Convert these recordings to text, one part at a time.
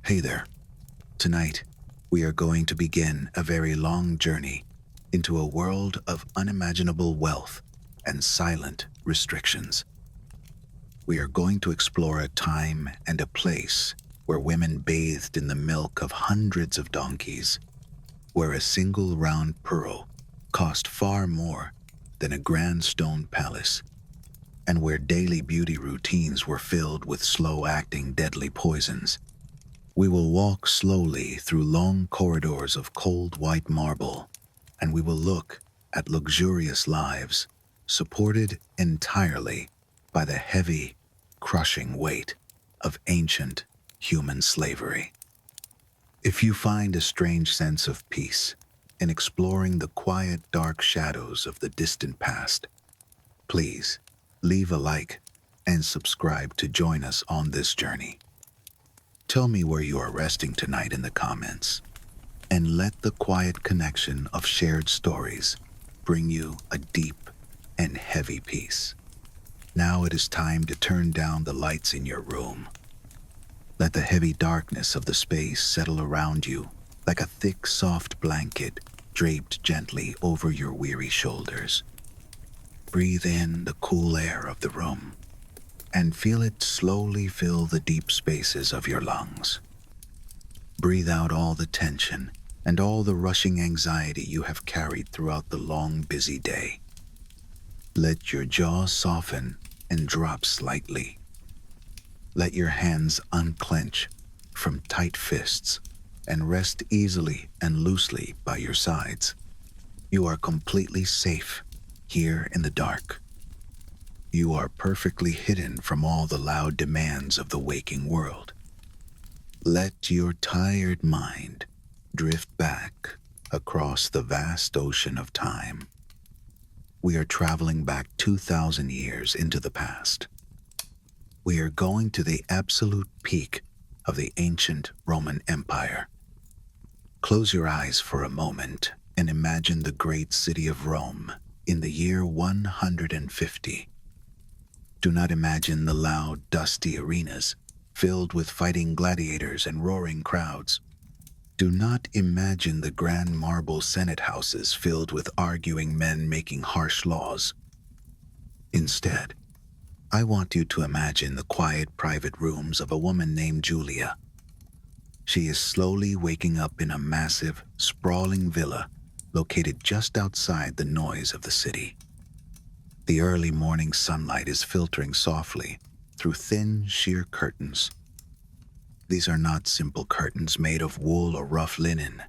Hey there. Tonight, we are going to begin a very long journey into a world of unimaginable wealth and silent restrictions. We are going to explore a time and a place where women bathed in the milk of hundreds of donkeys, where a single round pearl cost far more than a grand stone palace, and where daily beauty routines were filled with slow-acting deadly poisons. We will walk slowly through long corridors of cold white marble, and we will look at luxurious lives supported entirely by the heavy, crushing weight of ancient human slavery. If you find a strange sense of peace in exploring the quiet, dark shadows of the distant past, please leave a like and subscribe to join us on this journey. Tell me where you are resting tonight in the comments, and let the quiet connection of shared stories bring you a deep and heavy peace. Now it is time to turn down the lights in your room. Let the heavy darkness of the space settle around you like a thick, soft blanket draped gently over your weary shoulders. Breathe in the cool air of the room and feel it slowly fill the deep spaces of your lungs. Breathe out all the tension and all the rushing anxiety you have carried throughout the long, busy day. Let your jaw soften and drop slightly. Let your hands unclench from tight fists and rest easily and loosely by your sides. You are completely safe here in the dark. You are perfectly hidden from all the loud demands of the waking world. Let your tired mind drift back across the vast ocean of time. We are traveling back 2,000 years into the past. We are going to the absolute peak of the ancient Roman Empire. Close your eyes for a moment and imagine the great city of Rome in the year 150. Do not imagine the loud, dusty arenas filled with fighting gladiators and roaring crowds. Do not imagine the grand marble senate houses filled with arguing men making harsh laws. Instead, I want you to imagine the quiet private rooms of a woman named Julia. She is slowly waking up in a massive, sprawling villa located just outside the noise of the city. The early morning sunlight is filtering softly through thin, sheer curtains. These are not simple curtains made of wool or rough linen.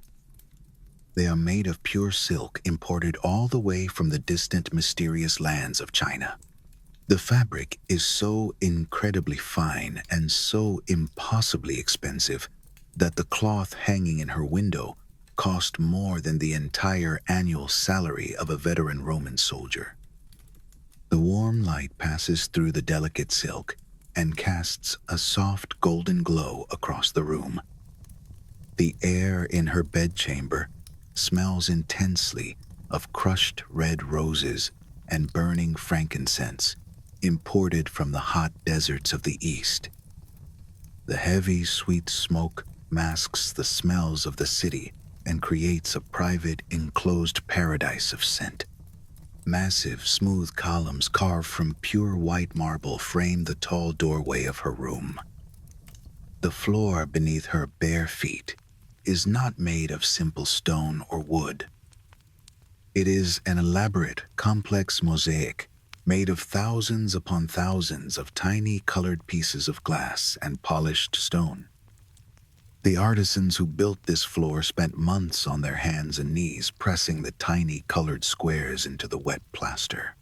They are made of pure silk imported all the way from the distant, mysterious lands of China. The fabric is so incredibly fine and so impossibly expensive that the cloth hanging in her window cost more than the entire annual salary of a veteran Roman soldier. The warm light passes through the delicate silk and casts a soft golden glow across the room. The air in her bedchamber smells intensely of crushed red roses and burning frankincense imported from the hot deserts of the East. The heavy, sweet smoke masks the smells of the city and creates a private, enclosed paradise of scent. Massive, smooth columns carved from pure white marble frame the tall doorway of her room. The floor beneath her bare feet is not made of simple stone or wood. It is an elaborate, complex mosaic made of thousands upon thousands of tiny colored pieces of glass and polished stone. The artisans who built this floor spent months on their hands and knees pressing the tiny colored squares into the wet plaster.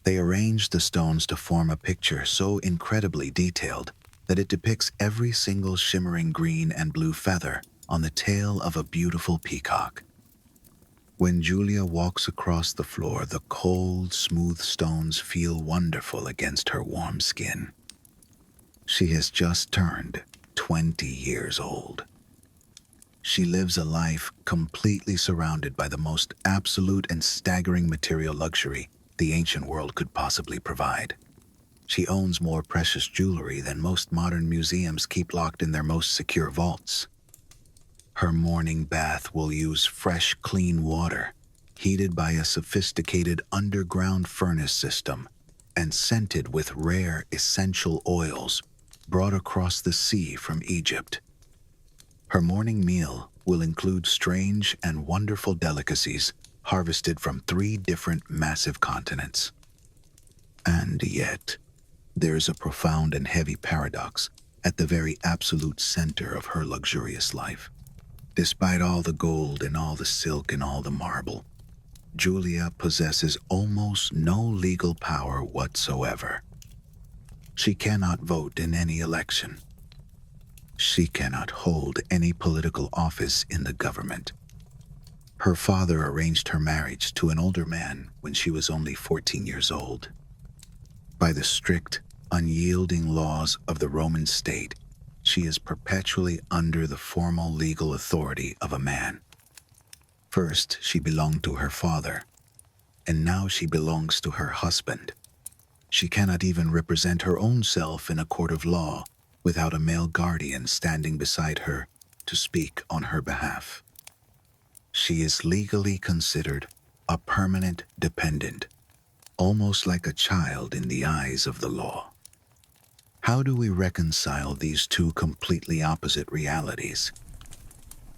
They arranged the stones to form a picture so incredibly detailed that it depicts every single shimmering green and blue feather on the tail of a beautiful peacock. When Julia walks across the floor, the cold, smooth stones feel wonderful against her warm skin. She has just turned 20 years old. She lives a life completely surrounded by the most absolute and staggering material luxury the ancient world could possibly provide. She owns more precious jewelry than most modern museums keep locked in their most secure vaults. Her morning bath will use fresh, clean water, heated by a sophisticated underground furnace system and scented with rare essential oils brought across the sea from Egypt. Her morning meal will include strange and wonderful delicacies harvested from 3 different massive continents. And yet, there is a profound and heavy paradox at the very absolute center of her luxurious life. Despite all the gold and all the silk and all the marble, Julia possesses almost no legal power whatsoever. She cannot vote in any election. She cannot hold any political office in the government. Her father arranged her marriage to an older man when she was only 14 years old. By the strict, unyielding laws of the Roman state, she is perpetually under the formal legal authority of a man. First, she belonged to her father, and now she belongs to her husband. She cannot even represent her own self in a court of law without a male guardian standing beside her to speak on her behalf. She is legally considered a permanent dependent, almost like a child in the eyes of the law. How do we reconcile these two completely opposite realities?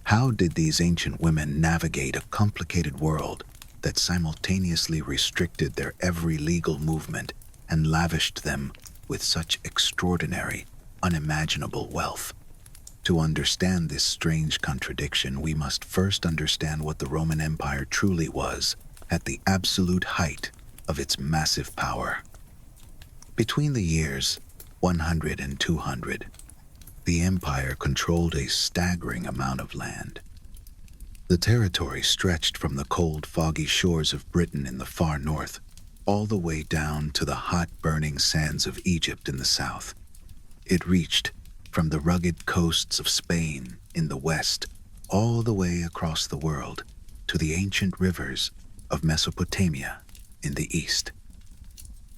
How did these ancient women navigate a complicated world that simultaneously restricted their every legal movement and lavished them with such extraordinary, unimaginable wealth? To understand this strange contradiction, we must first understand what the Roman Empire truly was at the absolute height of its massive power. Between the years 100 and 200, the empire controlled a staggering amount of land. The territory stretched from the cold, foggy shores of Britain in the far north, all the way down to the hot, burning sands of Egypt in the south. It reached from the rugged coasts of Spain in the west, all the way across the world to the ancient rivers of Mesopotamia in the east.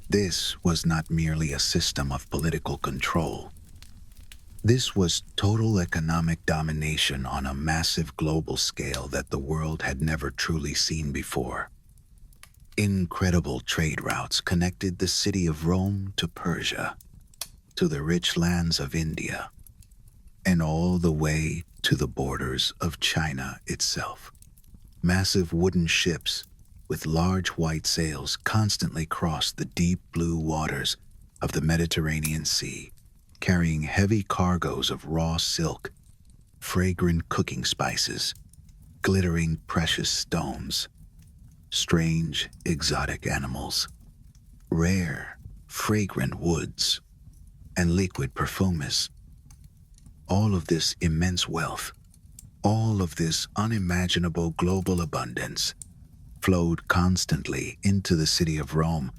This was not merely a system of political control. This was total economic domination on a massive global scale that the world had never truly seen before. Incredible trade routes connected the city of Rome to Persia, to the rich lands of India, and all the way to the borders of China itself. Massive wooden ships with large white sails constantly crossed the deep blue waters of the Mediterranean Sea, carrying heavy cargoes of raw silk, fragrant cooking spices, glittering precious stones, strange exotic animals, rare fragrant woods, and liquid perfumes. All of this immense wealth, all of this unimaginable global abundance flowed constantly into the city of Rome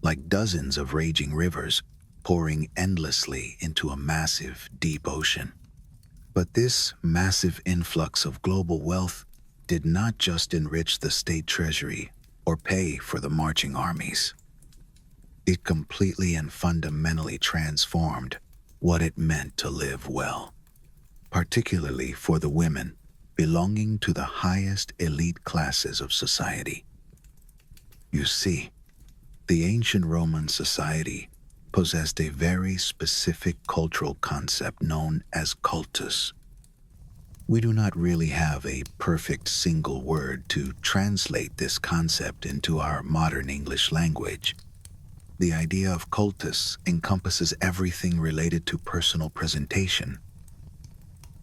like dozens of raging rivers pouring endlessly into a massive, deep ocean. But this massive influx of global wealth did not just enrich the state treasury or pay for the marching armies. It completely and fundamentally transformed what it meant to live well, particularly for the women belonging to the highest elite classes of society. You see, the ancient Roman society possessed a very specific cultural concept known as cultus. We do not really have a perfect single word to translate this concept into our modern English language. The idea of cultus encompasses everything related to personal presentation.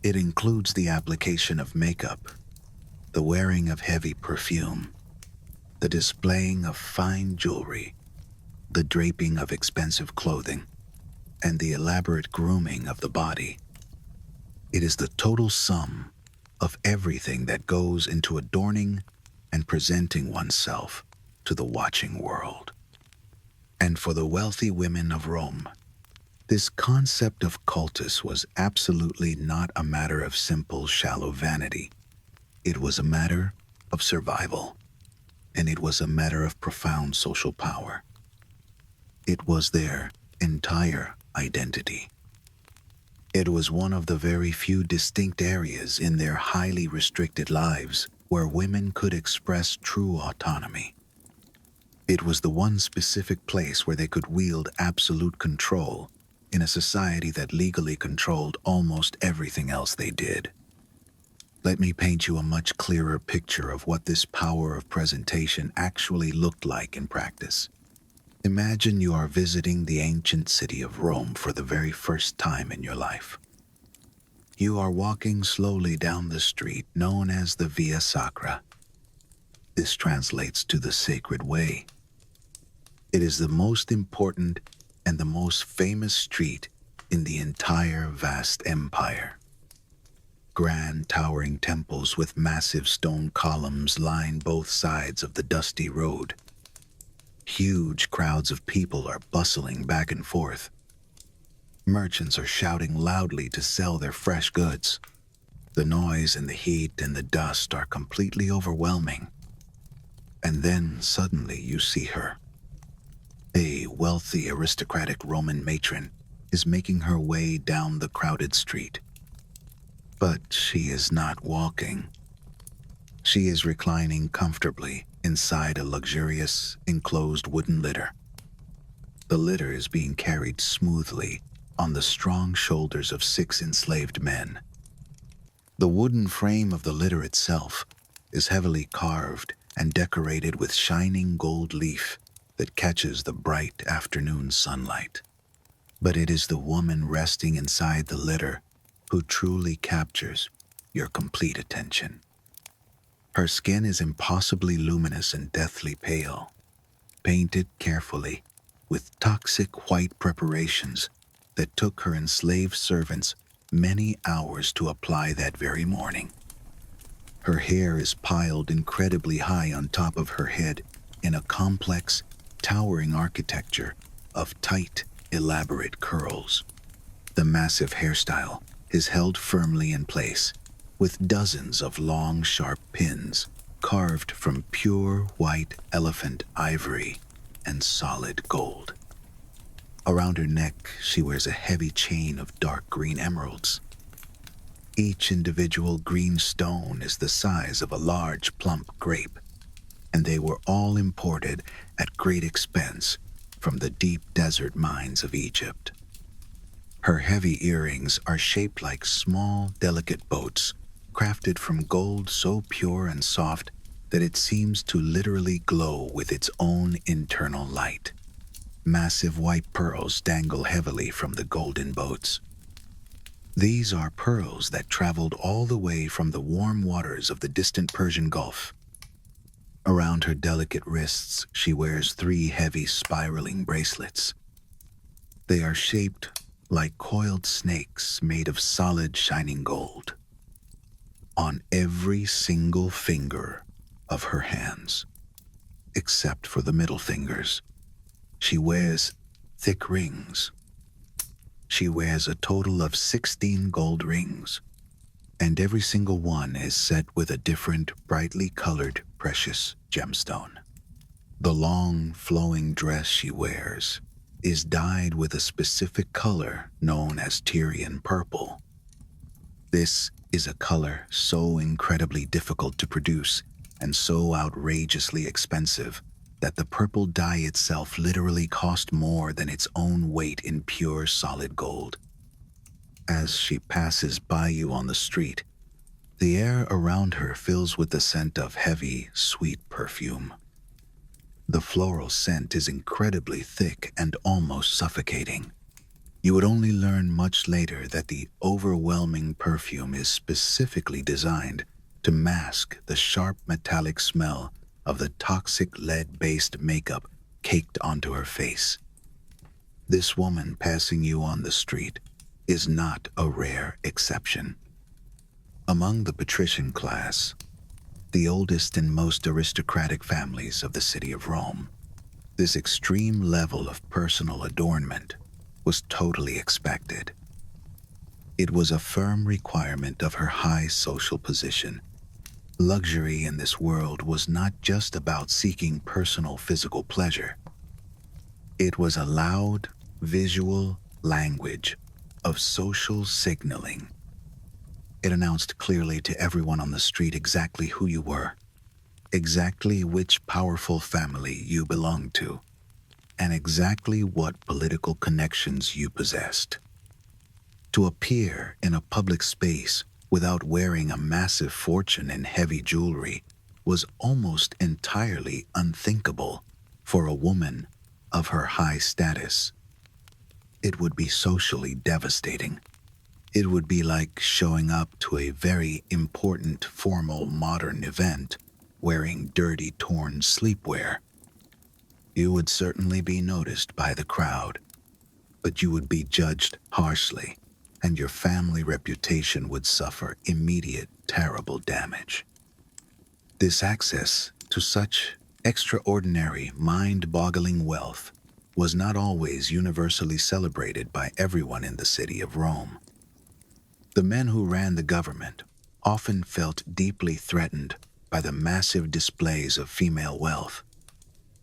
It includes the application of makeup, the wearing of heavy perfume, the displaying of fine jewelry, the draping of expensive clothing, and the elaborate grooming of the body. It is the total sum of everything that goes into adorning and presenting oneself to the watching world. And for the wealthy women of Rome, this concept of cultus was absolutely not a matter of simple, shallow vanity. It was a matter of survival, and it was a matter of profound social power. It was their entire identity. It was one of the very few distinct areas in their highly restricted lives where women could express true autonomy. It was the one specific place where they could wield absolute control in a society that legally controlled almost everything else they did. Let me paint you a much clearer picture of what this power of presentation actually looked like in practice. Imagine you are visiting the ancient city of Rome for the very first time in your life. You are walking slowly down the street known as the Via Sacra. This translates to the Sacred Way. It is the most important and the most famous street in the entire vast empire. Grand towering temples with massive stone columns line both sides of the dusty road. Huge crowds of people are bustling back and forth. Merchants are shouting loudly to sell their fresh goods. The noise and the heat and the dust are completely overwhelming. And then suddenly you see her. A wealthy aristocratic Roman matron is making her way down the crowded street. But she is not walking. She is reclining comfortably inside a luxurious, enclosed wooden litter. The litter is being carried smoothly on the strong shoulders of 6 enslaved men. The wooden frame of the litter itself is heavily carved and decorated with shining gold leaf that catches the bright afternoon sunlight. But it is the woman resting inside the litter who truly captures your complete attention. Her skin is impossibly luminous and deathly pale, painted carefully with toxic white preparations that took her enslaved servants many hours to apply that very morning. Her hair is piled incredibly high on top of her head in a complex, towering architecture of tight, elaborate curls. The massive hairstyle is held firmly in place with dozens of long, sharp pins carved from pure white elephant ivory and solid gold. Around her neck, she wears a heavy chain of dark green emeralds. Each individual green stone is the size of a large, plump grape, and they were all imported at great expense from the deep desert mines of Egypt. Her heavy earrings are shaped like small, delicate boats, crafted from gold so pure and soft that it seems to literally glow with its own internal light. Massive white pearls dangle heavily from the golden boats. These are pearls that traveled all the way from the warm waters of the distant Persian Gulf. Around her delicate wrists, she wears 3 heavy spiraling bracelets. They are shaped like coiled snakes made of solid, shining gold. On every single finger of her hands, except for the middle fingers, she wears thick rings. She wears a total of 16 gold rings, and every single one is set with a different, brightly colored, precious gemstone. The long, flowing dress she wears is dyed with a specific color known as Tyrian purple. This is a color so incredibly difficult to produce and so outrageously expensive that the purple dye itself literally cost more than its own weight in pure solid gold. As she passes by you on the street, the air around her fills with the scent of heavy, sweet perfume. The floral scent is incredibly thick and almost suffocating. You would only learn much later that the overwhelming perfume is specifically designed to mask the sharp metallic smell of the toxic lead-based makeup caked onto her face. This woman passing you on the street is not a rare exception. Among the patrician class, the oldest and most aristocratic families of the city of Rome, this extreme level of personal adornment was totally expected. It was a firm requirement of her high social position. Luxury in this world was not just about seeking personal physical pleasure. It was a loud, visual language of social signaling. It announced clearly to everyone on the street exactly who you were, exactly which powerful family you belonged to, and exactly what political connections you possessed. To appear in a public space without wearing a massive fortune in heavy jewelry was almost entirely unthinkable for a woman of her high status. It would be socially devastating. It would be like showing up to a very important formal modern event wearing dirty, torn sleepwear. You would certainly be noticed by the crowd, but you would be judged harshly, and your family reputation would suffer immediate, terrible damage. This access to such extraordinary, mind-boggling wealth was not always universally celebrated by everyone in the city of Rome. The men who ran the government often felt deeply threatened by the massive displays of female wealth.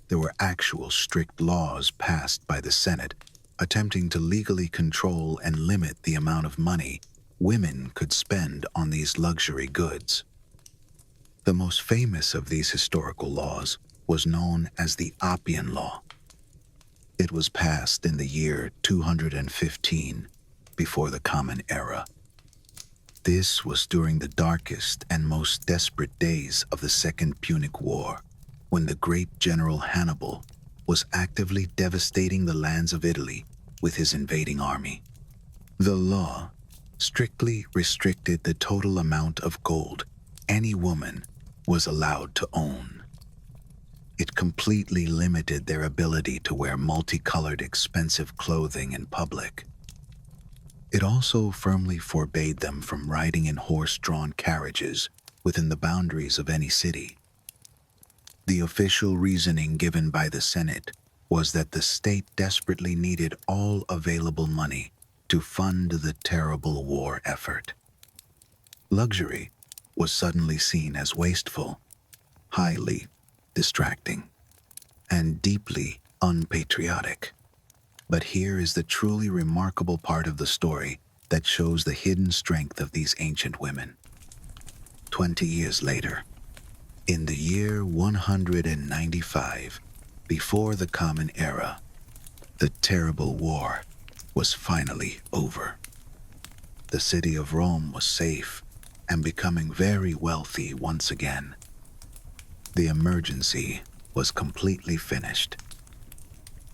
There were actual strict laws passed by the Senate attempting to legally control and limit the amount of money women could spend on these luxury goods. The most famous of these historical laws was known as the Oppian Law. It was passed in the year 215 before the Common Era. This was during the darkest and most desperate days of the Second Punic War, when the great general Hannibal was actively devastating the lands of Italy with his invading army. The law strictly restricted the total amount of gold any woman was allowed to own. It completely limited their ability to wear multicolored, expensive clothing in public. It also firmly forbade them from riding in horse-drawn carriages within the boundaries of any city. The official reasoning given by the Senate was that the state desperately needed all available money to fund the terrible war effort. Luxury was suddenly seen as wasteful, highly distracting, and deeply unpatriotic. But here is the truly remarkable part of the story that shows the hidden strength of these ancient women. 20 years later, in the year 195, before the Common Era, the terrible war was finally over. The city of Rome was safe and becoming very wealthy once again. The emergency was completely finished,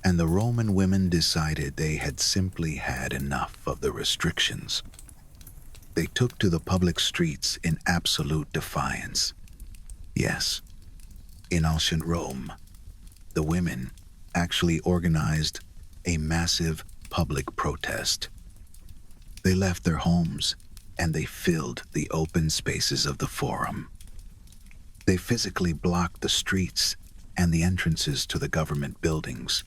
and the Roman women decided they had simply had enough of the restrictions. They took to the public streets in absolute defiance. Yes, in ancient Rome, the women actually organized a massive public protest. They left their homes and they filled the open spaces of the Forum. They physically blocked the streets and the entrances to the government buildings.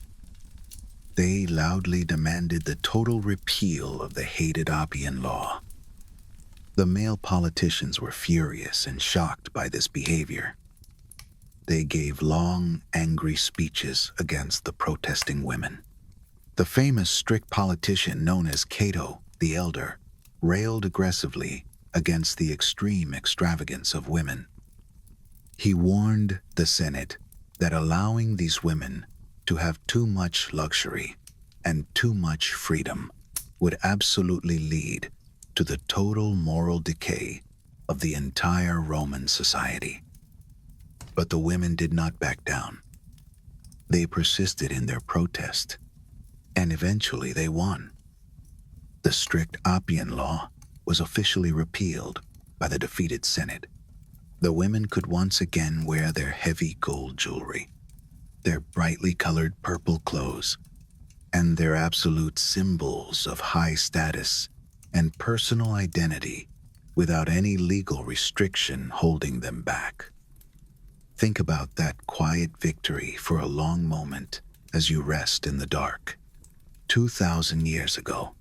They loudly demanded the total repeal of the hated Oppian Law. The male politicians were furious and shocked by this behavior. They gave long, angry speeches against the protesting women. The famous strict politician known as Cato the Elder railed aggressively against the extreme extravagance of women. He warned the Senate that allowing these women to have too much luxury and too much freedom would absolutely lead to the total moral decay of the entire Roman society. But the women did not back down. They persisted in their protest, and eventually they won. The strict Oppian Law was officially repealed by the defeated Senate. The women could once again wear their heavy gold jewelry, their brightly colored purple clothes, and their absolute symbols of high status and personal identity without any legal restriction holding them back. Think about that quiet victory for a long moment as you rest in the dark. 2,000 years ago,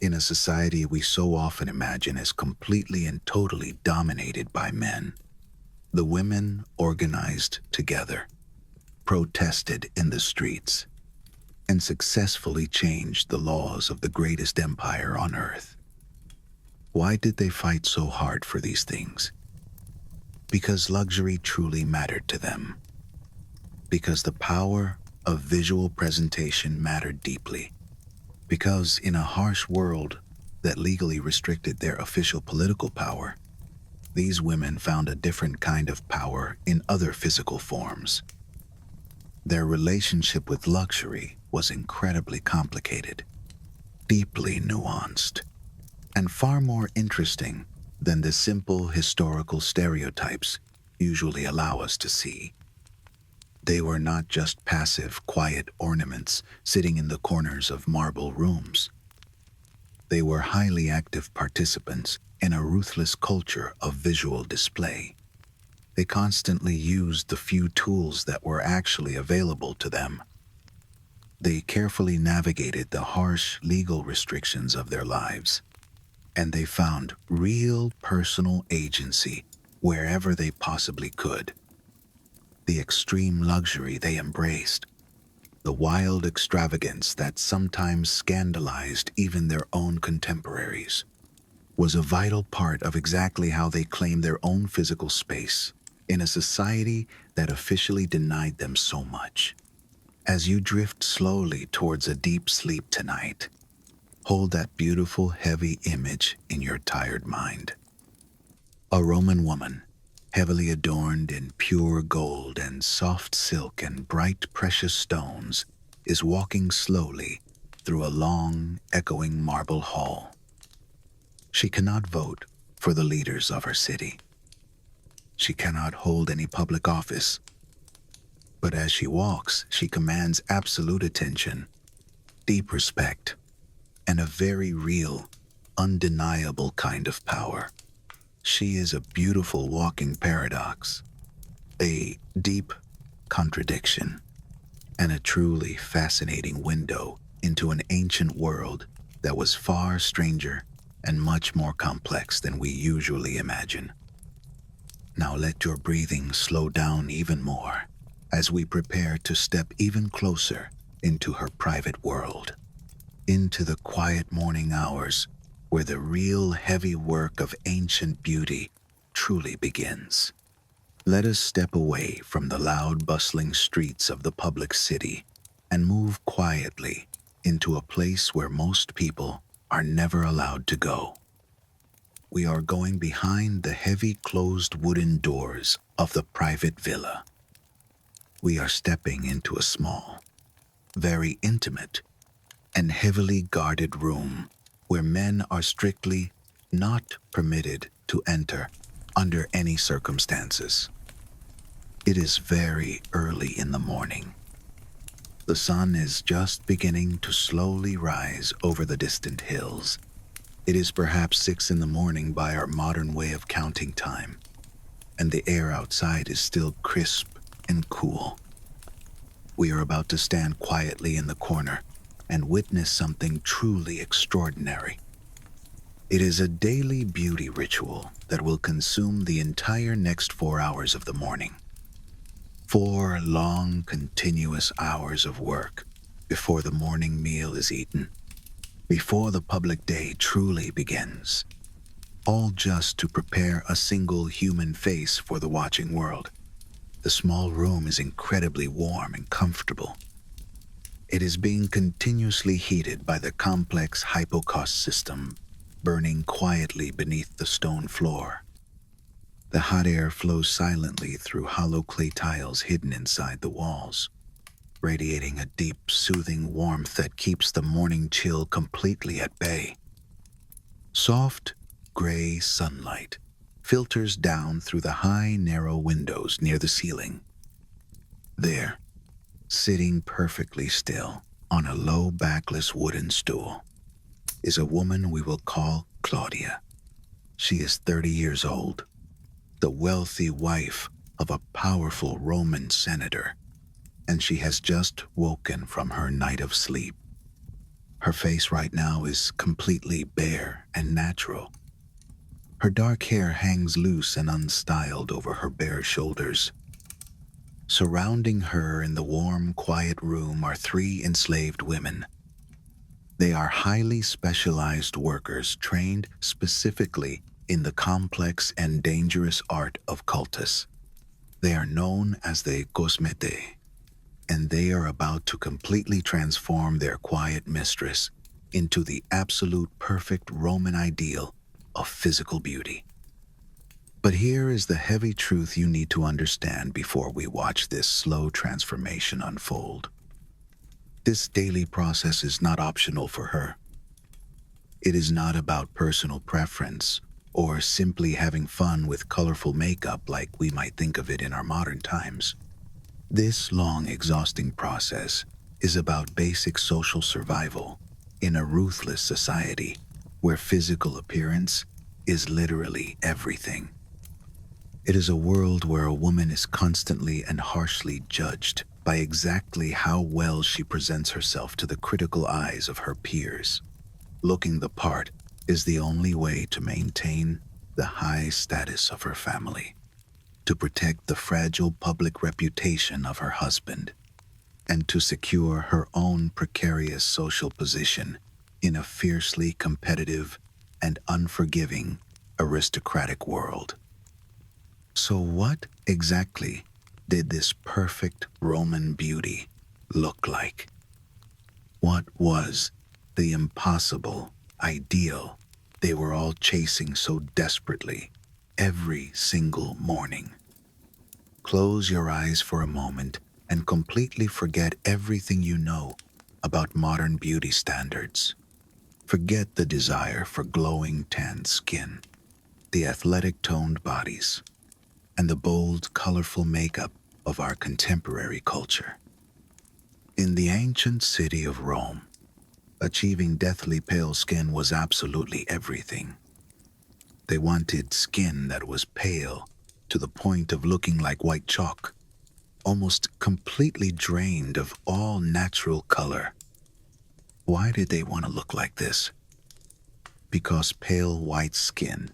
in a society we so often imagine as completely and totally dominated by men, the women organized together, protested in the streets, and successfully changed the laws of the greatest empire on earth. Why did they fight so hard for these things? Because luxury truly mattered to them. Because the power of visual presentation mattered deeply. Because in a harsh world that legally restricted their official political power, these women found a different kind of power in other physical forms. Their relationship with luxury was incredibly complicated, deeply nuanced, and far more interesting than the simple historical stereotypes usually allow us to see. They were not just passive, quiet ornaments sitting in the corners of marble rooms. They were highly active participants in a ruthless culture of visual display. They constantly used the few tools that were actually available to them. They carefully navigated the harsh legal restrictions of their lives, and they found real personal agency wherever they possibly could. The extreme luxury they embraced, the wild extravagance that sometimes scandalized even their own contemporaries, was a vital part of exactly how they claimed their own physical space in a society that officially denied them so much. As you drift slowly towards a deep sleep tonight, hold that beautiful, heavy image in your tired mind. A Roman woman, heavily adorned in pure gold and soft silk and bright precious stones, is walking slowly through a long, echoing marble hall. She cannot vote for the leaders of her city. She cannot hold any public office. But as she walks, she commands absolute attention, deep respect, and a very real, undeniable kind of power. She is a beautiful walking paradox, a deep contradiction, and a truly fascinating window into an ancient world that was far stranger and much more complex than we usually imagine. Now let your breathing slow down even more as we prepare to step even closer into her private world, into the quiet morning hours where the real heavy work of ancient beauty truly begins. Let us step away from the loud, bustling streets of the public city and move quietly into a place where most people are never allowed to go. We are going behind the heavy closed wooden doors of the private villa. We are stepping into a small, very intimate, and heavily guarded room where men are strictly not permitted to enter under any circumstances. It is very early in the morning. The sun is just beginning to slowly rise over the distant hills. It is perhaps 6 in the morning by our modern way of counting time, and the air outside is still crisp and cool. We are about to stand quietly in the corner and witness something truly extraordinary. It is a daily beauty ritual that will consume the entire next 4 hours of the morning. 4 long, continuous hours of work before the morning meal is eaten, before the public day truly begins, all just to prepare a single human face for the watching world. The small room is incredibly warm and comfortable. It is being continuously heated by the complex hypocaust system burning quietly beneath the stone floor. The hot air flows silently through hollow clay tiles hidden inside the walls, radiating a deep, soothing warmth that keeps the morning chill completely at bay. Soft, gray sunlight filters down through the high, narrow windows near the ceiling. There, sitting perfectly still on a low, backless wooden stool, is a woman we will call Claudia. She is 30 years old, the wealthy wife of a powerful Roman senator, and she has just woken from her night of sleep. Her face right now is completely bare and natural. Her dark hair hangs loose and unstyled over her bare shoulders. Surrounding her in the warm, quiet room are three enslaved women. They are highly specialized workers trained specifically in the complex and dangerous art of cultus. They are known as the cosmete, and they are about to completely transform their quiet mistress into the absolute perfect Roman ideal of physical beauty. But here is the heavy truth you need to understand before we watch this slow transformation unfold. This daily process is not optional for her. It is not about personal preference or simply having fun with colorful makeup like we might think of it in our modern times. This long, exhausting process is about basic social survival in a ruthless society where physical appearance is literally everything. It is a world where a woman is constantly and harshly judged by exactly how well she presents herself to the critical eyes of her peers. Looking the part is the only way to maintain the high status of her family, to protect the fragile public reputation of her husband, and to secure her own precarious social position in a fiercely competitive and unforgiving aristocratic world. So what exactly did this perfect Roman beauty look like? What was the impossible ideal they were all chasing so desperately every single morning? Close your eyes for a moment and completely forget everything you know about modern beauty standards. Forget the desire for glowing tan skin, the athletic toned bodies, and the bold, colorful makeup of our contemporary culture. In the ancient city of Rome, achieving deathly pale skin was absolutely everything. They wanted skin that was pale to the point of looking like white chalk, almost completely drained of all natural color. Why did they want to look like this? Because pale white skin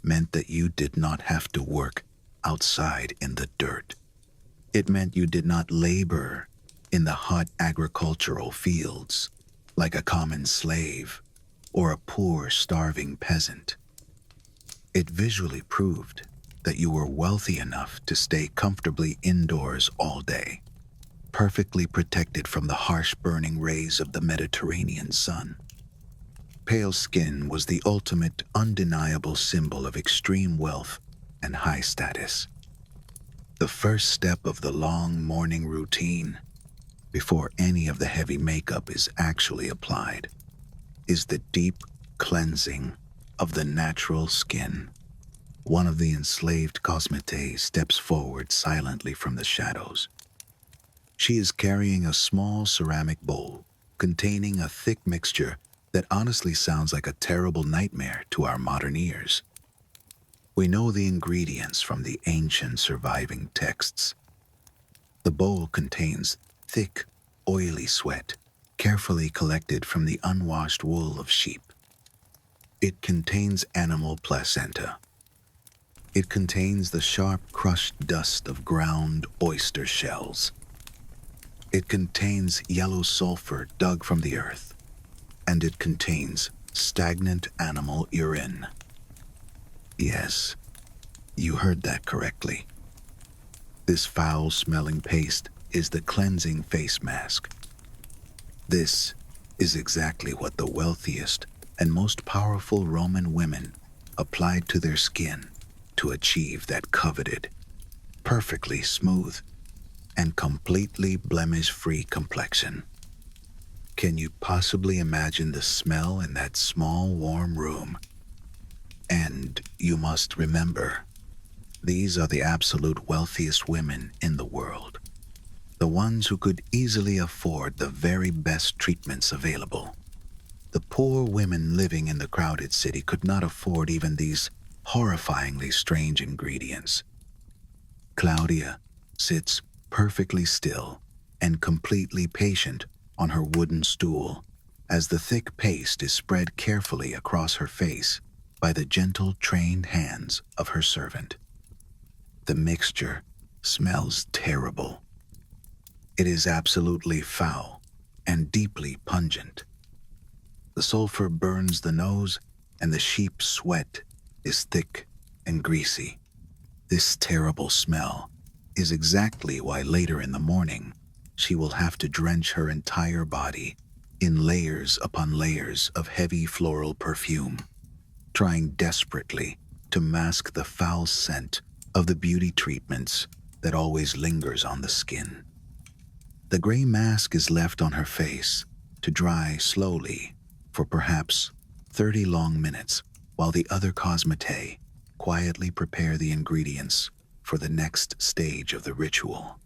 meant that you did not have to work outside in the dirt. It meant you did not labor in the hot agricultural fields like a common slave or a poor, starving peasant. It visually proved that you were wealthy enough to stay comfortably indoors all day, perfectly protected from the harsh burning rays of the Mediterranean sun. Pale skin was the ultimate, undeniable symbol of extreme wealth and high status. The first step of the long morning routine, before any of the heavy makeup is actually applied, is the deep cleansing of the natural skin. One of the enslaved cosmete steps forward silently from the shadows. She is carrying a small ceramic bowl containing a thick mixture that honestly sounds like a terrible nightmare to our modern ears. We know the ingredients from the ancient surviving texts. The bowl contains thick, oily sweat, carefully collected from the unwashed wool of sheep. It contains animal placenta. It contains the sharp, crushed dust of ground oyster shells. It contains yellow sulfur dug from the earth. And it contains stagnant animal urine. Yes, you heard that correctly. This foul-smelling paste is the cleansing face mask. This is exactly what the wealthiest and most powerful Roman women applied to their skin to achieve that coveted, perfectly smooth, and completely blemish-free complexion. Can you possibly imagine the smell in that small, warm room? And you must remember, these are the absolute wealthiest women in the world, the ones who could easily afford the very best treatments available. The poor women living in the crowded city could not afford even these horrifyingly strange ingredients. Claudia sits perfectly still and completely patient on her wooden stool as the thick paste is spread carefully across her face by the gentle, trained hands of her servant. The mixture smells terrible, It is absolutely foul and deeply pungent. The sulfur burns the nose, and the sheep's sweat is thick and greasy. This terrible smell is exactly why later in the morning she will have to drench her entire body in layers upon layers of heavy floral perfume, trying desperately to mask the foul scent of the beauty treatments that always lingers on the skin. The gray mask is left on her face to dry slowly for perhaps 30 long minutes while the other cosmetae quietly prepare the ingredients for the next stage of the ritual.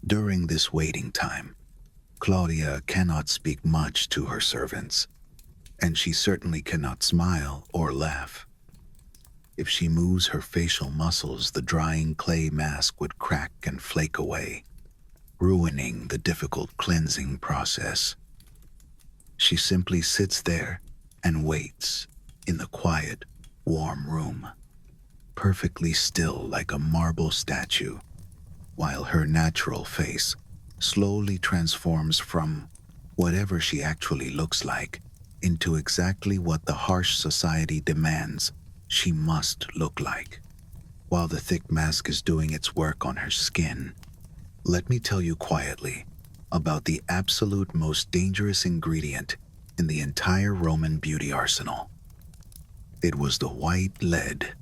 During this waiting time, Claudia cannot speak much to her servants, and she certainly cannot smile or laugh. If she moves her facial muscles, the drying clay mask would crack and flake away, ruining the difficult cleansing process. She simply sits there and waits in the quiet, warm room, perfectly still like a marble statue, while her natural face slowly transforms from whatever she actually looks like into exactly what the harsh society demands she must look like. While the thick mask is doing its work on her skin, let me tell you quietly about the absolute most dangerous ingredient in the entire Roman beauty arsenal. It was the white lead.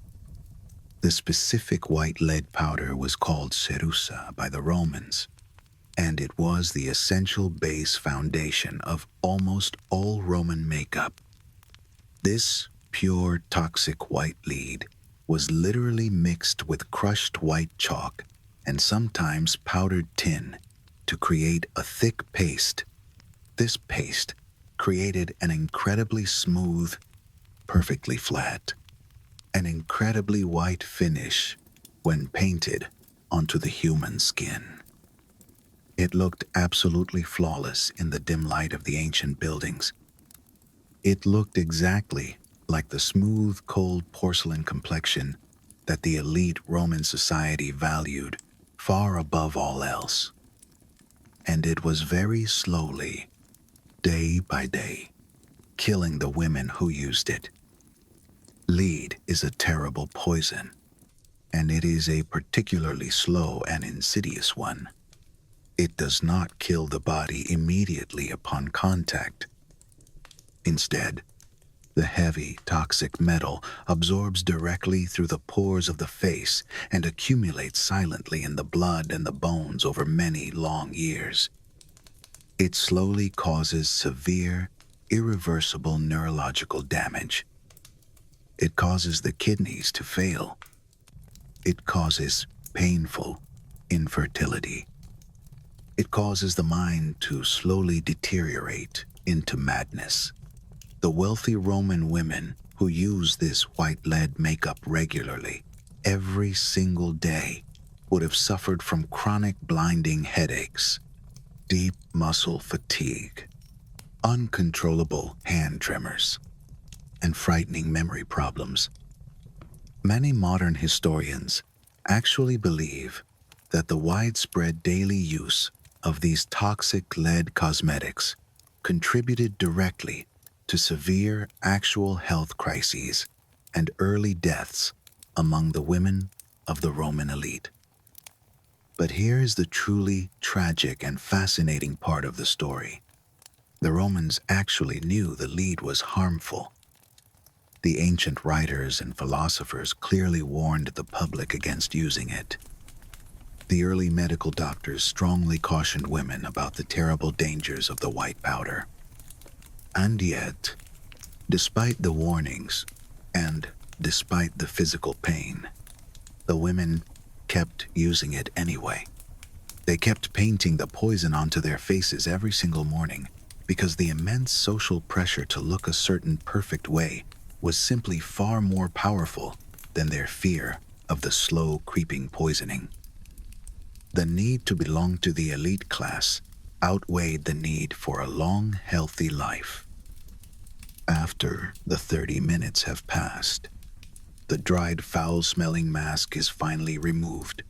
The specific white lead powder was called cerussa by the Romans, and it was the essential base foundation of almost all Roman makeup. This pure toxic white lead was literally mixed with crushed white chalk and sometimes powdered tin to create a thick paste. This paste created an incredibly smooth, perfectly flat, an incredibly white finish when painted onto the human skin. It looked absolutely flawless in the dim light of the ancient buildings. It looked exactly like the smooth, cold porcelain complexion that the elite Roman society valued far above all else. And it was very slowly, day by day, killing the women who used it. Lead is a terrible poison, and it is a particularly slow and insidious one. It does not kill the body immediately upon contact. Instead, the heavy, toxic metal absorbs directly through the pores of the face and accumulates silently in the blood and the bones over many long years. It slowly causes severe, irreversible neurological damage. It causes the kidneys to fail. It causes painful infertility. It causes the mind to slowly deteriorate into madness. The wealthy Roman women who use this white lead makeup regularly, every single day, would have suffered from chronic blinding headaches, deep muscle fatigue, uncontrollable hand tremors, and frightening memory problems. Many modern historians actually believe that the widespread daily use of these toxic lead cosmetics contributed directly to severe actual health crises and early deaths among the women of the Roman elite. But here is the truly tragic and fascinating part of the story. The Romans actually knew the lead was harmful. The ancient writers and philosophers clearly warned the public against using it. The early medical doctors strongly cautioned women about the terrible dangers of the white powder. And yet, despite the warnings and despite the physical pain, the women kept using it anyway. They kept painting the poison onto their faces every single morning because the immense social pressure to look a certain perfect way was simply far more powerful than their fear of the slow creeping poisoning. The need to belong to the elite class outweighed the need for a long, healthy life. After the 30 minutes have passed, the dried, foul-smelling mask is finally removed.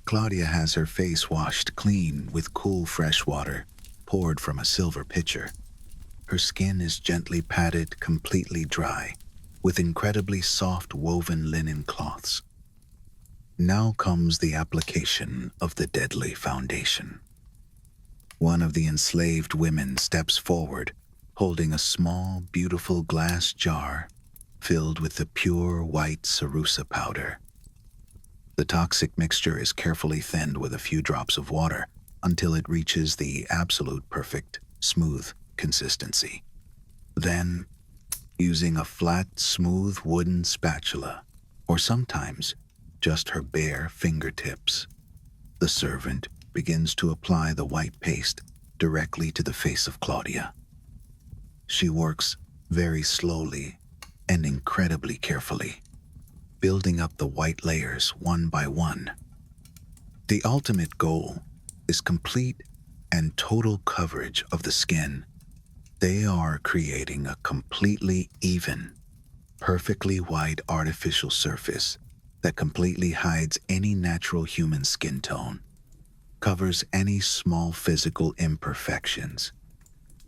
Claudia has her face washed clean with cool fresh water poured from a silver pitcher. Her skin is gently patted completely dry with incredibly soft woven linen cloths. Now comes the application of the deadly foundation. One of the enslaved women steps forward, holding a small, beautiful glass jar filled with the pure white Sarusa powder. The toxic mixture is carefully thinned with a few drops of water until it reaches the absolute perfect, smooth consistency. Then, using a flat, smooth wooden spatula, or sometimes just her bare fingertips, the servant begins to apply the white paste directly to the face of Claudia. She works very slowly and incredibly carefully, building up the white layers one by one. The ultimate goal is complete and total coverage of the skin. They are creating a completely even, perfectly white artificial surface that completely hides any natural human skin tone, covers any small physical imperfections,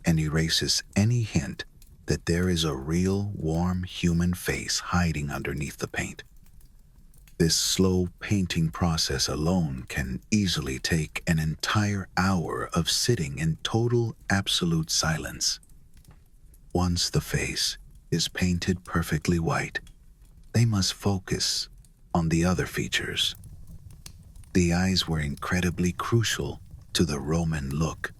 and erases any hint that there is a real, warm human face hiding underneath the paint. This slow painting process alone can easily take an entire hour of sitting in total, absolute silence. Once the face is painted perfectly white, they must focus on the other features. The eyes were incredibly crucial to the Roman look.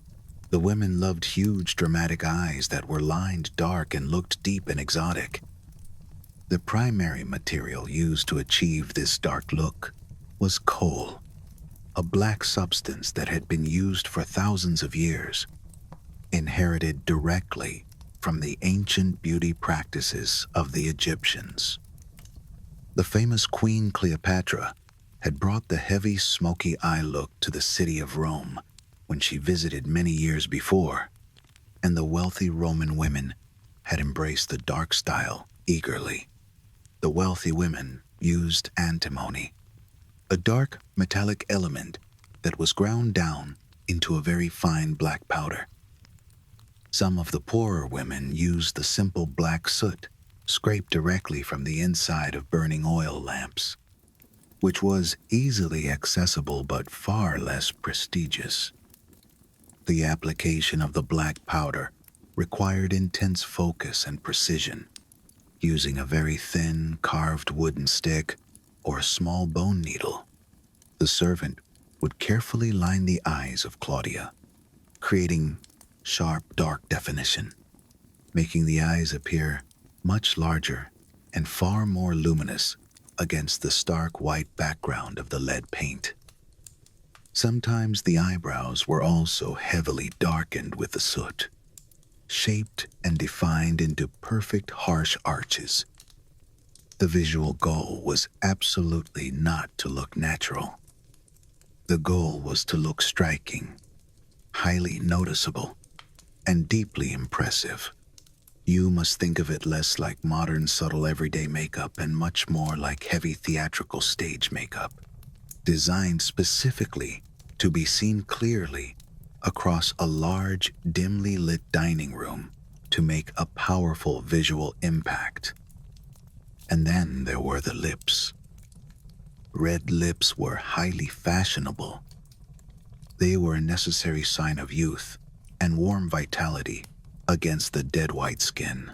The women loved huge, dramatic eyes that were lined dark and looked deep and exotic. The primary material used to achieve this dark look was coal, a black substance that had been used for thousands of years, inherited directly from the ancient beauty practices of the Egyptians. The famous Queen Cleopatra had brought the heavy, smoky eye look to the city of Rome when she visited many years before, and the wealthy Roman women had embraced the dark style eagerly. The wealthy women used antimony, a dark metallic element that was ground down into a very fine black powder. Some of the poorer women used the simple black soot scraped directly from the inside of burning oil lamps, which was easily accessible but far less prestigious. The application of the black powder required intense focus and precision. Using a very thin, carved wooden stick or a small bone needle, the servant would carefully line the eyes of Claudia, creating sharp, dark definition, making the eyes appear much larger and far more luminous against the stark white background of the lead paint. Sometimes the eyebrows were also heavily darkened with the soot, shaped and defined into perfect harsh arches. The visual goal was absolutely not to look natural. The goal was to look striking, highly noticeable, and deeply impressive. You must think of it less like modern subtle everyday makeup and much more like heavy theatrical stage makeup, designed specifically to be seen clearly across a large, dimly lit dining room to make a powerful visual impact. And then there were the lips. Red lips were highly fashionable. They were a necessary sign of youth and warm vitality against the dead white skin.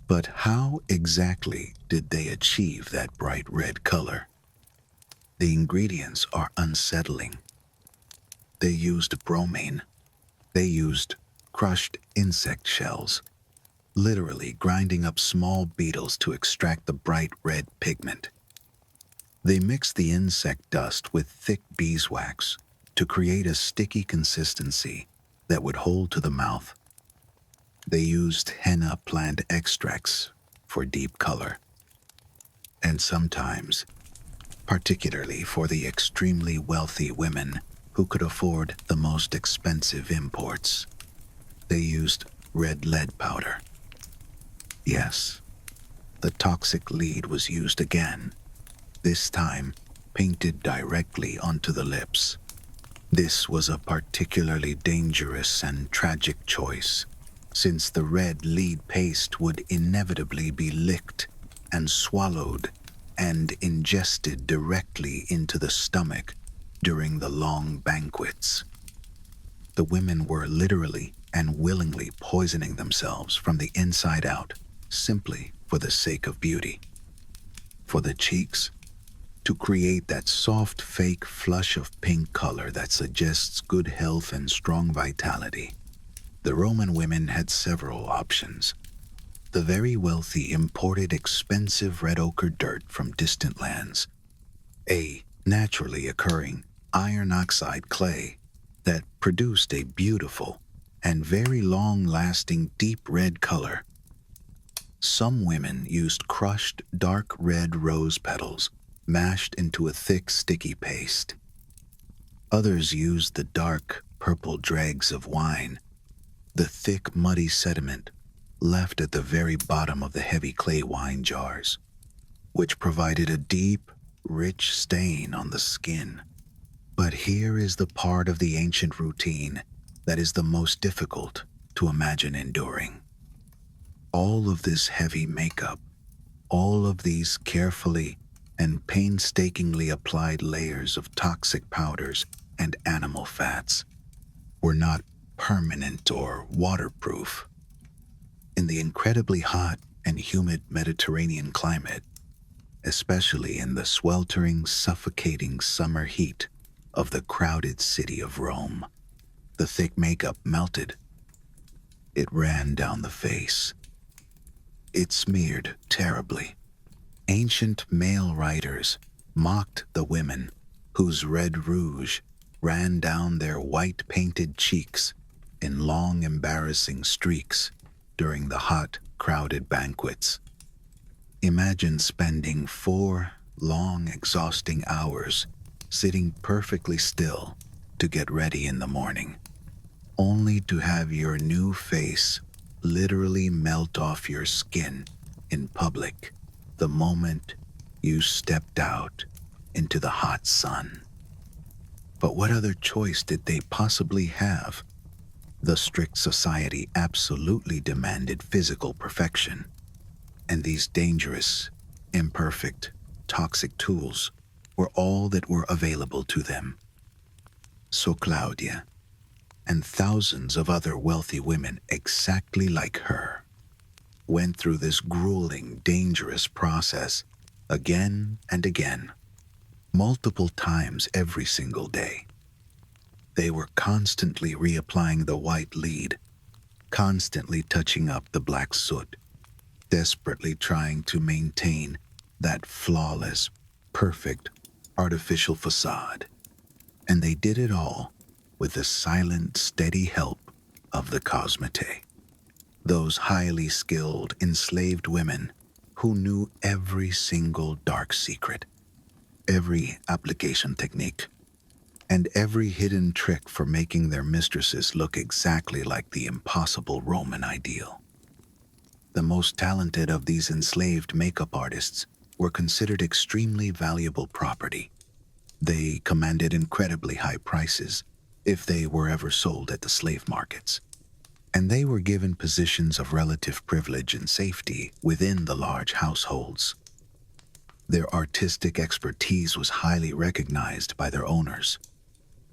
But how exactly did they achieve that bright red color? The ingredients are unsettling. They used bromine. They used crushed insect shells, literally grinding up small beetles to extract the bright red pigment. They mixed the insect dust with thick beeswax to create a sticky consistency that would hold to the mouth. They used henna plant extracts for deep color. And sometimes, particularly for the extremely wealthy women who could afford the most expensive imports, they used red lead powder. Yes, the toxic lead was used again, this time painted directly onto the lips. This was a particularly dangerous and tragic choice, since the red lead paste would inevitably be licked and swallowed and ingested directly into the stomach during the long banquets. The women were literally and willingly poisoning themselves from the inside out, simply for the sake of beauty. For the cheeks, to create that soft fake flush of pink color that suggests good health and strong vitality, the Roman women had several options. The very wealthy imported expensive red ochre dirt from distant lands, a naturally occurring iron oxide clay that produced a beautiful and very long-lasting deep red color. Some women used crushed dark red rose petals mashed into a thick sticky paste. Others used the dark purple dregs of wine, the thick muddy sediment left at the very bottom of the heavy clay wine jars, which provided a deep, rich stain on the skin. But here is the part of the ancient routine that is the most difficult to imagine enduring. All of this heavy makeup, all of these carefully and painstakingly applied layers of toxic powders and animal fats, were not permanent or waterproof. In the incredibly hot and humid Mediterranean climate, especially in the sweltering, suffocating summer heat of the crowded city of Rome, the thick makeup melted. It ran down the face. It smeared terribly. Ancient male writers mocked the women whose red rouge ran down their white-painted cheeks in long, embarrassing streaks during the hot, crowded banquets. Imagine spending 4 long, exhausting hours sitting perfectly still to get ready in the morning, only to have your new face literally melt off your skin in public the moment you stepped out into the hot sun. But what other choice did they possibly have? The strict society absolutely demanded physical perfection, and these dangerous, imperfect, toxic tools were all that were available to them. So Claudia, and thousands of other wealthy women exactly like her, went through this grueling, dangerous process again and again, multiple times every single day. They were constantly reapplying the white lead, constantly touching up the black soot, desperately trying to maintain that flawless, perfect, artificial facade. And they did it all with the silent, steady help of the cosmete. Those highly skilled, enslaved women who knew every single dark secret, every application technique, and every hidden trick for making their mistresses look exactly like the impossible Roman ideal. The most talented of these enslaved makeup artists were considered extremely valuable property. They commanded incredibly high prices if they were ever sold at the slave markets, and they were given positions of relative privilege and safety within the large households. Their artistic expertise was highly recognized by their owners,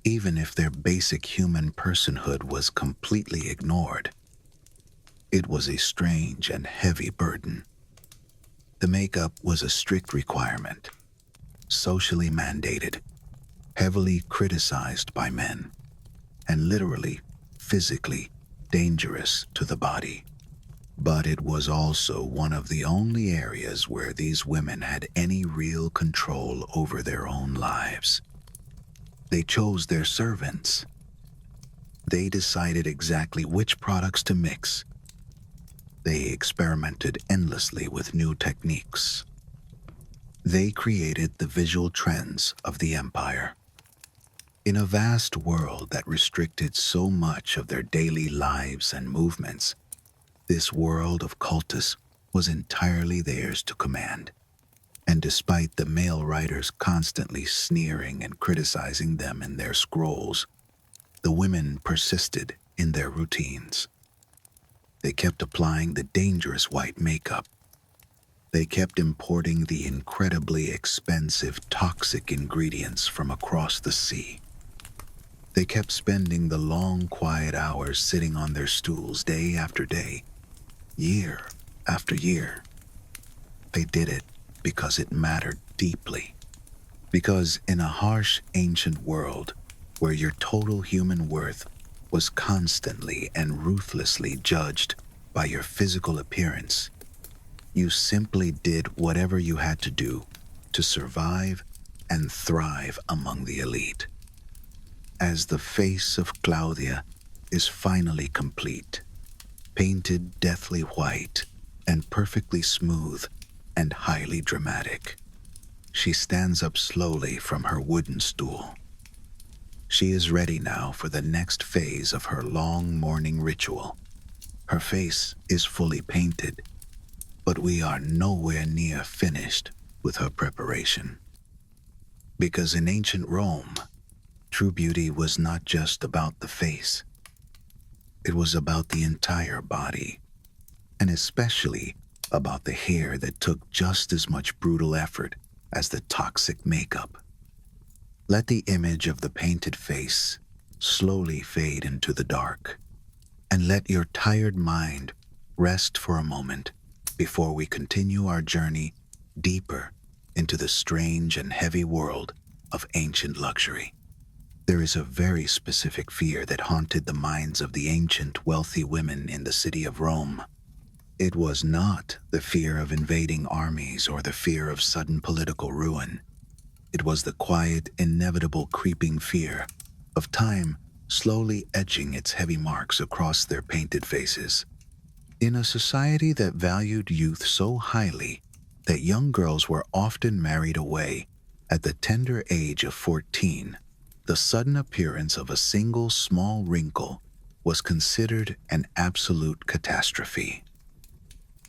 even if their basic human personhood was completely ignored. It was a strange and heavy burden. The makeup was a strict requirement, socially mandated, heavily criticized by men, and literally, physically dangerous to the body. But it was also one of the only areas where these women had any real control over their own lives. They chose their servants. They decided exactly which products to mix. They experimented endlessly with new techniques. They created the visual trends of the empire. In a vast world that restricted so much of their daily lives and movements, this world of cultists was entirely theirs to command. And despite the male writers constantly sneering and criticizing them in their scrolls, the women persisted in their routines. They kept applying the dangerous white makeup. They kept importing the incredibly expensive toxic ingredients from across the sea. They kept spending the long, quiet hours sitting on their stools day after day, year after year. They did it because it mattered deeply. Because in a harsh, ancient world where your total human worth was constantly and ruthlessly judged by your physical appearance, you simply did whatever you had to do to survive and thrive among the elite. As the face of Claudia is finally complete, painted deathly white and perfectly smooth and highly dramatic, she stands up slowly from her wooden stool. She is ready now for the next phase of her long morning ritual. Her face is fully painted, but we are nowhere near finished with her preparation. Because in ancient Rome, true beauty was not just about the face. It was about the entire body, and especially about the hair that took just as much brutal effort as the toxic makeup. Let the image of the painted face slowly fade into the dark, and let your tired mind rest for a moment before we continue our journey deeper into the strange and heavy world of ancient luxury. There is a very specific fear that haunted the minds of the ancient wealthy women in the city of Rome. It was not the fear of invading armies or the fear of sudden political ruin. It was the quiet, inevitable creeping fear of time slowly etching its heavy marks across their painted faces. In a society that valued youth so highly that young girls were often married away at the tender age of 14, the sudden appearance of a single small wrinkle was considered an absolute catastrophe.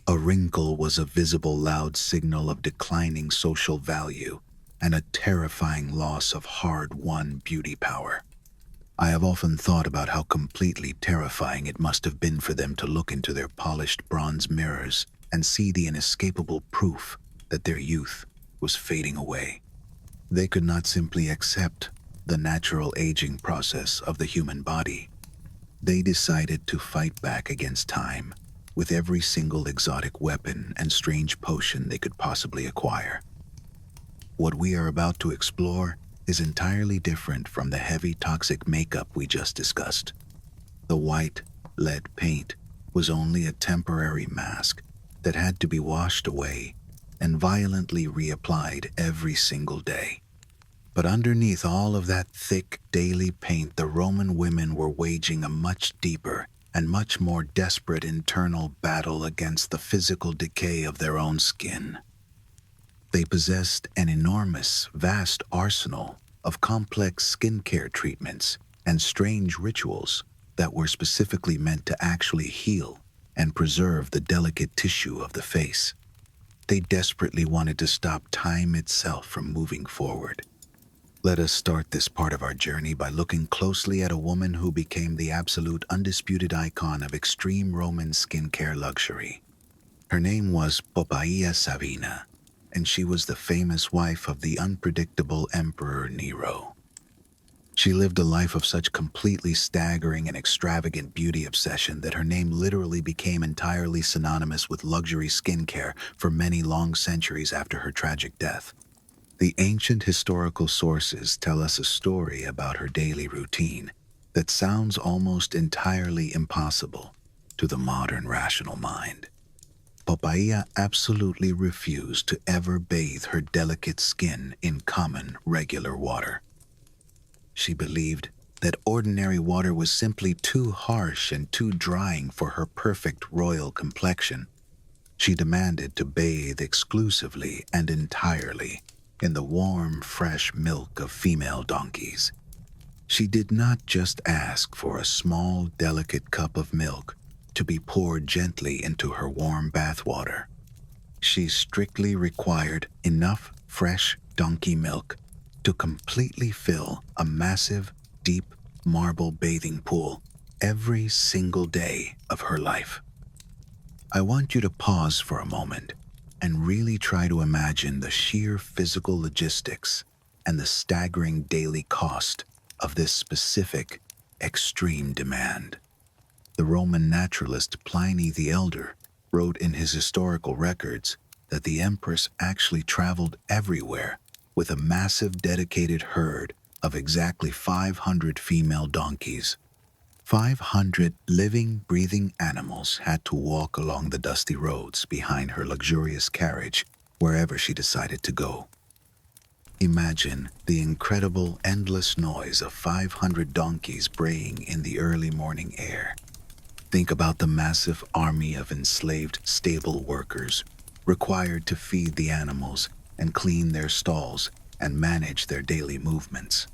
A wrinkle was a visible loud signal of declining social value and a terrifying loss of hard-won beauty power. I have often thought about how completely terrifying it must have been for them to look into their polished bronze mirrors and see the inescapable proof that their youth was fading away. They could not simply accept the natural aging process of the human body. They decided to fight back against time with every single exotic weapon and strange potion they could possibly acquire. What we are about to explore is entirely different from the heavy toxic makeup we just discussed. The white lead paint was only a temporary mask that had to be washed away and violently reapplied every single day. But underneath all of that thick daily paint, the Roman women were waging a much deeper and much more desperate internal battle against the physical decay of their own skin. They possessed an enormous, vast arsenal of complex skincare treatments and strange rituals that were specifically meant to actually heal and preserve the delicate tissue of the face. They desperately wanted to stop time itself from moving forward. Let us start this part of our journey by looking closely at a woman who became the absolute undisputed icon of extreme Roman skincare luxury. Her name was Poppaea Sabina, and she was the famous wife of the unpredictable Emperor Nero. She lived a life of such completely staggering and extravagant beauty obsession that her name literally became entirely synonymous with luxury skincare for many long centuries after her tragic death. The ancient historical sources tell us a story about her daily routine that sounds almost entirely impossible to the modern rational mind. Poppaea absolutely refused to ever bathe her delicate skin in common, regular water. She believed that ordinary water was simply too harsh and too drying for her perfect royal complexion. She demanded to bathe exclusively and entirely in the warm, fresh milk of female donkeys. She did not just ask for a small, delicate cup of milk to be poured gently into her warm bath water. She strictly required enough fresh donkey milk to completely fill a massive, deep marble bathing pool every single day of her life. I want you to pause for a moment and really try to imagine the sheer physical logistics and the staggering daily cost of this specific, extreme demand. The Roman naturalist Pliny the Elder wrote in his historical records that the empress actually traveled everywhere with a massive dedicated herd of exactly 500 female donkeys. 500 living, breathing animals had to walk along the dusty roads behind her luxurious carriage wherever she decided to go. Imagine the incredible, endless noise of 500 donkeys braying in the early morning air. Think about the massive army of enslaved stable workers required to feed the animals and clean their stalls and manage their daily movements.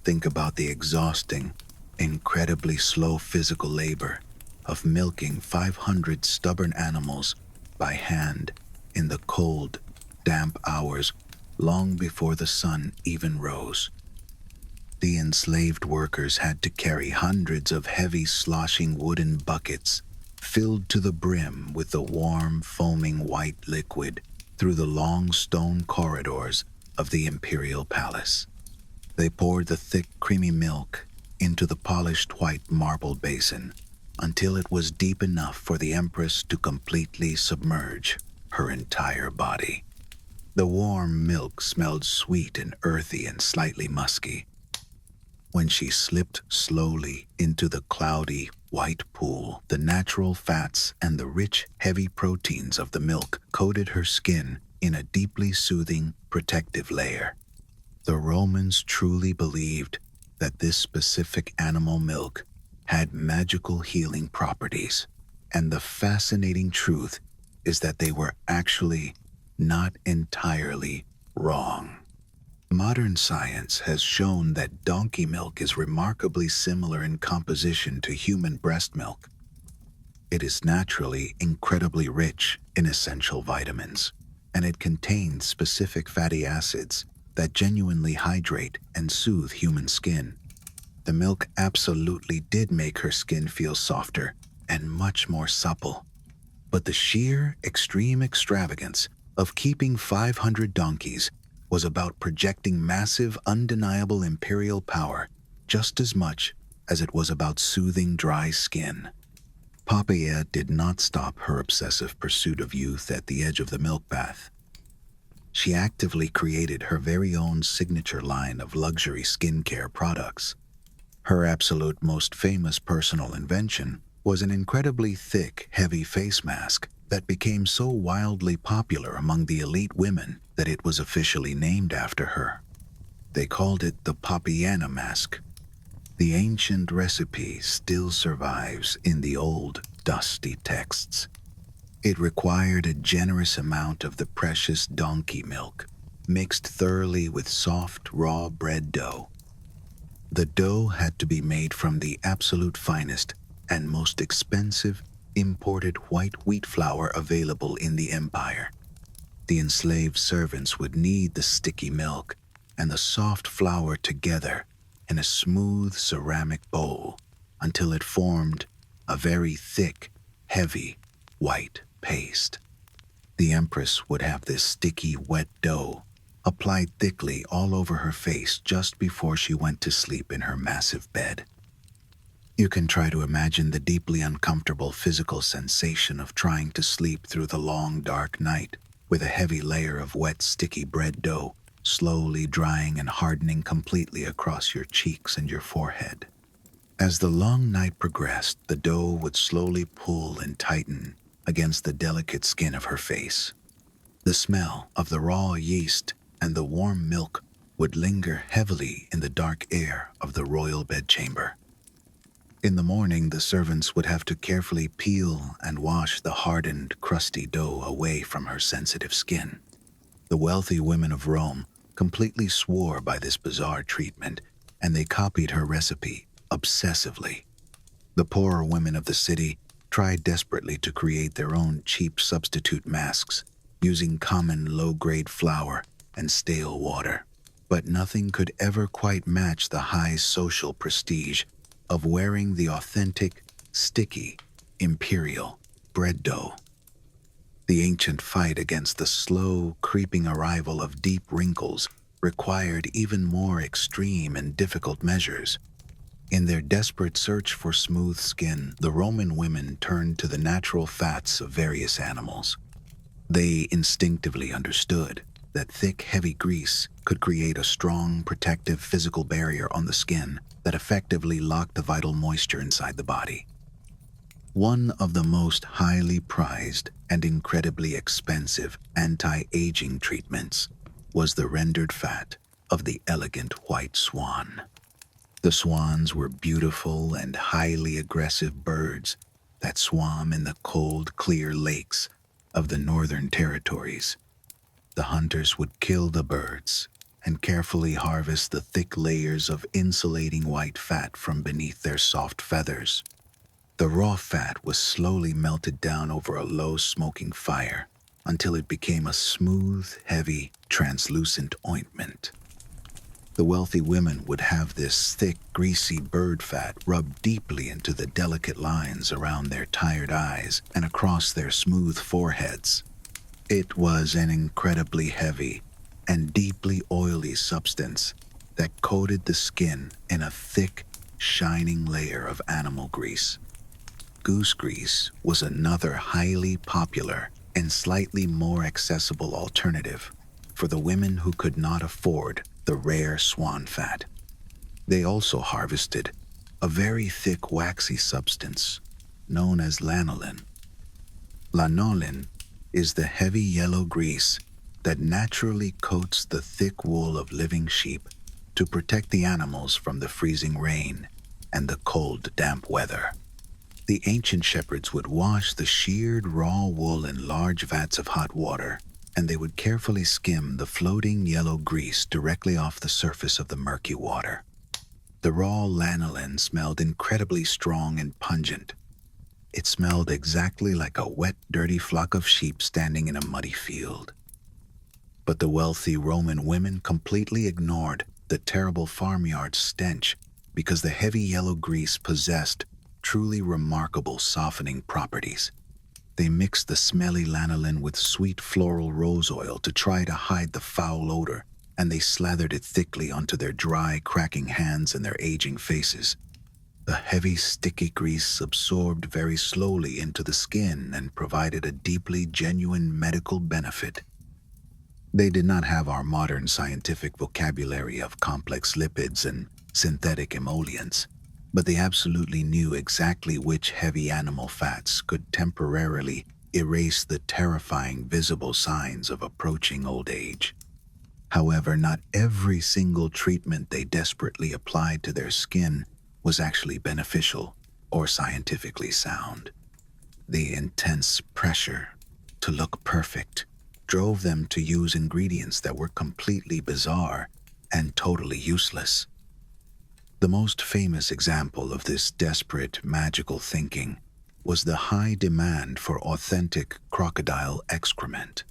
Think about the exhausting, incredibly slow physical labor of milking 500 stubborn animals by hand in the cold, damp hours long before the sun even rose. The enslaved workers had to carry hundreds of heavy, sloshing wooden buckets filled to the brim with the warm, foaming white liquid through the long stone corridors of the imperial palace. They poured the thick, creamy milk into the polished white marble basin until it was deep enough for the empress to completely submerge her entire body. The warm milk smelled sweet and earthy and slightly musky. When she slipped slowly into the cloudy, white pool, the natural fats and the rich, heavy proteins of the milk coated her skin in a deeply soothing, protective layer. The Romans truly believed that this specific animal milk had magical healing properties, and the fascinating truth is that they were actually not entirely wrong. Modern science has shown that donkey milk is remarkably similar in composition to human breast milk. It is naturally incredibly rich in essential vitamins, and it contains specific fatty acids that genuinely hydrate and soothe human skin. The milk absolutely did make her skin feel softer and much more supple. But the sheer, extreme extravagance of keeping 500 donkeys was about projecting massive, undeniable imperial power just as much as it was about soothing dry skin. Poppaea did not stop her obsessive pursuit of youth at the edge of the milk bath. She actively created her very own signature line of luxury skincare products. Her absolute most famous personal invention was an incredibly thick, heavy face mask that became so wildly popular among the elite women that it was officially named after her. They called it the Poppyana mask. The ancient recipe still survives in the old, dusty texts. It required a generous amount of the precious donkey milk, mixed thoroughly with soft, raw bread dough. The dough had to be made from the absolute finest and most expensive imported white wheat flour available in the empire. The enslaved servants would knead the sticky milk and the soft flour together in a smooth ceramic bowl until it formed a very thick, heavy, white paste. The empress would have this sticky, wet dough applied thickly all over her face just before she went to sleep in her massive bed. You can try to imagine the deeply uncomfortable physical sensation of trying to sleep through the long, dark night with a heavy layer of wet, sticky bread dough slowly drying and hardening completely across your cheeks and your forehead. As the long night progressed, the dough would slowly pull and tighten against the delicate skin of her face. The smell of the raw yeast and the warm milk would linger heavily in the dark air of the royal bedchamber. In the morning, the servants would have to carefully peel and wash the hardened, crusty dough away from her sensitive skin. The wealthy women of Rome completely swore by this bizarre treatment, and they copied her recipe obsessively. The poorer women of the city tried desperately to create their own cheap substitute masks, using common low-grade flour and stale water. But nothing could ever quite match the high social prestige of wearing the authentic, sticky, imperial bread dough. The ancient fight against the slow, creeping arrival of deep wrinkles required even more extreme and difficult measures. In their desperate search for smooth skin, the Roman women turned to the natural fats of various animals. They instinctively understood that thick, heavy grease could create a strong, protective physical barrier on the skin that effectively locked the vital moisture inside the body. One of the most highly prized and incredibly expensive anti-aging treatments was the rendered fat of the elegant white swan. The swans were beautiful and highly aggressive birds that swam in the cold, clear lakes of the northern territories. The hunters would kill the birds and carefully harvest the thick layers of insulating white fat from beneath their soft feathers. The raw fat was slowly melted down over a low smoking fire until it became a smooth, heavy, translucent ointment. The wealthy women would have this thick, greasy bird fat rubbed deeply into the delicate lines around their tired eyes and across their smooth foreheads. It was an incredibly heavy and deeply oily substance that coated the skin in a thick, shining layer of animal grease. Goose grease was another highly popular and slightly more accessible alternative for the women who could not afford the rare swan fat. They also harvested a very thick waxy substance known as lanolin. Lanolin is the heavy yellow grease that naturally coats the thick wool of living sheep to protect the animals from the freezing rain and the cold, damp weather. The ancient shepherds would wash the sheared raw wool in large vats of hot water, and they would carefully skim the floating yellow grease directly off the surface of the murky water. The raw lanolin smelled incredibly strong and pungent. It smelled exactly like a wet, dirty flock of sheep standing in a muddy field. But the wealthy Roman women completely ignored the terrible farmyard stench because the heavy yellow grease possessed truly remarkable softening properties. They mixed the smelly lanolin with sweet floral rose oil to try to hide the foul odor, and they slathered it thickly onto their dry, cracking hands and their aging faces. The heavy, sticky grease absorbed very slowly into the skin and provided a deeply genuine medical benefit. They did not have our modern scientific vocabulary of complex lipids and synthetic emollients, but they absolutely knew exactly which heavy animal fats could temporarily erase the terrifying visible signs of approaching old age. However, not every single treatment they desperately applied to their skin was actually beneficial or scientifically sound. The intense pressure to look perfect drove them to use ingredients that were completely bizarre and totally useless. The most famous example of this desperate, magical thinking was the high demand for authentic crocodile excrement.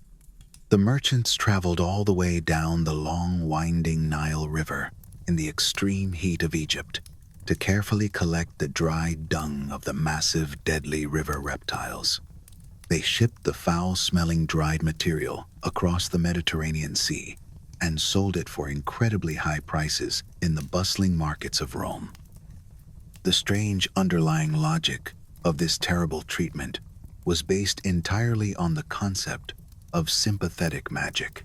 The merchants traveled all the way down the long, winding Nile River in the extreme heat of Egypt to carefully collect the dry dung of the massive, deadly river reptiles. They shipped the foul-smelling dried material across the Mediterranean Sea and sold it for incredibly high prices in the bustling markets of Rome. The strange underlying logic of this terrible treatment was based entirely on the concept of sympathetic magic.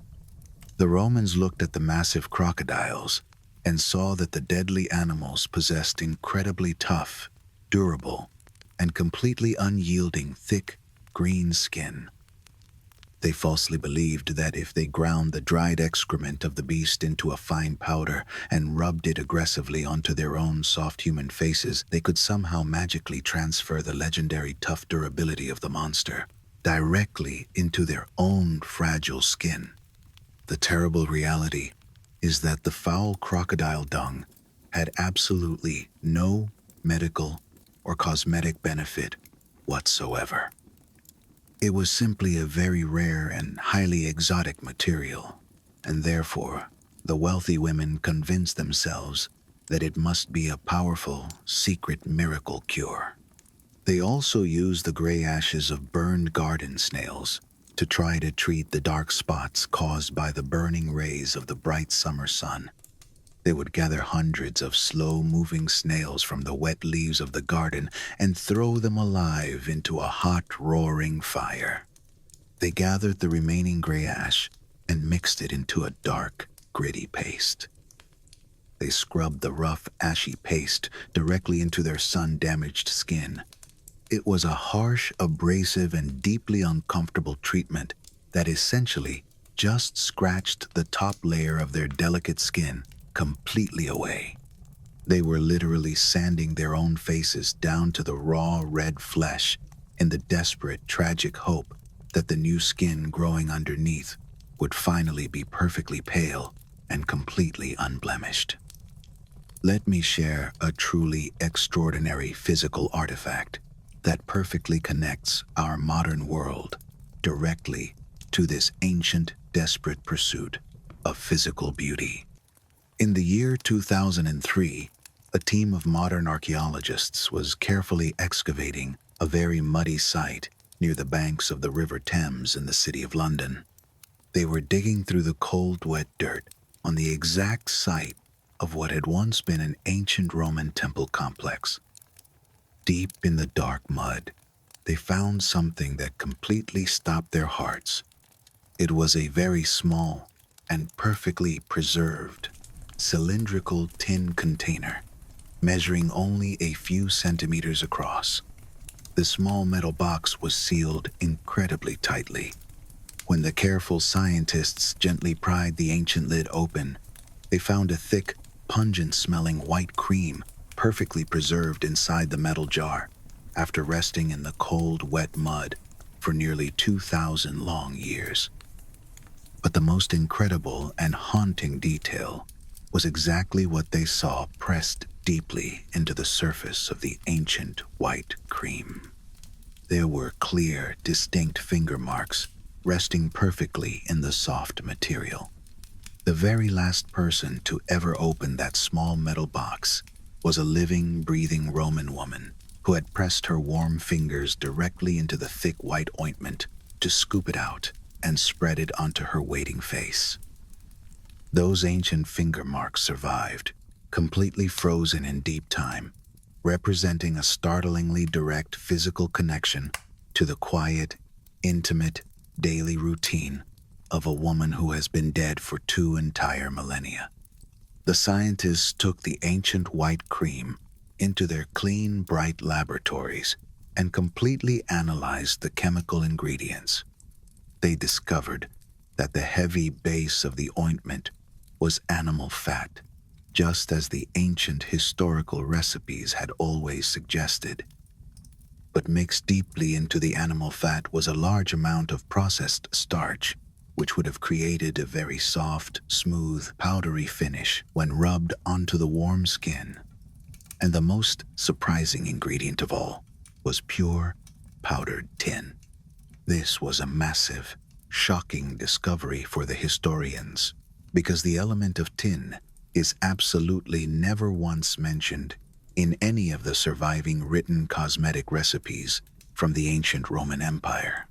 The Romans looked at the massive crocodiles and saw that the deadly animals possessed incredibly tough, durable, and completely unyielding thick, green skin. They falsely believed that if they ground the dried excrement of the beast into a fine powder and rubbed it aggressively onto their own soft human faces, they could somehow magically transfer the legendary tough durability of the monster directly into their own fragile skin. The terrible reality is that the foul crocodile dung had absolutely no medical or cosmetic benefit whatsoever. It was simply a very rare and highly exotic material, and therefore, the wealthy women convinced themselves that it must be a powerful, secret miracle cure. They also used the gray ashes of burned garden snails to try to treat the dark spots caused by the burning rays of the bright summer sun. They would gather hundreds of slow-moving snails from the wet leaves of the garden and throw them alive into a hot, roaring fire. They gathered the remaining gray ash and mixed it into a dark, gritty paste. They scrubbed the rough, ashy paste directly into their sun-damaged skin. It was a harsh, abrasive, and deeply uncomfortable treatment that essentially just scratched the top layer of their delicate skin completely away. They were literally sanding their own faces down to the raw, red flesh in the desperate, tragic hope that the new skin growing underneath would finally be perfectly pale and completely unblemished. Let me share a truly extraordinary physical artifact that perfectly connects our modern world directly to this ancient, desperate pursuit of physical beauty. In the year 2003, a team of modern archaeologists was carefully excavating a very muddy site near the banks of the River Thames in the city of London. They were digging through the cold, wet dirt on the exact site of what had once been an ancient Roman temple complex. Deep in the dark mud, they found something that completely stopped their hearts. It was a very small and perfectly preserved cylindrical tin container, measuring only a few centimeters across. The small metal box was sealed incredibly tightly. When the careful scientists gently pried the ancient lid open, they found a thick, pungent-smelling white cream perfectly preserved inside the metal jar after resting in the cold, wet mud for nearly 2,000 long years. But the most incredible and haunting detail was exactly what they saw pressed deeply into the surface of the ancient white cream. There were clear, distinct finger marks resting perfectly in the soft material. The very last person to ever open that small metal box was a living, breathing Roman woman who had pressed her warm fingers directly into the thick white ointment to scoop it out and spread it onto her waiting face. Those ancient finger marks survived, completely frozen in deep time, representing a startlingly direct physical connection to the quiet, intimate, daily routine of a woman who has been dead for 2 entire millennia. The scientists took the ancient white cream into their clean, bright laboratories and completely analyzed the chemical ingredients. They discovered that the heavy base of the ointment was animal fat, just as the ancient historical recipes had always suggested. But mixed deeply into the animal fat was a large amount of processed starch, which would have created a very soft, smooth, powdery finish when rubbed onto the warm skin. And the most surprising ingredient of all was pure, powdered tin. This was a massive, shocking discovery for the historians, because the element of tin is absolutely never once mentioned in any of the surviving written cosmetic recipes from the ancient Roman Empire.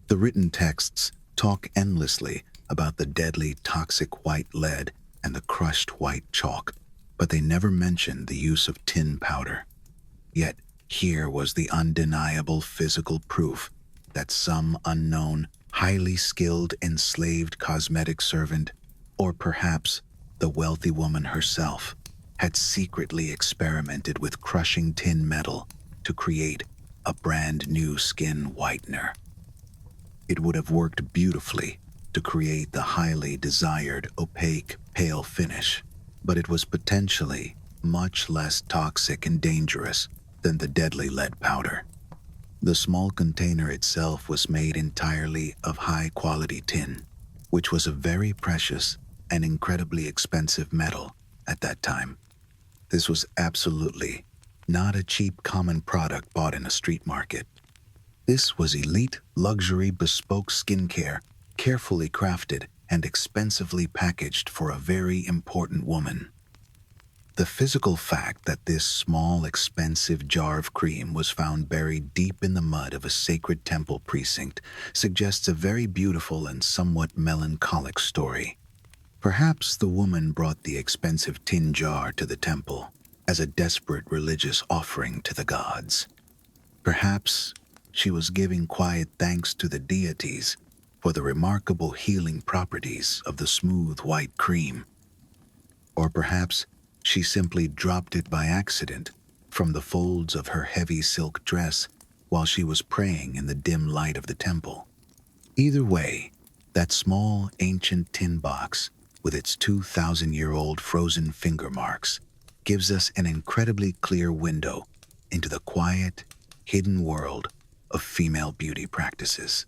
The written texts talk endlessly about the deadly toxic white lead and the crushed white chalk, but they never mention the use of tin powder. Yet here was the undeniable physical proof that some unknown, highly skilled, enslaved cosmetic servant, or perhaps the wealthy woman herself, had secretly experimented with crushing tin metal to create a brand new skin whitener. It would have worked beautifully to create the highly desired opaque, pale finish, but it was potentially much less toxic and dangerous than the deadly lead powder. The small container itself was made entirely of high-quality tin, which was a very precious and incredibly expensive metal at that time. This was absolutely not a cheap common product bought in a street market. This was elite, luxury, bespoke skincare, carefully crafted and expensively packaged for a very important woman. The physical fact that this small, expensive jar of cream was found buried deep in the mud of a sacred temple precinct suggests a very beautiful and somewhat melancholic story. Perhaps the woman brought the expensive tin jar to the temple as a desperate religious offering to the gods. Perhaps she was giving quiet thanks to the deities for the remarkable healing properties of the smooth white cream. Or perhaps she simply dropped it by accident from the folds of her heavy silk dress while she was praying in the dim light of the temple. Either way, that small ancient tin box with its 2,000-year-old frozen finger marks gives us an incredibly clear window into the quiet, hidden world of female beauty practices.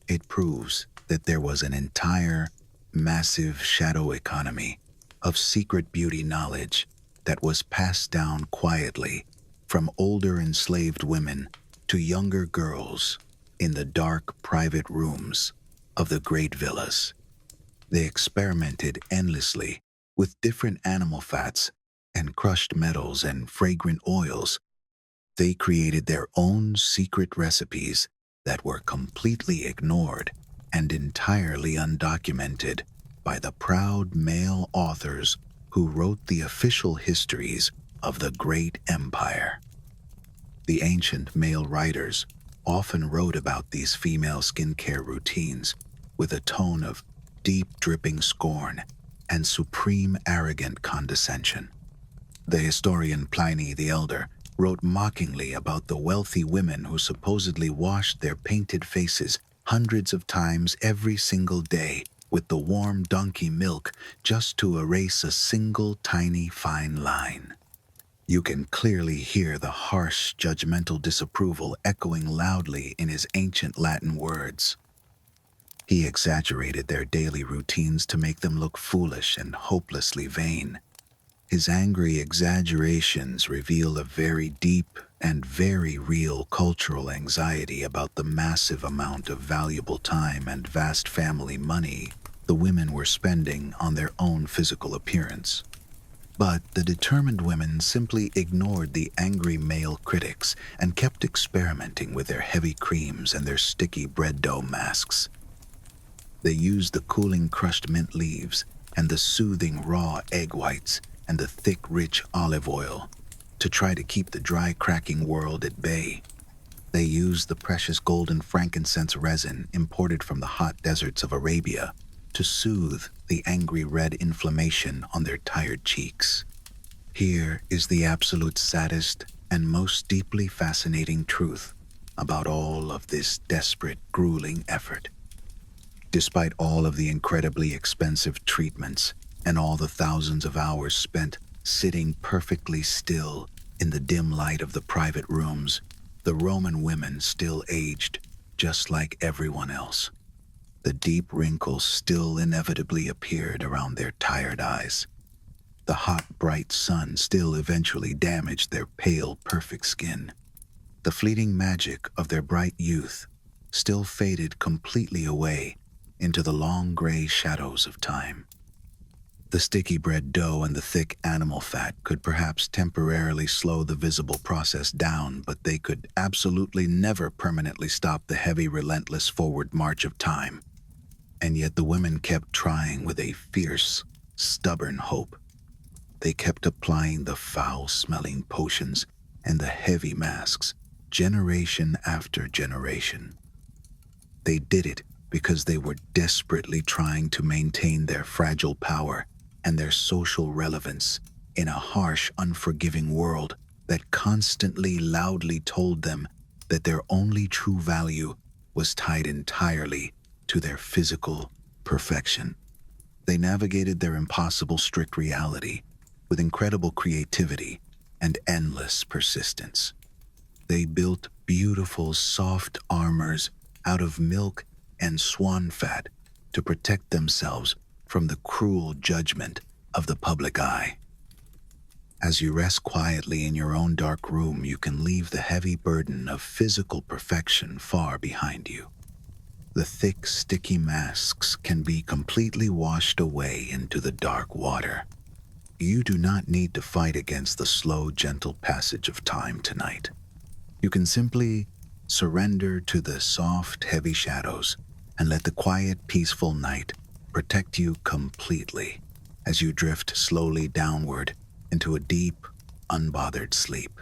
It proves that there was an entire, massive shadow economy of secret beauty knowledge that was passed down quietly from older enslaved women to younger girls in the dark private rooms of the great villas. They experimented endlessly with different animal fats and crushed metals and fragrant oils. They created their own secret recipes that were completely ignored and entirely undocumented by the proud male authors who wrote the official histories of the great empire. The ancient male writers often wrote about these female skincare routines with a tone of deep dripping scorn and supreme arrogant condescension. The historian Pliny the Elder wrote mockingly about the wealthy women who supposedly washed their painted faces hundreds of times every single day with the warm donkey milk just to erase a single tiny fine line. You can clearly hear the harsh, judgmental disapproval echoing loudly in his ancient Latin words. He exaggerated their daily routines to make them look foolish and hopelessly vain. His angry exaggerations reveal a very deep and very real cultural anxiety about the massive amount of valuable time and vast family money the women were spending on their own physical appearance. But the determined women simply ignored the angry male critics and kept experimenting with their heavy creams and their sticky bread dough masks. They used the cooling crushed mint leaves and the soothing raw egg whites and the thick, rich olive oil to try to keep the dry, cracking world at bay. They used the precious golden frankincense resin imported from the hot deserts of Arabia to soothe the angry red inflammation on their tired cheeks. Here is the absolute saddest and most deeply fascinating truth about all of this desperate, grueling effort. Despite all of the incredibly expensive treatments and all the thousands of hours spent sitting perfectly still in the dim light of the private rooms, the Roman women still aged just like everyone else. The deep wrinkles still inevitably appeared around their tired eyes. The hot, bright sun still eventually damaged their pale, perfect skin. The fleeting magic of their bright youth still faded completely away into the long gray shadows of time. The sticky bread dough and the thick animal fat could perhaps temporarily slow the visible process down, but they could absolutely never permanently stop the heavy, relentless forward march of time. And yet the women kept trying with a fierce, stubborn hope. They kept applying the foul-smelling potions and the heavy masks, generation after generation. They did it because they were desperately trying to maintain their fragile power and their social relevance in a harsh, unforgiving world that constantly loudly told them that their only true value was tied entirely to their physical perfection. They navigated their impossible strict reality with incredible creativity and endless persistence. They built beautiful, soft armors out of milk and swan fat to protect themselves from the cruel judgment of the public eye. As you rest quietly in your own dark room, you can leave the heavy burden of physical perfection far behind you. The thick, sticky masks can be completely washed away into the dark water. You do not need to fight against the slow, gentle passage of time tonight. You can simply surrender to the soft, heavy shadows and let the quiet, peaceful night protect you completely as you drift slowly downward into a deep, unbothered sleep.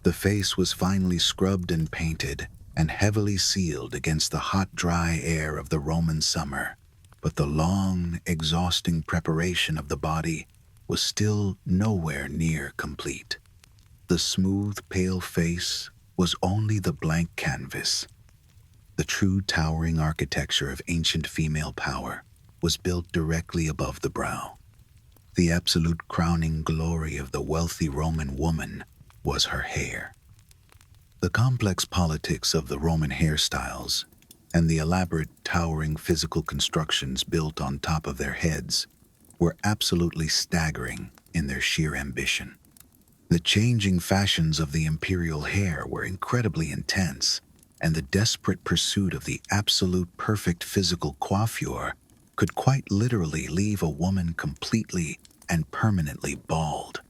The face was finely scrubbed and painted and heavily sealed against the hot, dry air of the Roman summer, but the long, exhausting preparation of the body was still nowhere near complete. The smooth, pale face was only the blank canvas. The true towering architecture of ancient female power was built directly above the brow. The absolute crowning glory of the wealthy Roman woman was her hair. The complex politics of the Roman hairstyles and the elaborate, towering physical constructions built on top of their heads were absolutely staggering in their sheer ambition. The changing fashions of the imperial hair were incredibly intense, and the desperate pursuit of the absolute perfect physical coiffure could quite literally leave a woman completely and permanently bald.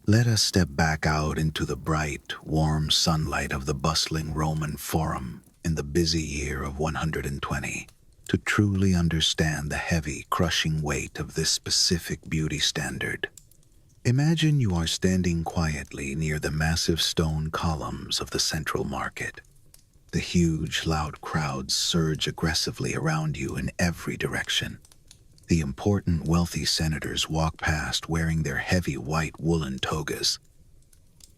Let us step back out into the bright, warm sunlight of the bustling Roman Forum in the busy year of 120 to truly understand the heavy, crushing weight of this specific beauty standard. Imagine you are standing quietly near the massive stone columns of the central market. The huge, loud crowds surge aggressively around you in every direction. The important, wealthy senators walk past wearing their heavy white woolen togas.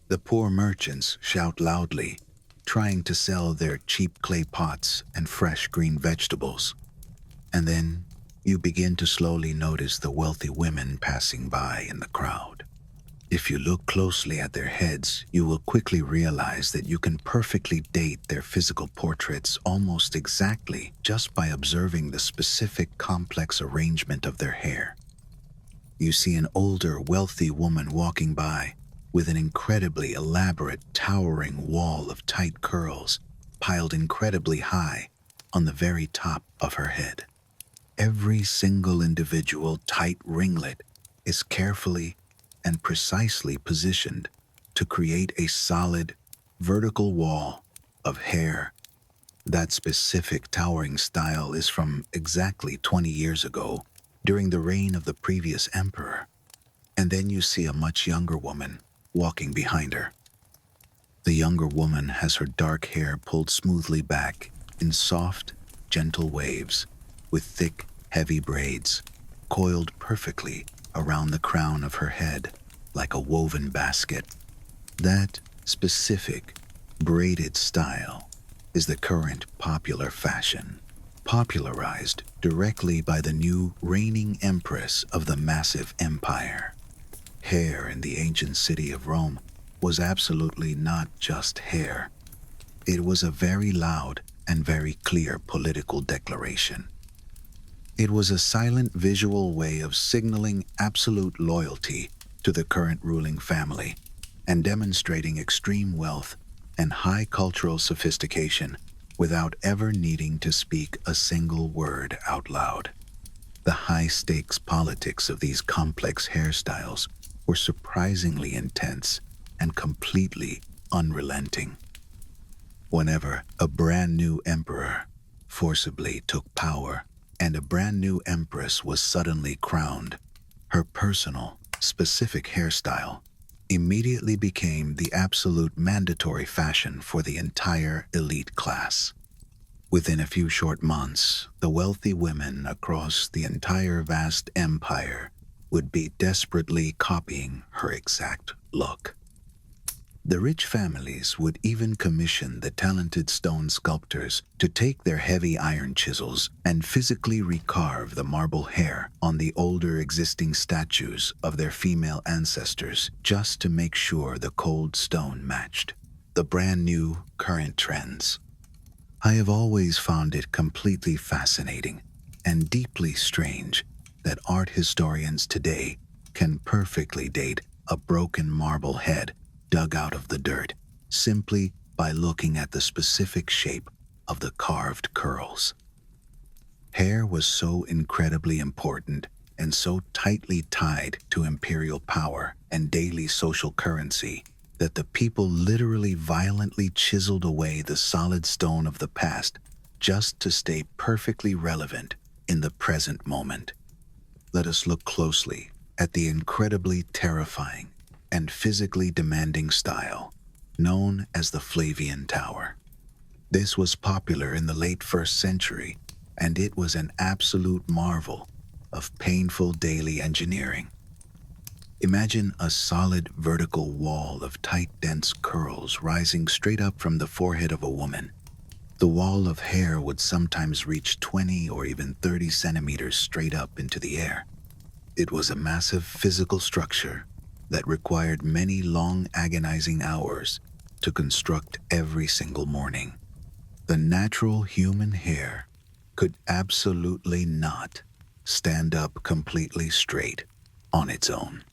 The poor merchants shout loudly, trying to sell their cheap clay pots and fresh green vegetables. And then you begin to slowly notice the wealthy women passing by in the crowd. If you look closely at their heads, you will quickly realize that you can perfectly date their physical portraits almost exactly just by observing the specific complex arrangement of their hair. You see an older, wealthy woman walking by with an incredibly elaborate, towering wall of tight curls piled incredibly high on the very top of her head. Every single individual tight ringlet is carefully and precisely positioned to create a solid, vertical wall of hair. That specific towering style is from exactly 20 years ago, during the reign of the previous emperor. And then you see a much younger woman walking behind her. The younger woman has her dark hair pulled smoothly back in soft, gentle waves, with thick, heavy braids coiled perfectly around the crown of her head like a woven basket. That specific, braided style is the current popular fashion, popularized directly by the new reigning empress of the massive empire. Hair in the ancient city of Rome was absolutely not just hair. It was a very loud and very clear political declaration. It was a silent visual way of signaling absolute loyalty to the current ruling family and demonstrating extreme wealth and high cultural sophistication without ever needing to speak a single word out loud. The high-stakes politics of these complex hairstyles were surprisingly intense and completely unrelenting. Whenever a brand new emperor forcibly took power and a brand new empress was suddenly crowned, her personal, specific hairstyle immediately became the absolute mandatory fashion for the entire elite class. Within a few short months, the wealthy women across the entire vast empire would be desperately copying her exact look. The rich families would even commission the talented stone sculptors to take their heavy iron chisels and physically recarve the marble hair on the older existing statues of their female ancestors just to make sure the cold stone matched the brand new current trends. I have always found it completely fascinating and deeply strange that art historians today can perfectly date a broken marble head dug out of the dirt simply by looking at the specific shape of the carved curls. Hair was so incredibly important and so tightly tied to imperial power and daily social currency that the people literally violently chiseled away the solid stone of the past just to stay perfectly relevant in the present moment. Let us look closely at the incredibly terrifying and physically demanding style known as the Flavian Tower. This was popular in the late 1st century, and it was an absolute marvel of painful daily engineering. Imagine a solid vertical wall of tight, dense curls rising straight up from the forehead of a woman. The wall of hair would sometimes reach 20 or even 30 centimeters straight up into the air. It was a massive physical structure that required many long, agonizing hours to construct every single morning. The natural human hair could absolutely not stand up completely straight on its own.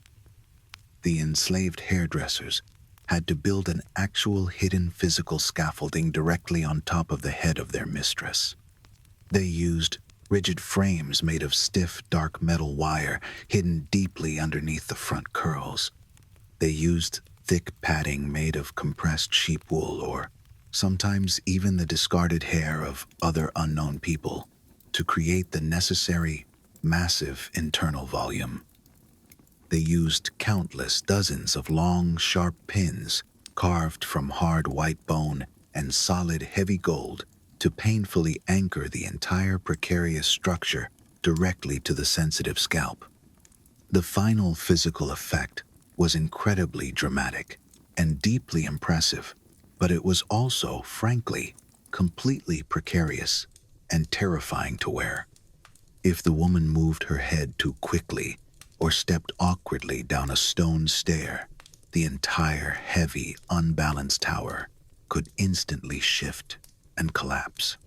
The enslaved hairdressers had to build an actual hidden physical scaffolding directly on top of the head of their mistress. They used rigid frames made of stiff, dark metal wire hidden deeply underneath the front curls. They used thick padding made of compressed sheep wool or sometimes even the discarded hair of other unknown people to create the necessary, massive internal volume. They used countless dozens of long, sharp pins carved from hard white bone and solid, heavy gold to painfully anchor the entire precarious structure directly to the sensitive scalp. The final physical effect was incredibly dramatic and deeply impressive, but it was also, frankly, completely precarious and terrifying to wear. If the woman moved her head too quickly or stepped awkwardly down a stone stair, the entire heavy, unbalanced tower could instantly shift and collapse.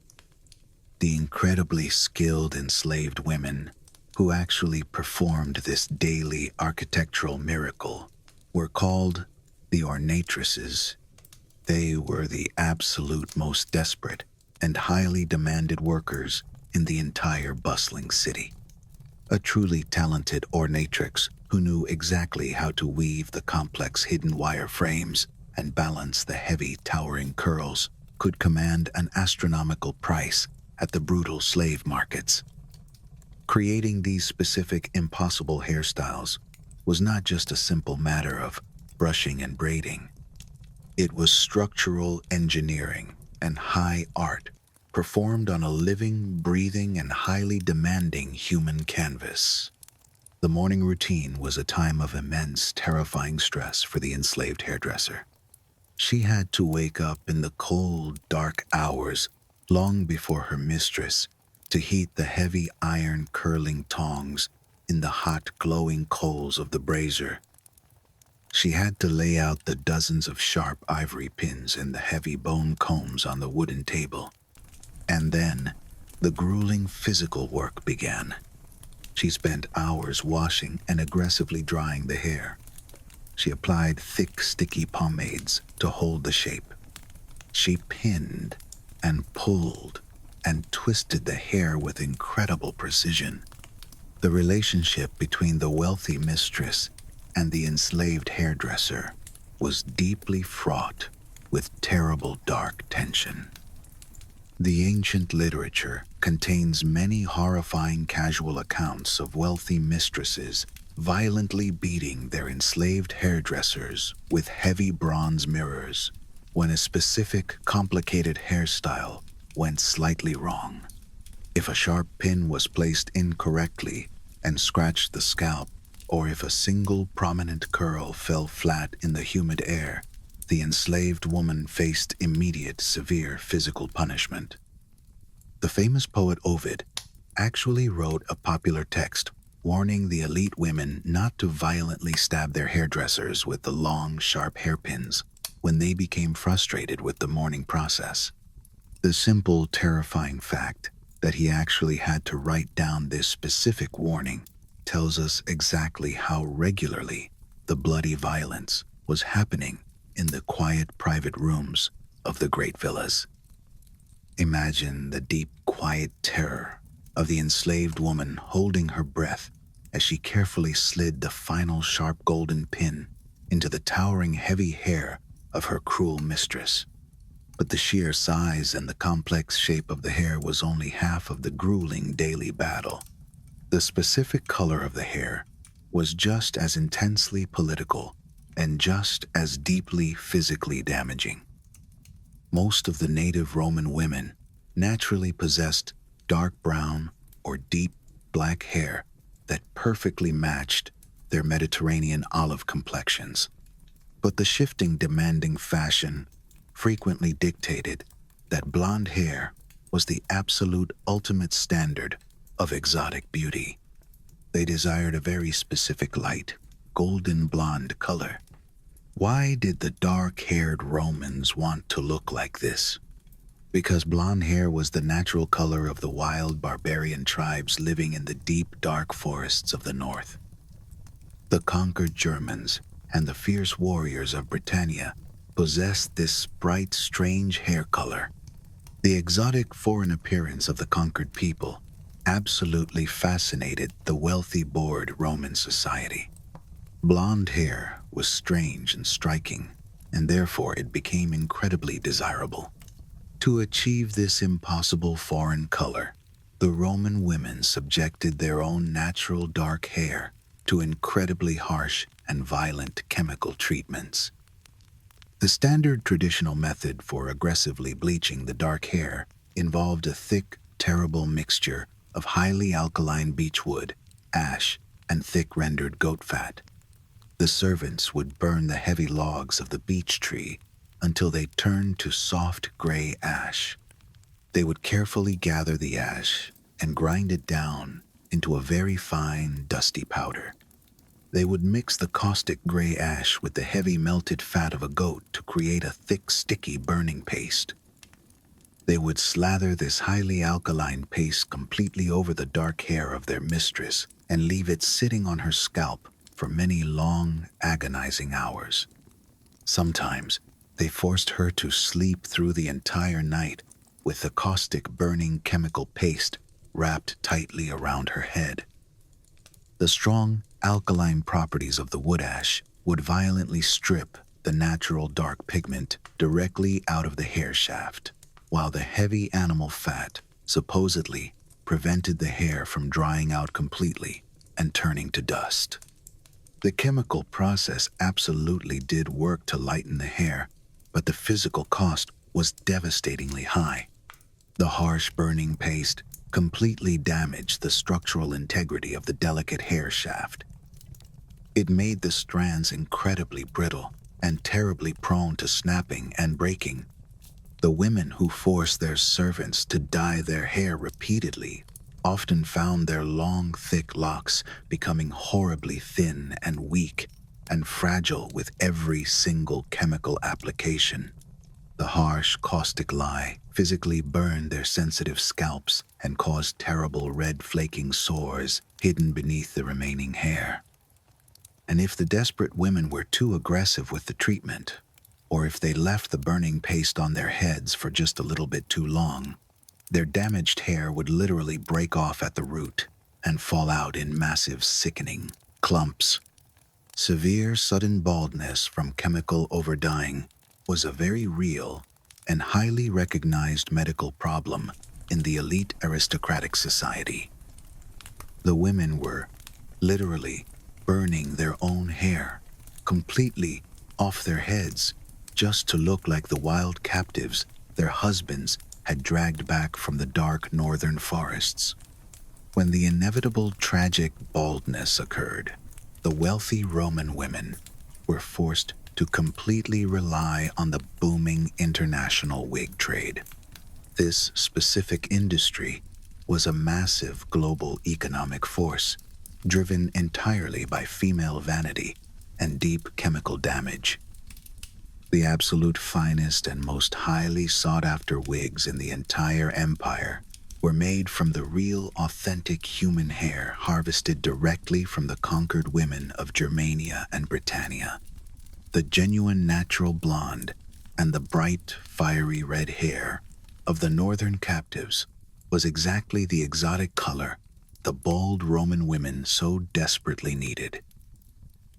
The incredibly skilled enslaved women who actually performed this daily architectural miracle were called the ornatresses. They were the absolute most desperate and highly demanded workers in the entire bustling city. A truly talented ornatrix who knew exactly how to weave the complex hidden wire frames and balance the heavy towering curls could command an astronomical price at the brutal slave markets. Creating these specific impossible hairstyles was not just a simple matter of brushing and braiding. It was structural engineering and high art performed on a living, breathing, and highly demanding human canvas. The morning routine was a time of immense, terrifying stress for the enslaved hairdresser. She had to wake up in the cold, dark hours long before her mistress to heat the heavy iron curling tongs in the hot, glowing coals of the brazier. She had to lay out the dozens of sharp ivory pins and the heavy bone combs on the wooden table. And then, the grueling physical work began. She spent hours washing and aggressively drying the hair. She applied thick, sticky pomades to hold the shape. She pinned and pulled and twisted the hair with incredible precision. The relationship between the wealthy mistress and the enslaved hairdresser was deeply fraught with terrible dark tension. The ancient literature contains many horrifying casual accounts of wealthy mistresses violently beating their enslaved hairdressers with heavy bronze mirrors when a specific complicated hairstyle went slightly wrong. If a sharp pin was placed incorrectly and scratched the scalp, or if a single prominent curl fell flat in the humid air, the enslaved woman faced immediate severe physical punishment. The famous poet Ovid actually wrote a popular text warning the elite women not to violently stab their hairdressers with the long, sharp hairpins when they became frustrated with the mourning process. The simple, terrifying fact that he actually had to write down this specific warning tells us exactly how regularly the bloody violence was happening in the quiet private rooms of the great villas. Imagine the deep, quiet terror of the enslaved woman holding her breath as she carefully slid the final sharp golden pin into the towering heavy hair of her cruel mistress. But the sheer size and the complex shape of the hair was only half of the grueling daily battle. The specific color of the hair was just as intensely political and just as deeply physically damaging. Most of the native Roman women naturally possessed dark brown or deep black hair that perfectly matched their Mediterranean olive complexions. But the shifting, demanding fashion frequently dictated that blonde hair was the absolute ultimate standard of exotic beauty. They desired a very specific light, golden blonde color. Why did the dark-haired Romans want to look like this? Because blonde hair was the natural color of the wild barbarian tribes living in the deep, dark forests of the north. The conquered Germans and the fierce warriors of Britannia possessed this bright, strange hair color. The exotic foreign appearance of the conquered people absolutely fascinated the wealthy, bored Roman society. Blonde hair was strange and striking, and therefore it became incredibly desirable. To achieve this impossible foreign color, the Roman women subjected their own natural dark hair to incredibly harsh and violent chemical treatments. The standard traditional method for aggressively bleaching the dark hair involved a thick, terrible mixture of highly alkaline beechwood, ash, and thick rendered goat fat. The servants would burn the heavy logs of the beech tree until they turned to soft gray ash. They would carefully gather the ash and grind it down into a very fine, dusty powder. They would mix the caustic gray ash with the heavy melted fat of a goat to create a thick, sticky, burning paste. They would slather this highly alkaline paste completely over the dark hair of their mistress and leave it sitting on her scalp for many long, agonizing hours. Sometimes they forced her to sleep through the entire night with the caustic burning chemical paste wrapped tightly around her head. The strong, alkaline properties of the wood ash would violently strip the natural dark pigment directly out of the hair shaft, while the heavy animal fat supposedly prevented the hair from drying out completely and turning to dust. The chemical process absolutely did work to lighten the hair, but the physical cost was devastatingly high. The harsh burning paste completely damaged the structural integrity of the delicate hair shaft. It made the strands incredibly brittle and terribly prone to snapping and breaking. The women who forced their servants to dye their hair repeatedly often found their long, thick locks becoming horribly thin and weak and fragile with every single chemical application. The harsh, caustic lye physically burned their sensitive scalps and caused terrible red flaking sores hidden beneath the remaining hair. And if the desperate women were too aggressive with the treatment, or if they left the burning paste on their heads for just a little bit too long, their damaged hair would literally break off at the root and fall out in massive, sickening clumps. Severe, sudden baldness from chemical overdying was a very real and highly recognized medical problem in the elite aristocratic society. The women were literally burning their own hair completely off their heads just to look like the wild captives their husbands had dragged back from the dark northern forests. When the inevitable tragic baldness occurred, the wealthy Roman women were forced to completely rely on the booming international wig trade. This specific industry was a massive global economic force, driven entirely by female vanity and deep chemical damage. The absolute finest and most highly sought-after wigs in the entire empire were made from the real, authentic human hair harvested directly from the conquered women of Germania and Britannia. The genuine natural blonde and the bright, fiery red hair of the northern captives was exactly the exotic color the bold Roman women so desperately needed.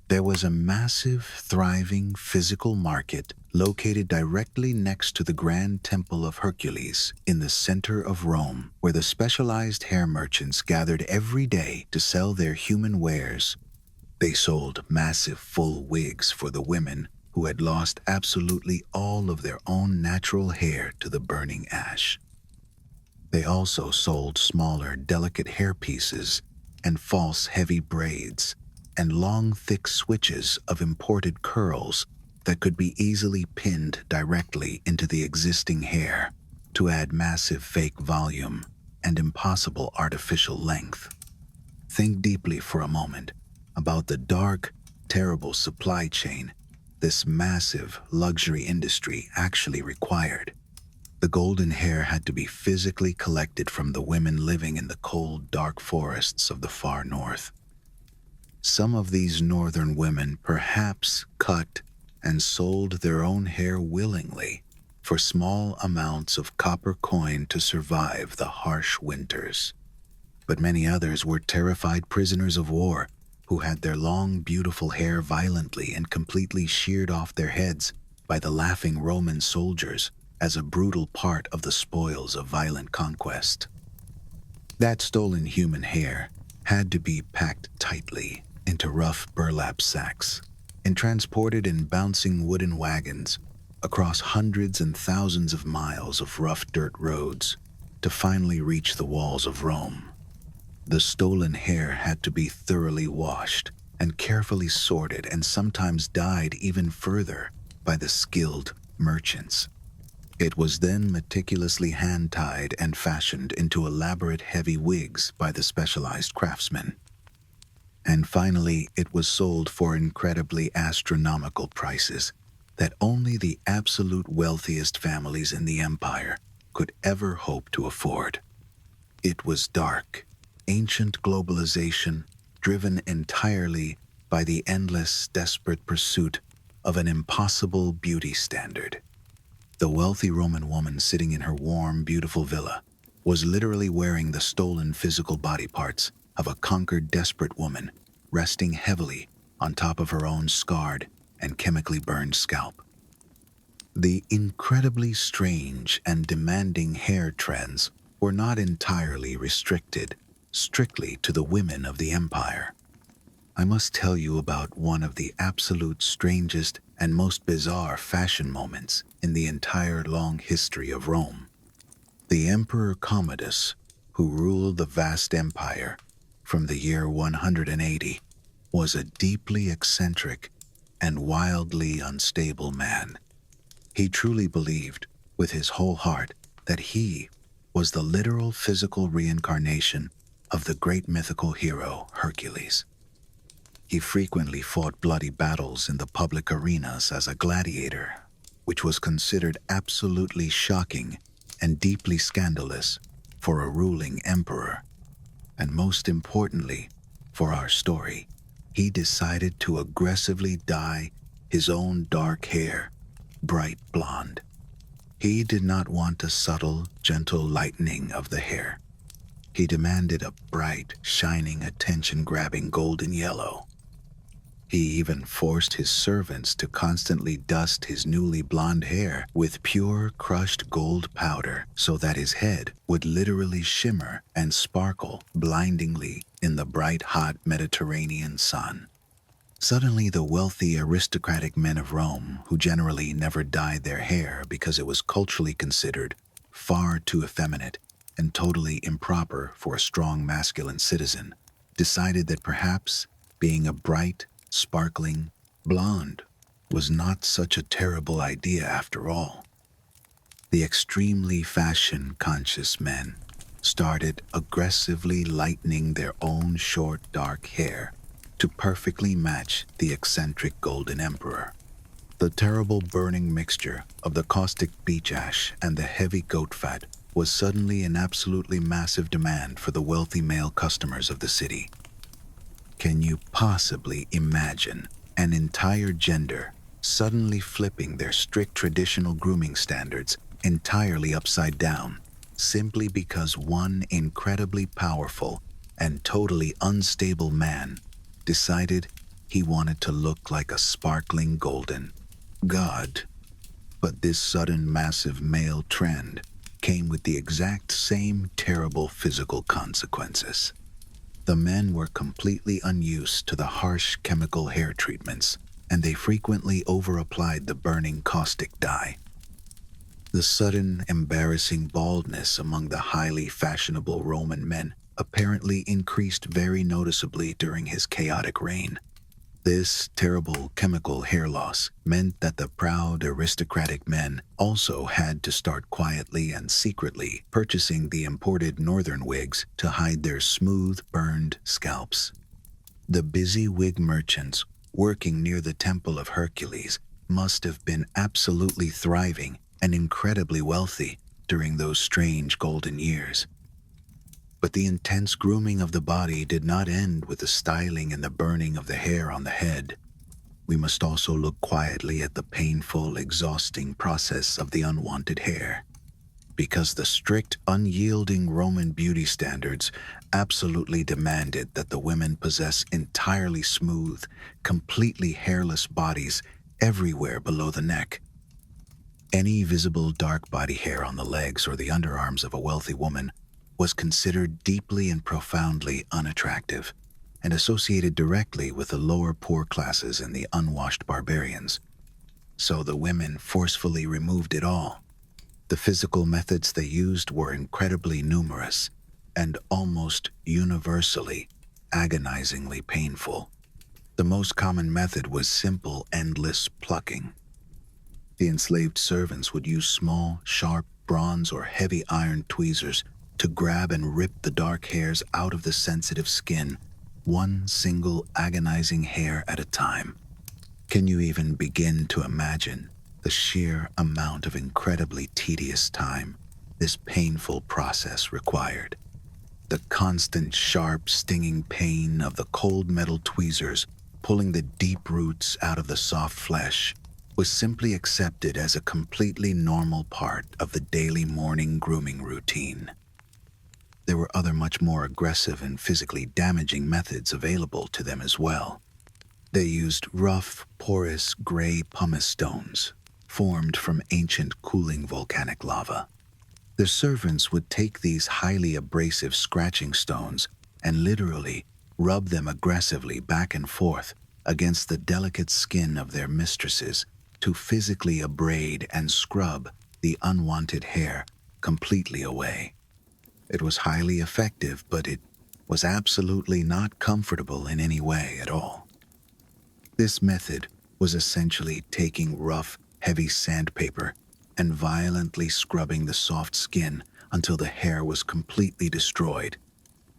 There was a massive, thriving physical market located directly next to the Grand Temple of Hercules in the center of Rome, where the specialized hair merchants gathered every day to sell their human wares. They sold massive full wigs for the women who had lost absolutely all of their own natural hair to the burning ash. They also sold smaller, delicate hair pieces and false, heavy braids and long, thick switches of imported curls that could be easily pinned directly into the existing hair to add massive fake volume and impossible artificial length. Think deeply for a moment about the dark, terrible supply chain this massive luxury industry actually required. The golden hair had to be physically collected from the women living in the cold, dark forests of the far north. Some of these northern women perhaps cut and sold their own hair willingly for small amounts of copper coin to survive the harsh winters. But many others were terrified prisoners of war who had their long, beautiful hair violently and completely sheared off their heads by the laughing Roman soldiers as a brutal part of the spoils of violent conquest. That stolen human hair had to be packed tightly into rough burlap sacks and transported in bouncing wooden wagons across hundreds and thousands of miles of rough dirt roads to finally reach the walls of Rome. The stolen hair had to be thoroughly washed and carefully sorted and sometimes dyed even further by the skilled merchants. It was then meticulously hand-tied and fashioned into elaborate heavy wigs by the specialized craftsmen. And finally, it was sold for incredibly astronomical prices that only the absolute wealthiest families in the empire could ever hope to afford. It was dark, ancient globalization driven entirely by the endless, desperate pursuit of an impossible beauty standard. The wealthy Roman woman sitting in her warm, beautiful villa was literally wearing the stolen physical body parts of a conquered, desperate woman, resting heavily on top of her own scarred and chemically burned scalp. The incredibly strange and demanding hair trends were not entirely restricted strictly to the women of the empire. I must tell you about one of the absolute strangest and most bizarre fashion moments in the entire long history of Rome. The Emperor Commodus, who ruled the vast empire from the year 180, was a deeply eccentric and wildly unstable man. He truly believed, with his whole heart, that he was the literal physical reincarnation of the great mythical hero Hercules. He frequently fought bloody battles in the public arenas as a gladiator, which was considered absolutely shocking and deeply scandalous for a ruling emperor. And most importantly, for our story, he decided to aggressively dye his own dark hair bright blonde. He did not want a subtle, gentle lightening of the hair. He demanded a bright, shining, attention-grabbing golden yellow. He even forced his servants to constantly dust his newly blonde hair with pure crushed gold powder so that his head would literally shimmer and sparkle blindingly in the bright, hot Mediterranean sun. Suddenly, the wealthy, aristocratic men of Rome, who generally never dyed their hair because it was culturally considered far too effeminate and totally improper for a strong masculine citizen, decided that perhaps being a bright, sparkling blonde was not such a terrible idea after all. The extremely fashion-conscious men started aggressively lightening their own short, dark hair to perfectly match the eccentric golden emperor. The terrible burning mixture of the caustic beach ash and the heavy goat fat was suddenly in absolutely massive demand for the wealthy male customers of the city. Can you possibly imagine an entire gender suddenly flipping their strict traditional grooming standards entirely upside down, simply because one incredibly powerful and totally unstable man decided he wanted to look like a sparkling golden god? But this sudden massive male trend came with the exact same terrible physical consequences. The men were completely unused to the harsh chemical hair treatments, and they frequently over-applied the burning caustic dye. The sudden, embarrassing baldness among the highly fashionable Roman men apparently increased very noticeably during his chaotic reign. This terrible chemical hair loss meant that the proud aristocratic men also had to start quietly and secretly purchasing the imported northern wigs to hide their smooth, burned scalps. The busy wig merchants working near the Temple of Hercules must have been absolutely thriving and incredibly wealthy during those strange golden years. But the intense grooming of the body did not end with the styling and the burning of the hair on the head. We must also look quietly at the painful, exhausting process of the unwanted hair. Because the strict, unyielding Roman beauty standards absolutely demanded that the women possess entirely smooth, completely hairless bodies everywhere below the neck. Any visible dark body hair on the legs or the underarms of a wealthy woman was considered deeply and profoundly unattractive and associated directly with the lower poor classes and the unwashed barbarians. So the women forcefully removed it all. The physical methods they used were incredibly numerous and almost universally agonizingly painful. The most common method was simple, endless plucking. The enslaved servants would use small, sharp bronze or heavy iron tweezers to grab and rip the dark hairs out of the sensitive skin, one single agonizing hair at a time. Can you even begin to imagine the sheer amount of incredibly tedious time this painful process required? The constant, sharp, stinging pain of the cold metal tweezers pulling the deep roots out of the soft flesh was simply accepted as a completely normal part of the daily morning grooming routine. There were other much more aggressive and physically damaging methods available to them as well. They used rough, porous, gray pumice stones, formed from ancient cooling volcanic lava. The servants would take these highly abrasive scratching stones and literally rub them aggressively back and forth against the delicate skin of their mistresses to physically abrade and scrub the unwanted hair completely away. It was highly effective, but it was absolutely not comfortable in any way at all. This method was essentially taking rough, heavy sandpaper and violently scrubbing the soft skin until the hair was completely destroyed.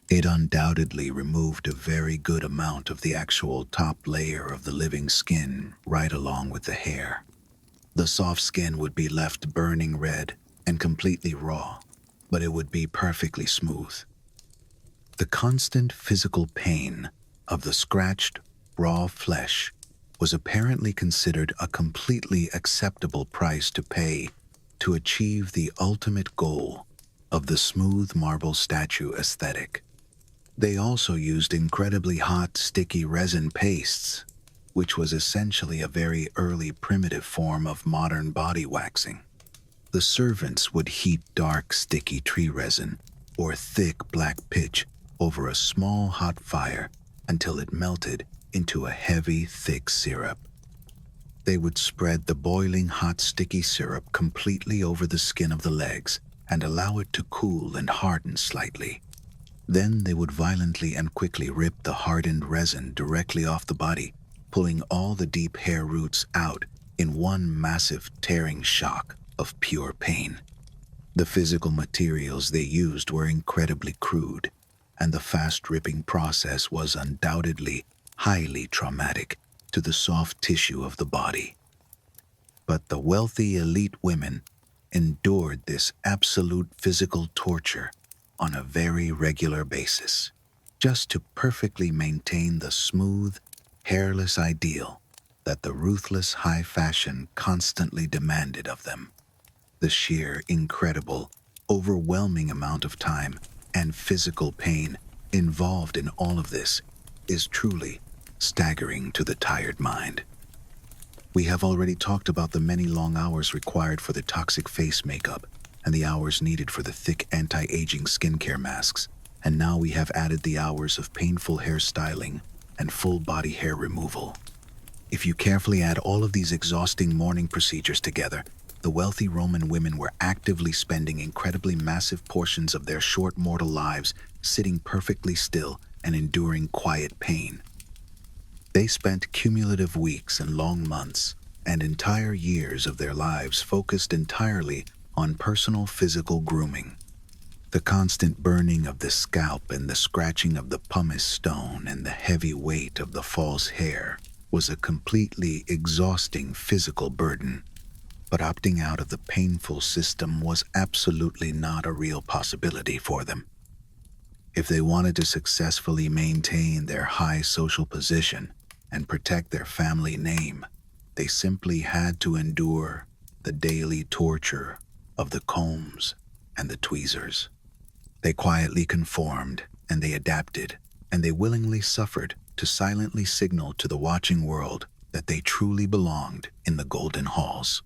It undoubtedly removed a very good amount of the actual top layer of the living skin right along with the hair. The soft skin would be left burning red and completely raw, but it would be perfectly smooth. The constant physical pain of the scratched, raw flesh was apparently considered a completely acceptable price to pay to achieve the ultimate goal of the smooth marble statue aesthetic. They also used incredibly hot, sticky resin pastes, which was essentially a very early primitive form of modern body waxing. The servants would heat dark, sticky tree resin or thick black pitch over a small hot fire until it melted into a heavy, thick syrup. They would spread the boiling hot, sticky syrup completely over the skin of the legs and allow it to cool and harden slightly. Then they would violently and quickly rip the hardened resin directly off the body, pulling all the deep hair roots out in one massive tearing shock of pure pain. The physical materials they used were incredibly crude, and the fast-ripping process was undoubtedly highly traumatic to the soft tissue of the body. But the wealthy elite women endured this absolute physical torture on a very regular basis, just to perfectly maintain the smooth, hairless ideal that the ruthless high fashion constantly demanded of them. The sheer, incredible, overwhelming amount of time and physical pain involved in all of this is truly staggering to the tired mind. We have already talked about the many long hours required for the toxic face makeup and the hours needed for the thick anti-aging skincare masks, and now we have added the hours of painful hair styling and full body hair removal. If you carefully add all of these exhausting morning procedures together, the wealthy Roman women were actively spending incredibly massive portions of their short mortal lives sitting perfectly still and enduring quiet pain. They spent cumulative weeks and long months and entire years of their lives focused entirely on personal physical grooming. The constant burning of the scalp and the scratching of the pumice stone and the heavy weight of the false hair was a completely exhausting physical burden. But opting out of the painful system was absolutely not a real possibility for them. If they wanted to successfully maintain their high social position and protect their family name, they simply had to endure the daily torture of the combs and the tweezers. They quietly conformed, and they adapted, and they willingly suffered to silently signal to the watching world that they truly belonged in the golden halls.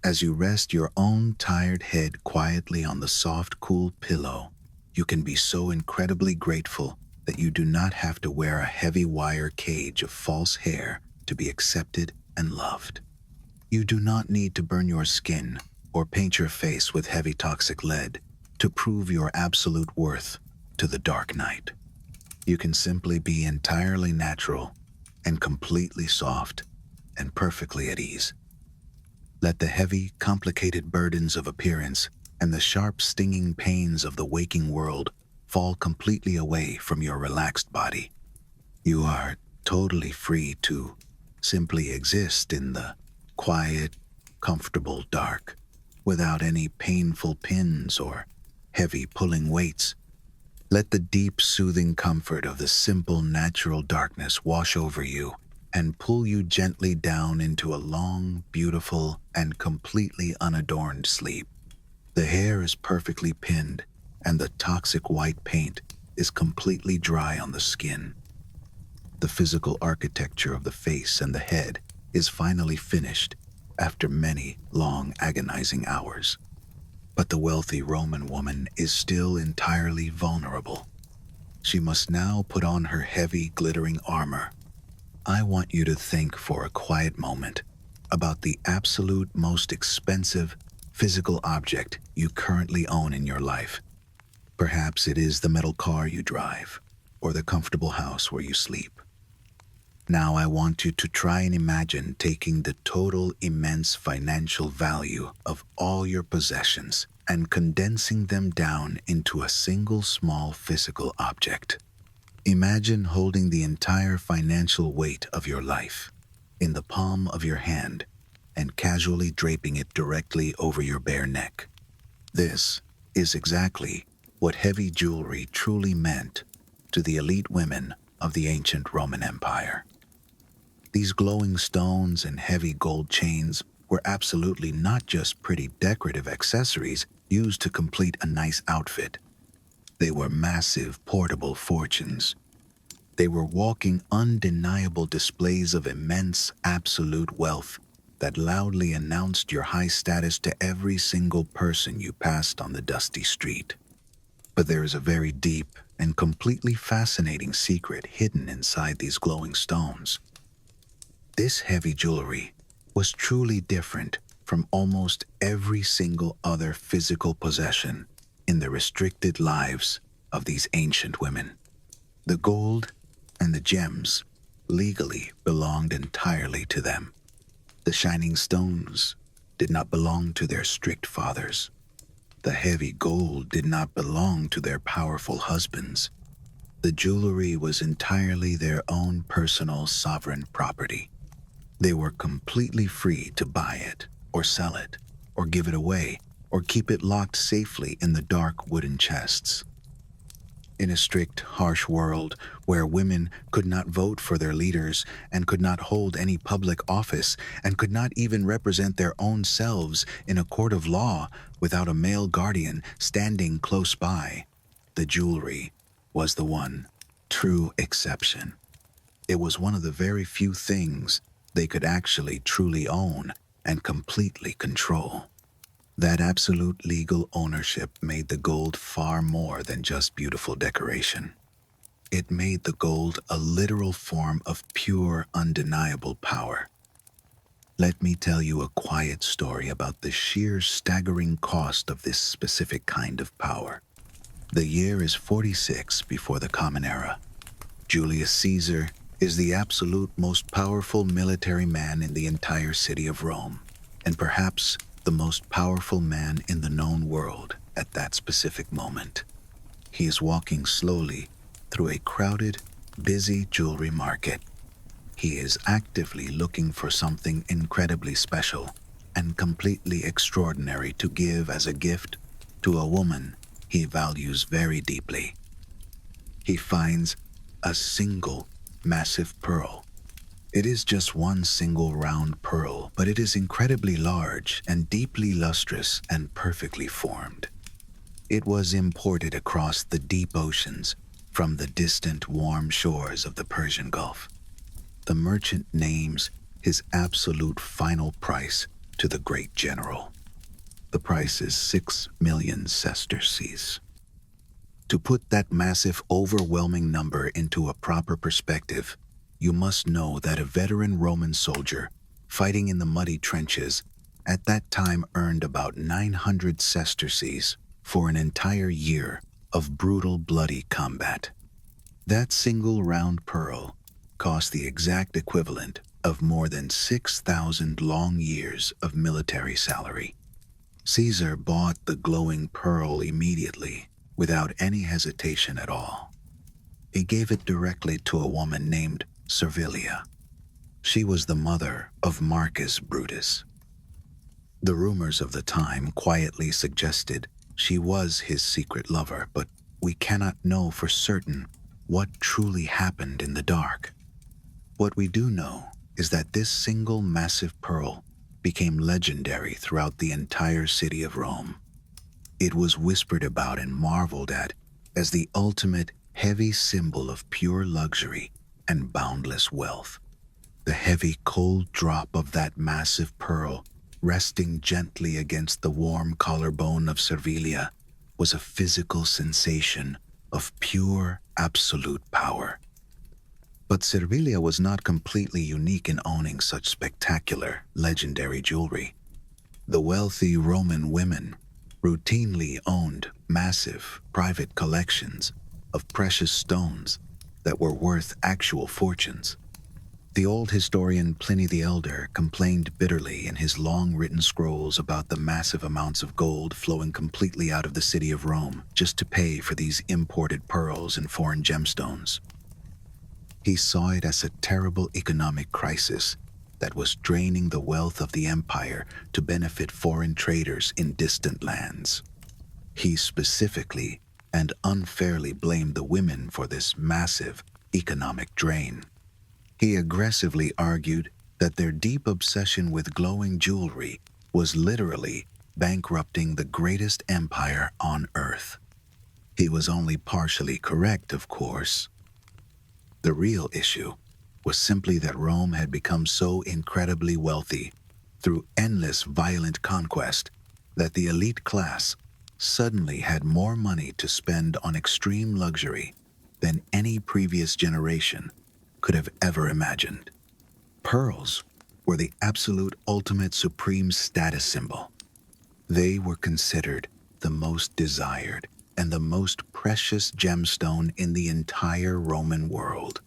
As you rest your own tired head quietly on the soft, cool pillow, you can be so incredibly grateful that you do not have to wear a heavy wire cage of false hair to be accepted and loved. You do not need to burn your skin or paint your face with heavy toxic lead to prove your absolute worth to the dark night. You can simply be entirely natural and completely soft and perfectly at ease. Let the heavy, complicated burdens of appearance and the sharp, stinging pains of the waking world fall completely away from your relaxed body. You are totally free to simply exist in the quiet, comfortable dark without any painful pins or heavy pulling weights. Let the deep, soothing comfort of the simple, natural darkness wash over you and pull you gently down into a long, beautiful, and completely unadorned sleep. The hair is perfectly pinned, and the toxic white paint is completely dry on the skin. The physical architecture of the face and the head is finally finished after many long, agonizing hours. But the wealthy Roman woman is still entirely vulnerable. She must now put on her heavy, glittering armor. I want you to think for a quiet moment about the absolute most expensive physical object you currently own in your life. Perhaps it is the metal car you drive, or the comfortable house where you sleep. Now I want you to try and imagine taking the total immense financial value of all your possessions and condensing them down into a single small physical object. Imagine holding the entire financial weight of your life in the palm of your hand and casually draping it directly over your bare neck. This is exactly what heavy jewelry truly meant to the elite women of the ancient Roman Empire. These glowing stones and heavy gold chains were absolutely not just pretty decorative accessories used to complete a nice outfit. They were massive portable fortunes. They were walking, undeniable displays of immense, absolute wealth that loudly announced your high status to every single person you passed on the dusty street. But there is a very deep and completely fascinating secret hidden inside these glowing stones. This heavy jewelry was truly different from almost every single other physical possession in the restricted lives of these ancient women. The gold and the gems legally belonged entirely to them. The shining stones did not belong to their strict fathers. The heavy gold did not belong to their powerful husbands. The jewelry was entirely their own personal sovereign property. They were completely free to buy it or sell it, or give it away, or keep it locked safely in the dark wooden chests. In a strict, harsh world where women could not vote for their leaders and could not hold any public office and could not even represent their own selves in a court of law without a male guardian standing close by, the jewelry was the one true exception. It was one of the very few things they could actually truly own and completely control. That absolute legal ownership made the gold far more than just beautiful decoration. It made the gold a literal form of pure, undeniable power. Let me tell you a quiet story about the sheer staggering cost of this specific kind of power. The year is 46 before the Common Era. Julius Caesar is the absolute most powerful military man in the entire city of Rome, and perhaps the most powerful man in the known world at that specific moment. He is walking slowly through a crowded, busy jewelry market. He is actively looking for something incredibly special and completely extraordinary to give as a gift to a woman he values very deeply. He finds a single massive pearl. It is just one single round pearl, but it is incredibly large and deeply lustrous and perfectly formed. It was imported across the deep oceans from the distant warm shores of the Persian Gulf. The merchant names his absolute final price to the great general. The price is 6 million sesterces. To put that massive, overwhelming number into a proper perspective, you must know that a veteran Roman soldier fighting in the muddy trenches at that time earned about 900 sesterces for an entire year of brutal, bloody combat. That single round pearl cost the exact equivalent of more than 6,000 long years of military salary. Caesar bought the glowing pearl immediately, without any hesitation at all. He gave it directly to a woman named Servilia. She was the mother of Marcus Brutus. The rumors of the time quietly suggested she was his secret lover, but we cannot know for certain what truly happened in the dark. What we do know is that this single massive pearl became legendary throughout the entire city of Rome. It was whispered about and marveled at as the ultimate heavy symbol of pure luxury and boundless wealth. The heavy, cold drop of that massive pearl resting gently against the warm collarbone of Servilia was a physical sensation of pure, absolute power. But Servilia was not completely unique in owning such spectacular, legendary jewelry. The wealthy Roman women routinely owned massive, private collections of precious stones that were worth actual fortunes. The old historian Pliny the Elder complained bitterly in his long written scrolls about the massive amounts of gold flowing completely out of the city of Rome just to pay for these imported pearls and foreign gemstones. He saw it as a terrible economic crisis that was draining the wealth of the empire to benefit foreign traders in distant lands. He specifically and unfairly blamed the women for this massive economic drain. He aggressively argued that their deep obsession with glowing jewelry was literally bankrupting the greatest empire on earth. He was only partially correct, of course. The real issue was simply that Rome had become so incredibly wealthy through endless violent conquest that the elite class suddenly had more money to spend on extreme luxury than any previous generation could have ever imagined. Pearls were the absolute ultimate supreme status symbol. They were considered the most desired and the most precious gemstone in the entire Roman world.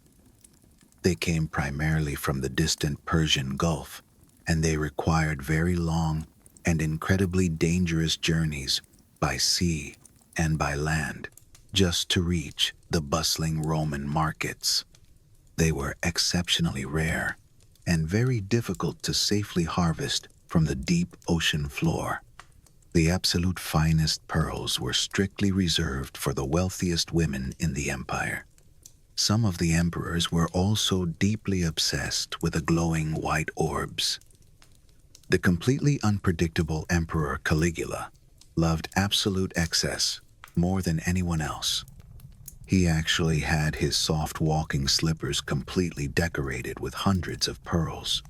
They came primarily from the distant Persian Gulf, and they required very long and incredibly dangerous journeys by sea and by land just to reach the bustling Roman markets. They were exceptionally rare and very difficult to safely harvest from the deep ocean floor. The absolute finest pearls were strictly reserved for the wealthiest women in the empire. Some of the emperors were also deeply obsessed with the glowing white orbs. The completely unpredictable Emperor Caligula loved absolute excess more than anyone else. He actually had his soft walking slippers completely decorated with hundreds of pearls.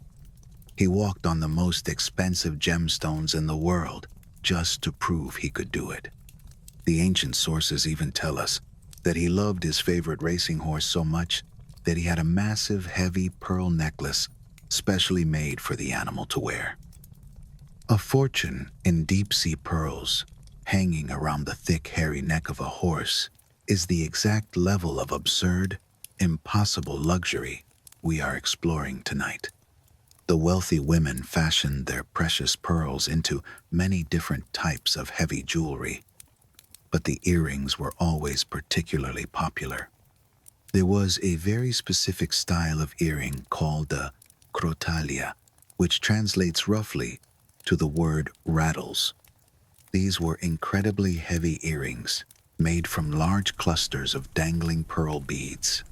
He walked on the most expensive gemstones in the world just to prove he could do it. The ancient sources even tell us that he loved his favorite racing horse so much that he had a massive, heavy pearl necklace specially made for the animal to wear. A fortune in deep-sea pearls hanging around the thick, hairy neck of a horse is the exact level of absurd, impossible luxury we are exploring tonight. The wealthy women fashioned their precious pearls into many different types of heavy jewelry, but the earrings were always particularly popular. There was a very specific style of earring called the crotalia, which translates roughly to the word rattles. These were incredibly heavy earrings made from large clusters of dangling pearl beads.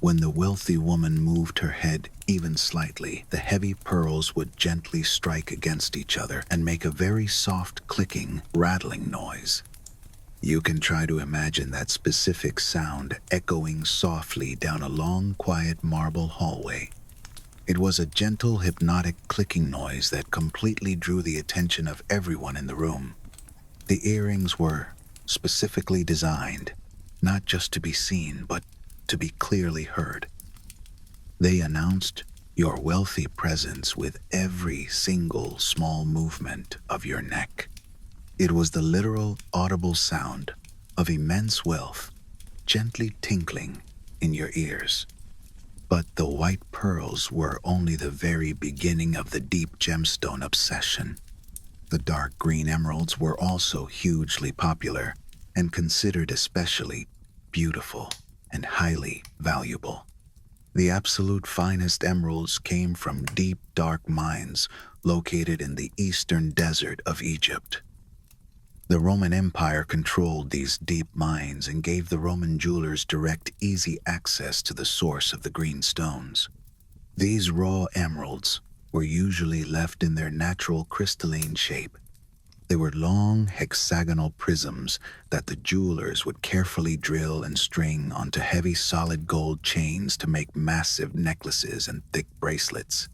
When the wealthy woman moved her head even slightly, the heavy pearls would gently strike against each other and make a very soft clicking, rattling noise. You can try to imagine that specific sound echoing softly down a long, quiet marble hallway. It was a gentle, hypnotic clicking noise that completely drew the attention of everyone in the room. The earrings were specifically designed, not just to be seen, but to be clearly heard. They announced your wealthy presence with every single small movement of your neck. It was the literal, audible sound of immense wealth gently tinkling in your ears. But the white pearls were only the very beginning of the deep gemstone obsession. The dark green emeralds were also hugely popular and considered especially beautiful and highly valuable. The absolute finest emeralds came from deep, dark mines located in the eastern desert of Egypt. The Roman Empire controlled these deep mines and gave the Roman jewelers direct, easy access to the source of the green stones. These raw emeralds were usually left in their natural crystalline shape. They were long, hexagonal prisms that the jewelers would carefully drill and string onto heavy, solid gold chains to make massive necklaces and thick bracelets.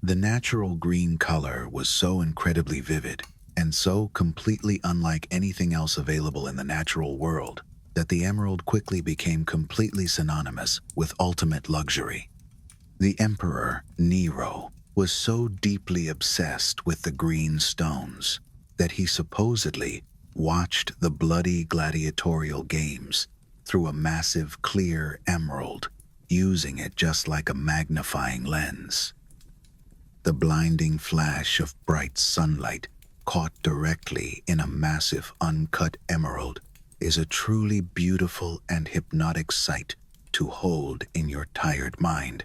The natural green color was so incredibly vivid and so completely unlike anything else available in the natural world that the emerald quickly became completely synonymous with ultimate luxury. The Emperor Nero was so deeply obsessed with the green stones that he supposedly watched the bloody gladiatorial games through a massive clear emerald, using it just like a magnifying lens. The blinding flash of bright sunlight caught directly in a massive uncut emerald is a truly beautiful and hypnotic sight to hold in your tired mind.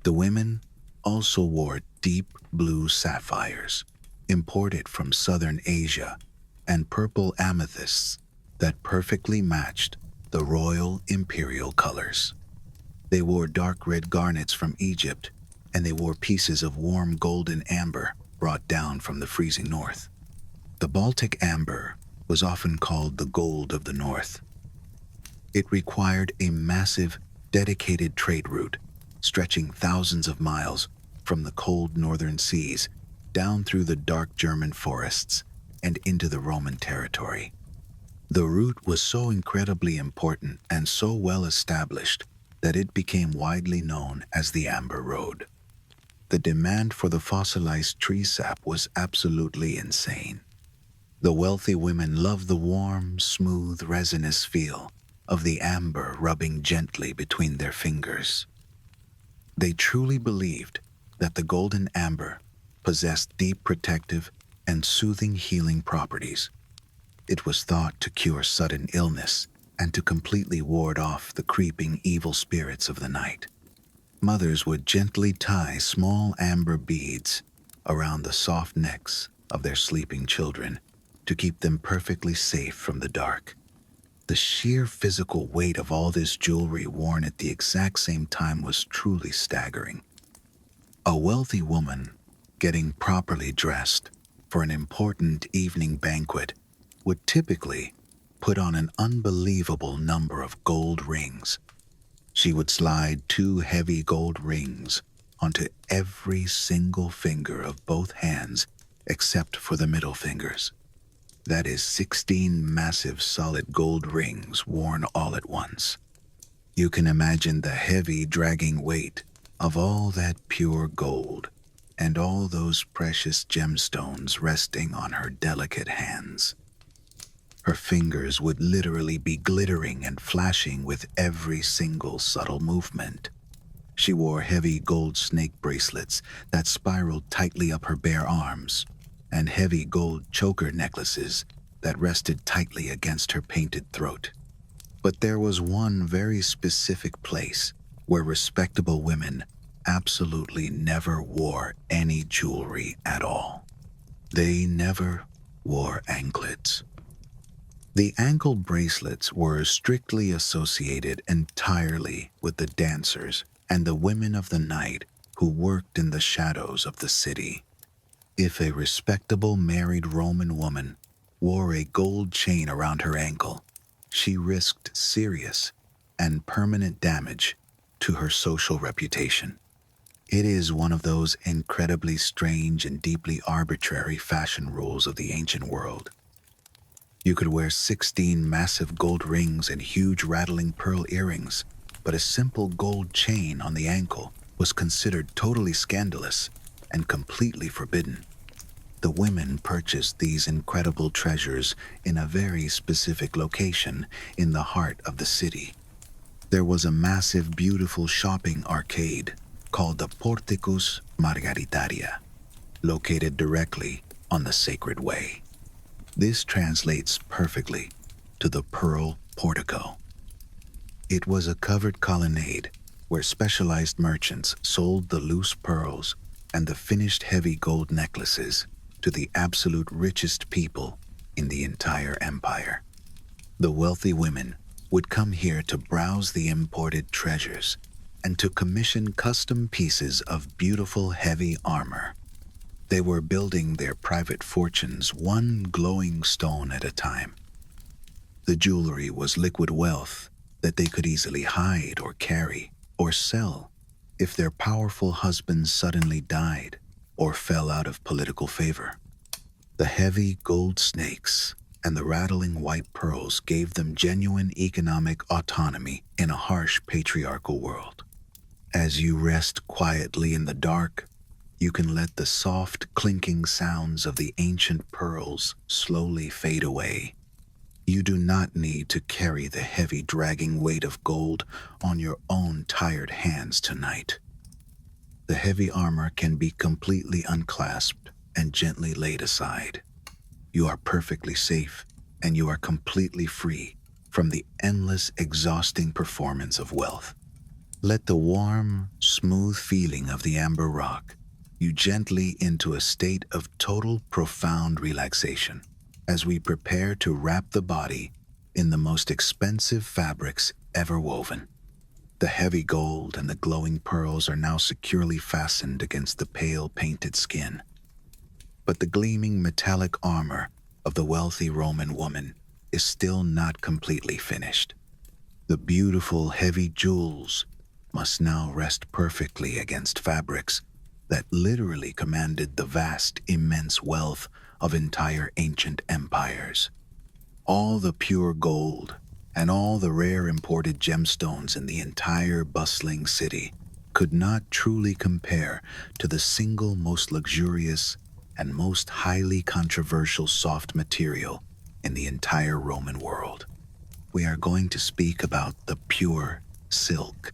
The women also wore deep blue sapphires, imported from southern Asia, and purple amethysts that perfectly matched the royal imperial colors. They wore dark red garnets from Egypt, and they wore pieces of warm golden amber brought down from the freezing north. The Baltic amber was often called the gold of the north. It required a massive, dedicated trade route stretching thousands of miles from the cold northern seas down through the dark German forests and into the Roman territory. The route was so incredibly important and so well established that it became widely known as the Amber Road. The demand for the fossilized tree sap was absolutely insane. The wealthy women loved the warm, smooth, resinous feel of the amber rubbing gently between their fingers. They truly believed that the golden amber possessed deep protective and soothing healing properties. It was thought to cure sudden illness and to completely ward off the creeping evil spirits of the night. Mothers would gently tie small amber beads around the soft necks of their sleeping children to keep them perfectly safe from the dark. The sheer physical weight of all this jewelry worn at the exact same time was truly staggering. A wealthy woman, getting properly dressed for an important evening banquet, would typically put on an unbelievable number of gold rings. She would slide 2 heavy gold rings onto every single finger of both hands except for the middle fingers. That is 16 massive solid gold rings worn all at once. You can imagine the heavy, dragging weight of all that pure gold and all those precious gemstones resting on her delicate hands. Her fingers would literally be glittering and flashing with every single subtle movement. She wore heavy gold snake bracelets that spiraled tightly up her bare arms, and heavy gold choker necklaces that rested tightly against her painted throat. But there was one very specific place where respectable women absolutely never wore any jewelry at all. They never wore anklets. The ankle bracelets were strictly associated entirely with the dancers and the women of the night who worked in the shadows of the city. If a respectable married Roman woman wore a gold chain around her ankle, she risked serious and permanent damage to her social reputation. It is one of those incredibly strange and deeply arbitrary fashion rules of the ancient world. You could wear 16 massive gold rings and huge rattling pearl earrings, but a simple gold chain on the ankle was considered totally scandalous and completely forbidden. The women purchased these incredible treasures in a very specific location in the heart of the city. There was a massive, beautiful shopping arcade called the Porticus Margaritaria, located directly on the Sacred Way. This translates perfectly to the Pearl Portico. It was a covered colonnade where specialized merchants sold the loose pearls and the finished heavy gold necklaces to the absolute richest people in the entire empire. The wealthy women would come here to browse the imported treasures and to commission custom pieces of beautiful heavy armor. They were building their private fortunes one glowing stone at a time. The jewelry was liquid wealth that they could easily hide or carry or sell if their powerful husbands suddenly died or fell out of political favor. The heavy gold snakes and the rattling white pearls gave them genuine economic autonomy in a harsh patriarchal world. As you rest quietly in the dark, you can let the soft, clinking sounds of the ancient pearls slowly fade away. You do not need to carry the heavy, dragging weight of gold on your own tired hands tonight. The heavy armor can be completely unclasped and gently laid aside. You are perfectly safe, and you are completely free from the endless, exhausting performance of wealth. Let the warm, smooth feeling of the amber rock you gently into a state of total, profound relaxation as we prepare to wrap the body in the most expensive fabrics ever woven. The heavy gold and the glowing pearls are now securely fastened against the pale, painted skin. But the gleaming metallic armor of the wealthy Roman woman is still not completely finished. The beautiful, heavy jewels must now rest perfectly against fabrics that literally commanded the vast, immense wealth of entire ancient empires. All the pure gold and all the rare imported gemstones in the entire bustling city could not truly compare to the single most luxurious and most highly controversial soft material in the entire Roman world. We are going to speak about the pure silk.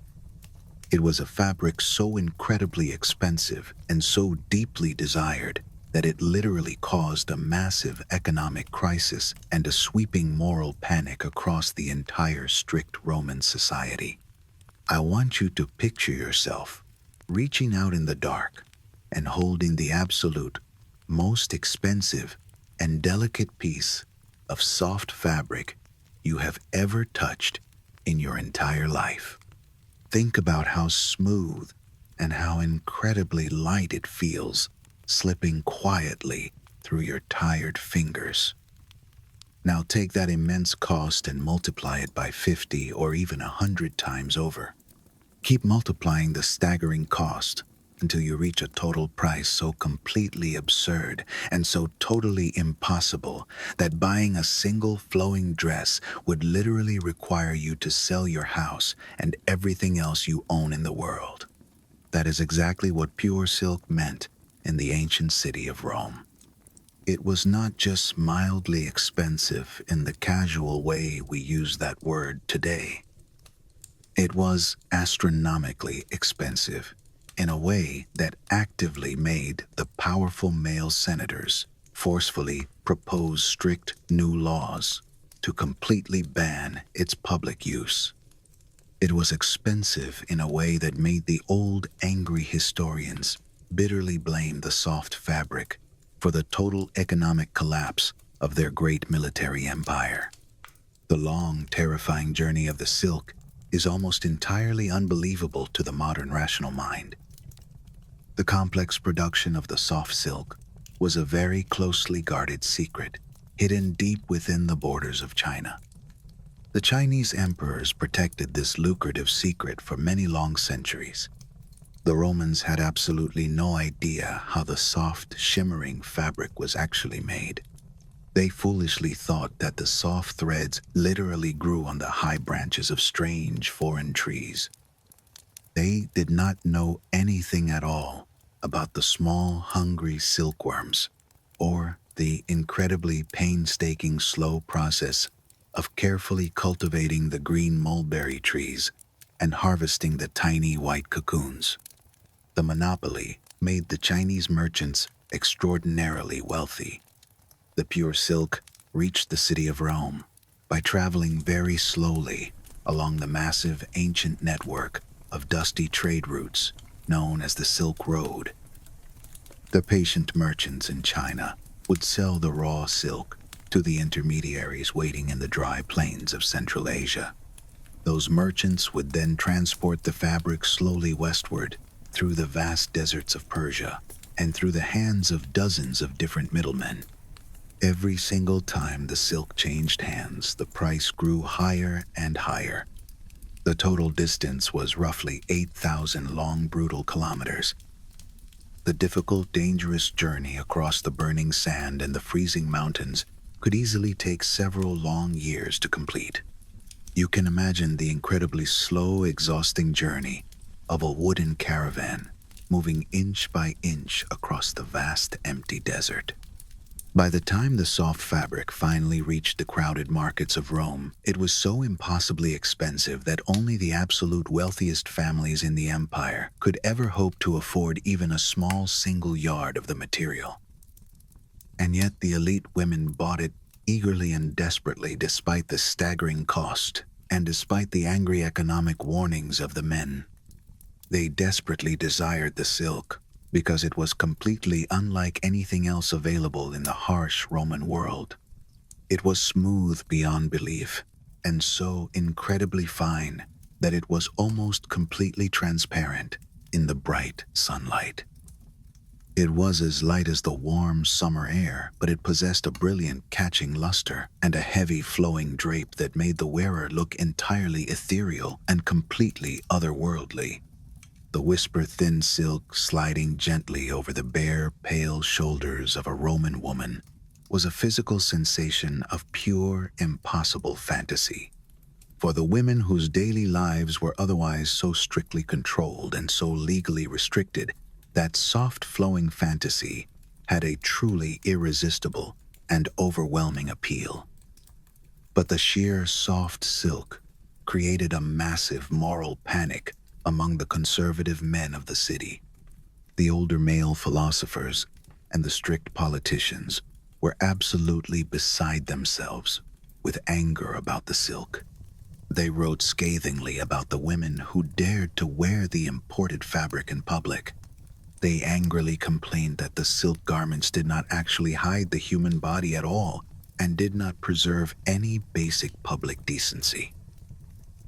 It was a fabric so incredibly expensive and so deeply desired that it literally caused a massive economic crisis and a sweeping moral panic across the entire strict Roman society. I want you to picture yourself reaching out in the dark and holding the absolute most expensive and delicate piece of soft fabric you have ever touched in your entire life. Think about how smooth and how incredibly light it feels, slipping quietly through your tired fingers. Now take that immense cost and multiply it by 50 or even 100 times over. Keep multiplying the staggering cost until you reach a total price so completely absurd and so totally impossible that buying a single flowing dress would literally require you to sell your house and everything else you own in the world. That is exactly what pure silk meant in the ancient city of Rome. It was not just mildly expensive in the casual way we use that word today. It was astronomically expensive in a way that actively made the powerful male senators forcefully propose strict new laws to completely ban its public use. It was expensive in a way that made the old angry historians bitterly blame the soft fabric for the total economic collapse of their great military empire. The long, terrifying journey of the silk is almost entirely unbelievable to the modern rational mind. The complex production of the soft silk was a very closely guarded secret, hidden deep within the borders of China. The Chinese emperors protected this lucrative secret for many long centuries. The Romans had absolutely no idea how the soft, shimmering fabric was actually made. They foolishly thought that the soft threads literally grew on the high branches of strange foreign trees. They did not know anything at all about the small, hungry silkworms or the incredibly painstaking slow process of carefully cultivating the green mulberry trees and harvesting the tiny white cocoons. The monopoly made the Chinese merchants extraordinarily wealthy. The pure silk reached the city of Rome by traveling very slowly along the massive ancient network of dusty trade routes known as the Silk Road. The patient merchants in China would sell the raw silk to the intermediaries waiting in the dry plains of Central Asia. Those merchants would then transport the fabric slowly westward through the vast deserts of Persia and through the hands of dozens of different middlemen. Every single time the silk changed hands, the price grew higher and higher. The total distance was roughly 8,000 long, brutal kilometers. The difficult, dangerous journey across the burning sand and the freezing mountains could easily take several long years to complete. You can imagine the incredibly slow, exhausting journey of a wooden caravan moving inch by inch across the vast, empty desert. By the time the soft fabric finally reached the crowded markets of Rome, it was so impossibly expensive that only the absolute wealthiest families in the empire could ever hope to afford even a small single yard of the material. And yet the elite women bought it eagerly and desperately despite the staggering cost and despite the angry economic warnings of the men. They desperately desired the silk because it was completely unlike anything else available in the harsh Roman world. It was smooth beyond belief, and so incredibly fine that it was almost completely transparent in the bright sunlight. It was as light as the warm summer air, but it possessed a brilliant catching luster and a heavy flowing drape that made the wearer look entirely ethereal and completely otherworldly. The whisper-thin silk sliding gently over the bare, pale shoulders of a Roman woman was a physical sensation of pure, impossible fantasy. For the women whose daily lives were otherwise so strictly controlled and so legally restricted, that soft flowing fantasy had a truly irresistible and overwhelming appeal. But the sheer soft silk created a massive moral panic among the conservative men of the city. The older male philosophers and the strict politicians were absolutely beside themselves with anger about the silk. They wrote scathingly about the women who dared to wear the imported fabric in public. They angrily complained that the silk garments did not actually hide the human body at all and did not preserve any basic public decency.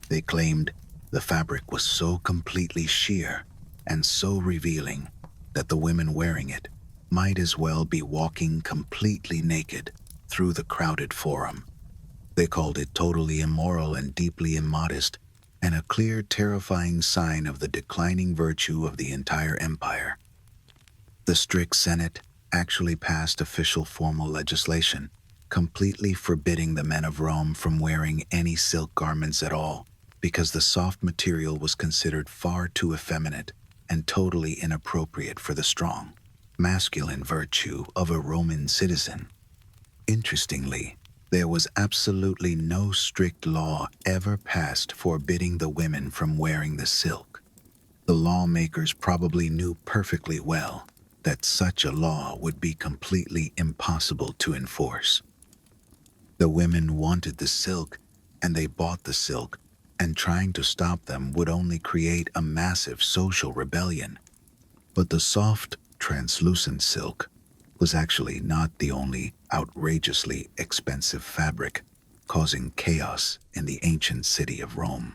They claimed the fabric was so completely sheer and so revealing that the women wearing it might as well be walking completely naked through the crowded forum. They called it totally immoral and deeply immodest, and a clear, terrifying sign of the declining virtue of the entire empire. The strict Senate actually passed official formal legislation, completely forbidding the men of Rome from wearing any silk garments at all, because the soft material was considered far too effeminate and totally inappropriate for the strong, masculine virtue of a Roman citizen. Interestingly, there was absolutely no strict law ever passed forbidding the women from wearing the silk. The lawmakers probably knew perfectly well that such a law would be completely impossible to enforce. The women wanted the silk, and they bought the silk, and trying to stop them would only create a massive social rebellion. But the soft, translucent silk was actually not the only outrageously expensive fabric causing chaos in the ancient city of Rome.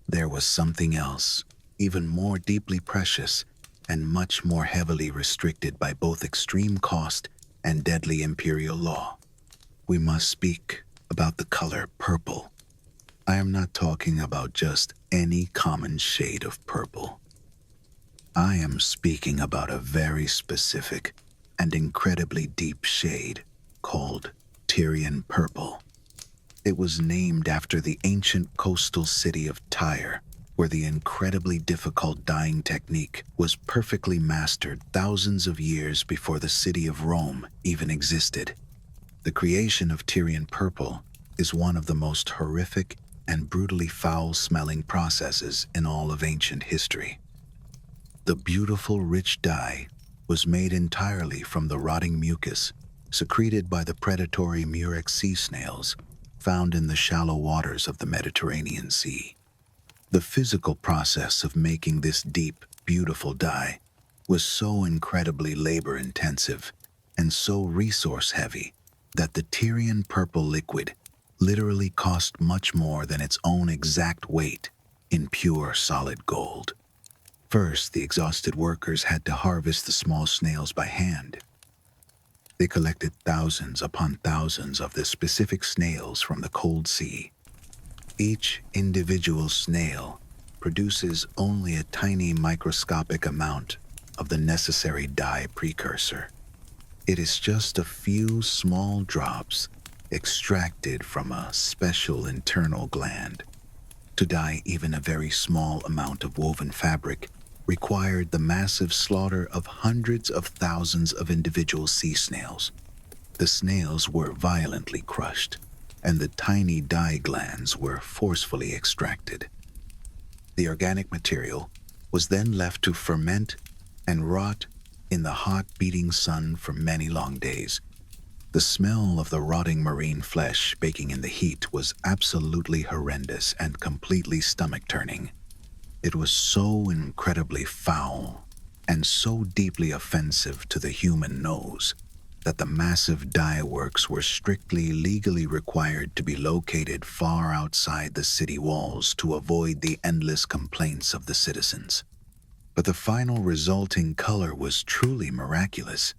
There was something else, even more deeply precious and much more heavily restricted by both extreme cost and deadly imperial law. We must speak about the color purple. I am not talking about just any common shade of purple. I am speaking about a very specific and incredibly deep shade called Tyrian purple. It was named after the ancient coastal city of Tyre, where the incredibly difficult dyeing technique was perfectly mastered thousands of years before the city of Rome even existed. The creation of Tyrian purple is one of the most horrific and brutally foul-smelling processes in all of ancient history. The beautiful, rich dye was made entirely from the rotting mucus secreted by the predatory murex sea snails found in the shallow waters of the Mediterranean Sea. The physical process of making this deep, beautiful dye was so incredibly labor-intensive and so resource-heavy that the Tyrian purple liquid literally cost much more than its own exact weight in pure solid gold. First, the exhausted workers had to harvest the small snails by hand. They collected thousands upon thousands of the specific snails from the cold sea. Each individual snail produces only a tiny microscopic amount of the necessary dye precursor. It is just a few small drops extracted from a special internal gland. To dye even a very small amount of woven fabric required the massive slaughter of hundreds of thousands of individual sea snails. The snails were violently crushed, and the tiny dye glands were forcefully extracted. The organic material was then left to ferment and rot in the hot, beating sun for many long days. The smell of the rotting marine flesh baking in the heat was absolutely horrendous and completely stomach-turning. It was so incredibly foul and so deeply offensive to the human nose that the massive dye works were strictly legally required to be located far outside the city walls to avoid the endless complaints of the citizens. But the final resulting color was truly miraculous.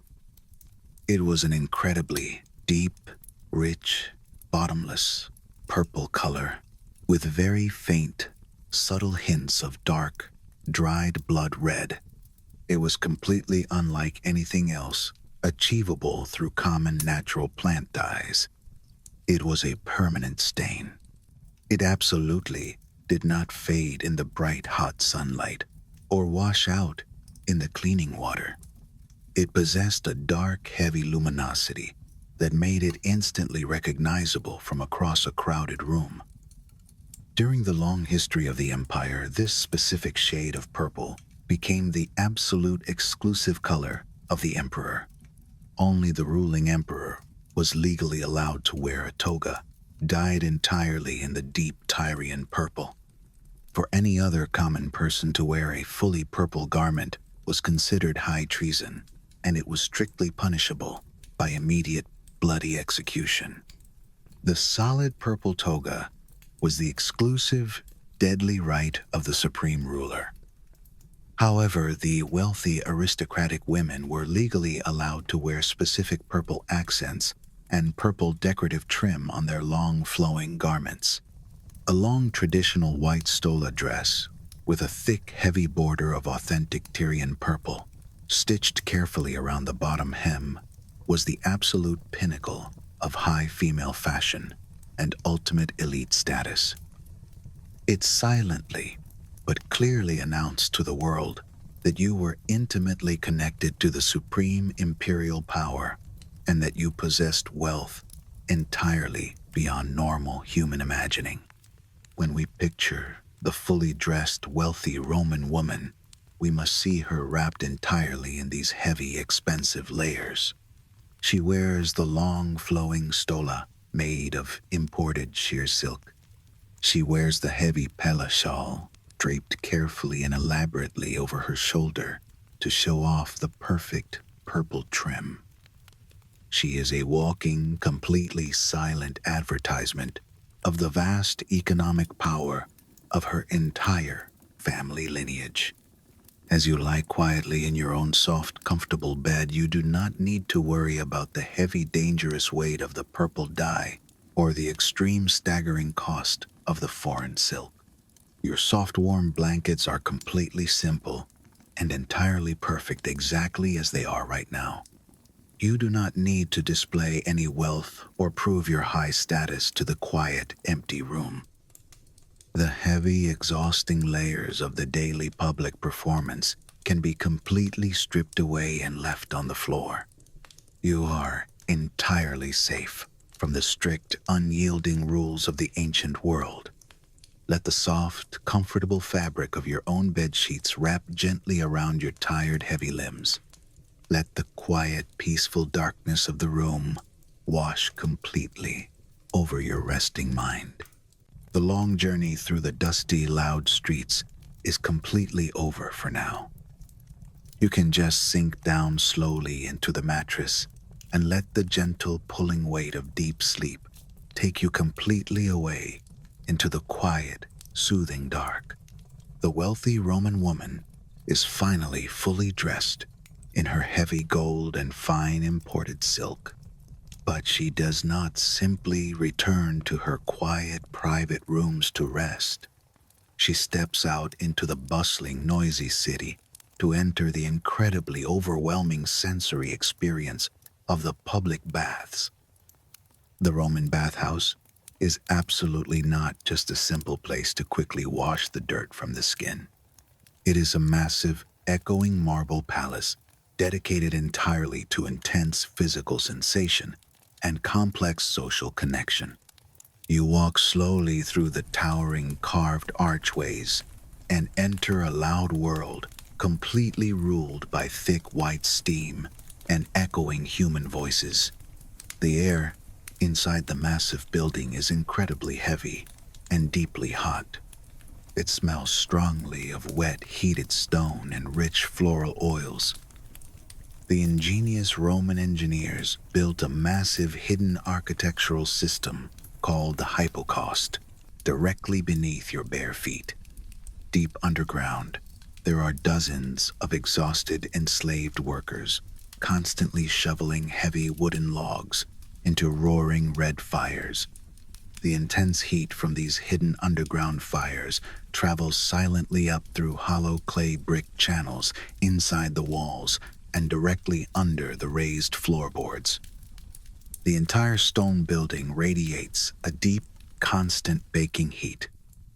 It was an incredibly deep, rich, bottomless, purple color with very faint, subtle hints of dark, dried blood red. It was completely unlike anything else achievable through common natural plant dyes. It was a permanent stain. It absolutely did not fade in the bright, hot sunlight or wash out in the cleaning water. It possessed a dark, heavy luminosity that made it instantly recognizable from across a crowded room. During the long history of the empire, this specific shade of purple became the absolute exclusive color of the emperor. Only the ruling emperor was legally allowed to wear a toga, dyed entirely in the deep Tyrian purple. For any other common person to wear a fully purple garment was considered high treason, and it was strictly punishable by immediate bloody execution. The solid purple toga was the exclusive, deadly right of the supreme ruler. However, the wealthy aristocratic women were legally allowed to wear specific purple accents and purple decorative trim on their long flowing garments. A long traditional white stola dress with a thick, heavy border of authentic Tyrian purple, stitched carefully around the bottom hem, was the absolute pinnacle of high female fashion and ultimate elite status. It silently but clearly announced to the world that you were intimately connected to the supreme imperial power and that you possessed wealth entirely beyond normal human imagining. When we picture the fully dressed, wealthy Roman woman, we must see her wrapped entirely in these heavy, expensive layers. She wears the long, flowing stola made of imported sheer silk. She wears the heavy pella shawl, draped carefully and elaborately over her shoulder to show off the perfect purple trim. She is a walking, completely silent advertisement of the vast economic power of her entire family lineage. As you lie quietly in your own soft, comfortable bed, you do not need to worry about the heavy, dangerous weight of the purple dye or the extreme, staggering cost of the foreign silk. Your soft, warm blankets are completely simple and entirely perfect exactly as they are right now. You do not need to display any wealth or prove your high status to the quiet, empty room. The heavy, exhausting layers of the daily public performance can be completely stripped away and left on the floor. You are entirely safe from the strict, unyielding rules of the ancient world. Let the soft, comfortable fabric of your own bed sheets wrap gently around your tired, heavy limbs. Let the quiet, peaceful darkness of the room wash completely over your resting mind. The long journey through the dusty, loud streets is completely over for now. You can just sink down slowly into the mattress and let the gentle pulling weight of deep sleep take you completely away into the quiet, soothing dark. The wealthy Roman woman is finally fully dressed in her heavy gold and fine imported silk. But she does not simply return to her quiet, private rooms to rest. She steps out into the bustling, noisy city to enter the incredibly overwhelming sensory experience of the public baths. The Roman bathhouse is absolutely not just a simple place to quickly wash the dirt from the skin. It is a massive, echoing marble palace dedicated entirely to intense physical sensation and complex social connection. You walk slowly through the towering carved archways and enter a loud world completely ruled by thick white steam and echoing human voices. The air inside the massive building is incredibly heavy and deeply hot. It smells strongly of wet, heated stone and rich floral oils. The ingenious Roman engineers built a massive hidden architectural system called the hypocaust directly beneath your bare feet. Deep underground, there are dozens of exhausted, enslaved workers constantly shoveling heavy wooden logs into roaring red fires. The intense heat from these hidden underground fires travels silently up through hollow clay brick channels inside the walls and directly under the raised floorboards. The entire stone building radiates a deep, constant baking heat,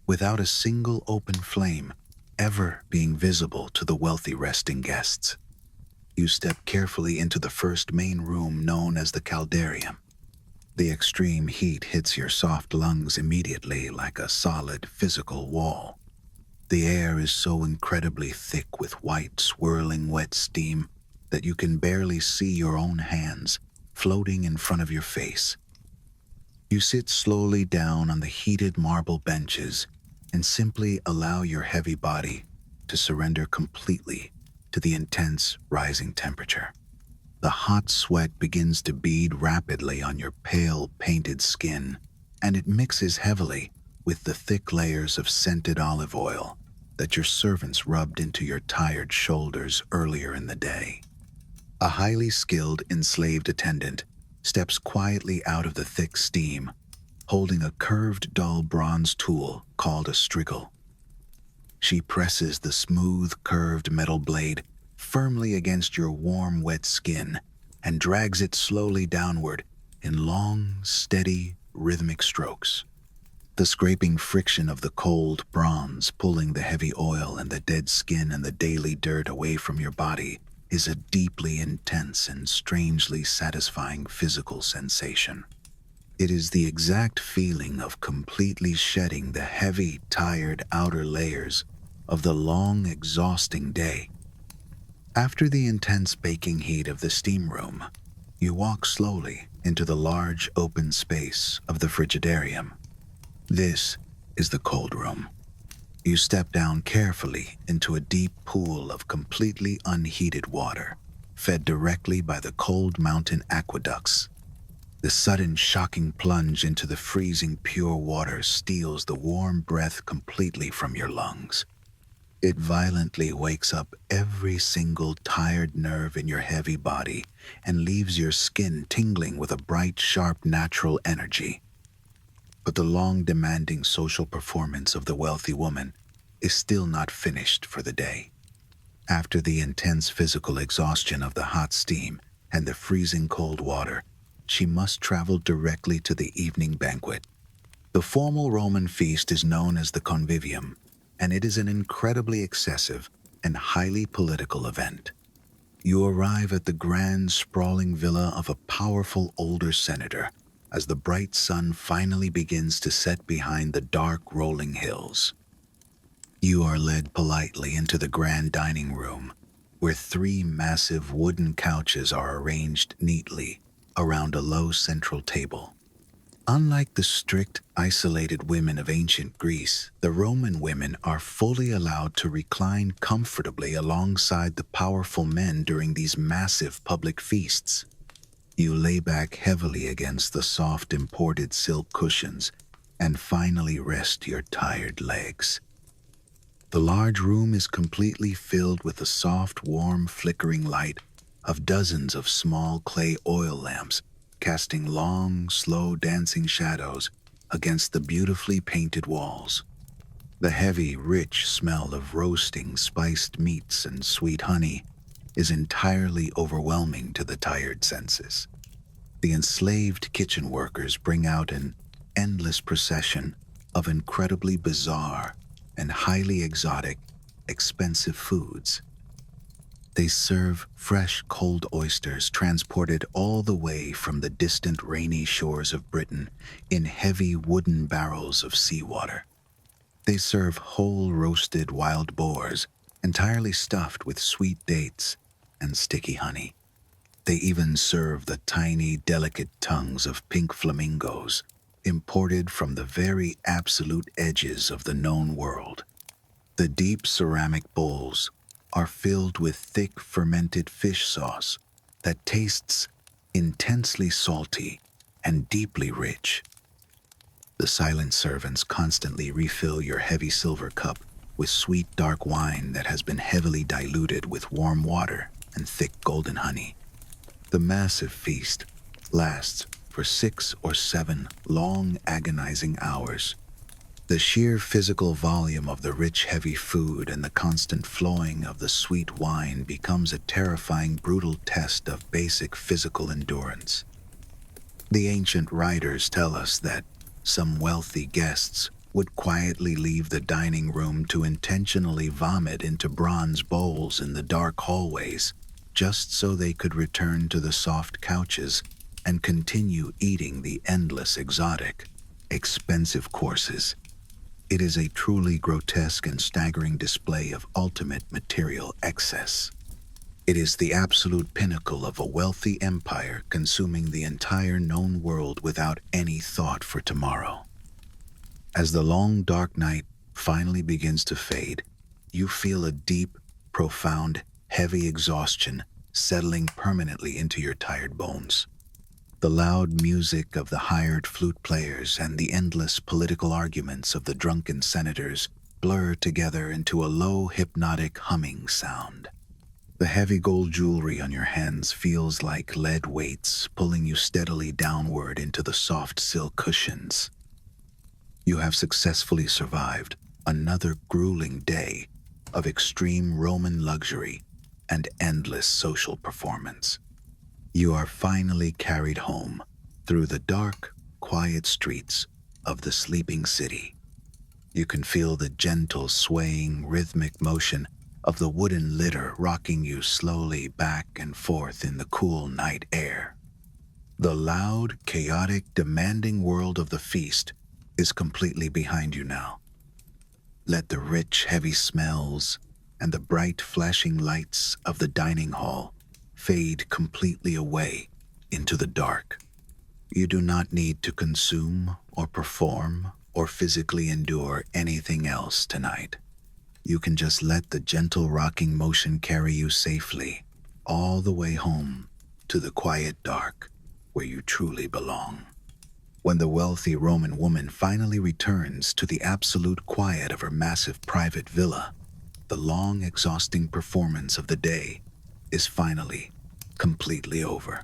without a single open flame ever being visible to the wealthy resting guests. You step carefully into the first main room known as the caldarium. The extreme heat hits your soft lungs immediately like a solid physical wall. The air is so incredibly thick with white, swirling wet steam that you can barely see your own hands floating in front of your face. You sit slowly down on the heated marble benches and simply allow your heavy body to surrender completely to the intense rising temperature. The hot sweat begins to bead rapidly on your pale, painted skin, and it mixes heavily with the thick layers of scented olive oil that your servants rubbed into your tired shoulders earlier in the day. A highly skilled enslaved attendant steps quietly out of the thick steam, holding a curved, dull bronze tool called a striggle. She presses the smooth, curved metal blade firmly against your warm, wet skin and drags it slowly downward in long, steady, rhythmic strokes. The scraping friction of the cold bronze pulling the heavy oil and the dead skin and the daily dirt away from your body is a deeply intense and strangely satisfying physical sensation. It is the exact feeling of completely shedding the heavy, tired outer layers of the long, exhausting day. After the intense baking heat of the steam room, you walk slowly into the large open space of the frigidarium. This is the cold room. You step down carefully into a deep pool of completely unheated water, fed directly by the cold mountain aqueducts. The sudden shocking plunge into the freezing pure water steals the warm breath completely from your lungs. It violently wakes up every single tired nerve in your heavy body and leaves your skin tingling with a bright, sharp, natural energy. But the long, demanding social performance of the wealthy woman is still not finished for the day. After the intense physical exhaustion of the hot steam and the freezing cold water, she must travel directly to the evening banquet. The formal Roman feast is known as the convivium, and it is an incredibly excessive and highly political event. You arrive at the grand, sprawling villa of a powerful older senator as the bright sun finally begins to set behind the dark, rolling hills. You are led politely into the grand dining room, where 3 massive wooden couches are arranged neatly around a low central table. Unlike the strict, isolated women of ancient Greece, the Roman women are fully allowed to recline comfortably alongside the powerful men during these massive public feasts. You lay back heavily against the soft imported silk cushions and finally rest your tired legs. The large room is completely filled with the soft, warm, flickering light of dozens of small clay oil lamps casting long, slow dancing shadows against the beautifully painted walls. The heavy, rich smell of roasting spiced meats and sweet honey is entirely overwhelming to the tired senses. The enslaved kitchen workers bring out an endless procession of incredibly bizarre and highly exotic, expensive foods. They serve fresh, cold oysters transported all the way from the distant rainy shores of Britain in heavy wooden barrels of seawater. They serve whole roasted wild boars entirely stuffed with sweet dates and sticky honey. They even serve the tiny, delicate tongues of pink flamingos imported from the very absolute edges of the known world. The deep ceramic bowls are filled with thick fermented fish sauce that tastes intensely salty and deeply rich. The silent servants constantly refill your heavy silver cup with sweet dark wine that has been heavily diluted with warm water and thick golden honey. The massive feast lasts for 6 or 7 long, agonizing hours. The sheer physical volume of the rich, heavy food and the constant flowing of the sweet wine becomes a terrifying, brutal test of basic physical endurance. The ancient writers tell us that some wealthy guests would quietly leave the dining room to intentionally vomit into bronze bowls in the dark hallways, just so they could return to the soft couches and continue eating the endless, exotic, expensive courses. It is a truly grotesque and staggering display of ultimate material excess. It is the absolute pinnacle of a wealthy empire consuming the entire known world without any thought for tomorrow. As the long, dark night finally begins to fade, you feel a deep, profound heavy exhaustion settling permanently into your tired bones. The loud music of the hired flute players and the endless political arguments of the drunken senators blur together into a low, hypnotic humming sound. The heavy gold jewelry on your hands feels like lead weights pulling you steadily downward into the soft silk cushions. You have successfully survived another grueling day of extreme Roman luxury and endless social performance. You are finally carried home through the dark, quiet streets of the sleeping city. You can feel the gentle, swaying, rhythmic motion of the wooden litter rocking you slowly back and forth in the cool night air. The loud, chaotic, demanding world of the feast is completely behind you now. Let the rich, heavy smells and the bright, flashing lights of the dining hall fade completely away into the dark. You do not need to consume or perform or physically endure anything else tonight. You can just let the gentle rocking motion carry you safely all the way home to the quiet dark where you truly belong. When the wealthy Roman woman finally returns to the absolute quiet of her massive private villa, the long, exhausting performance of the day is finally completely over.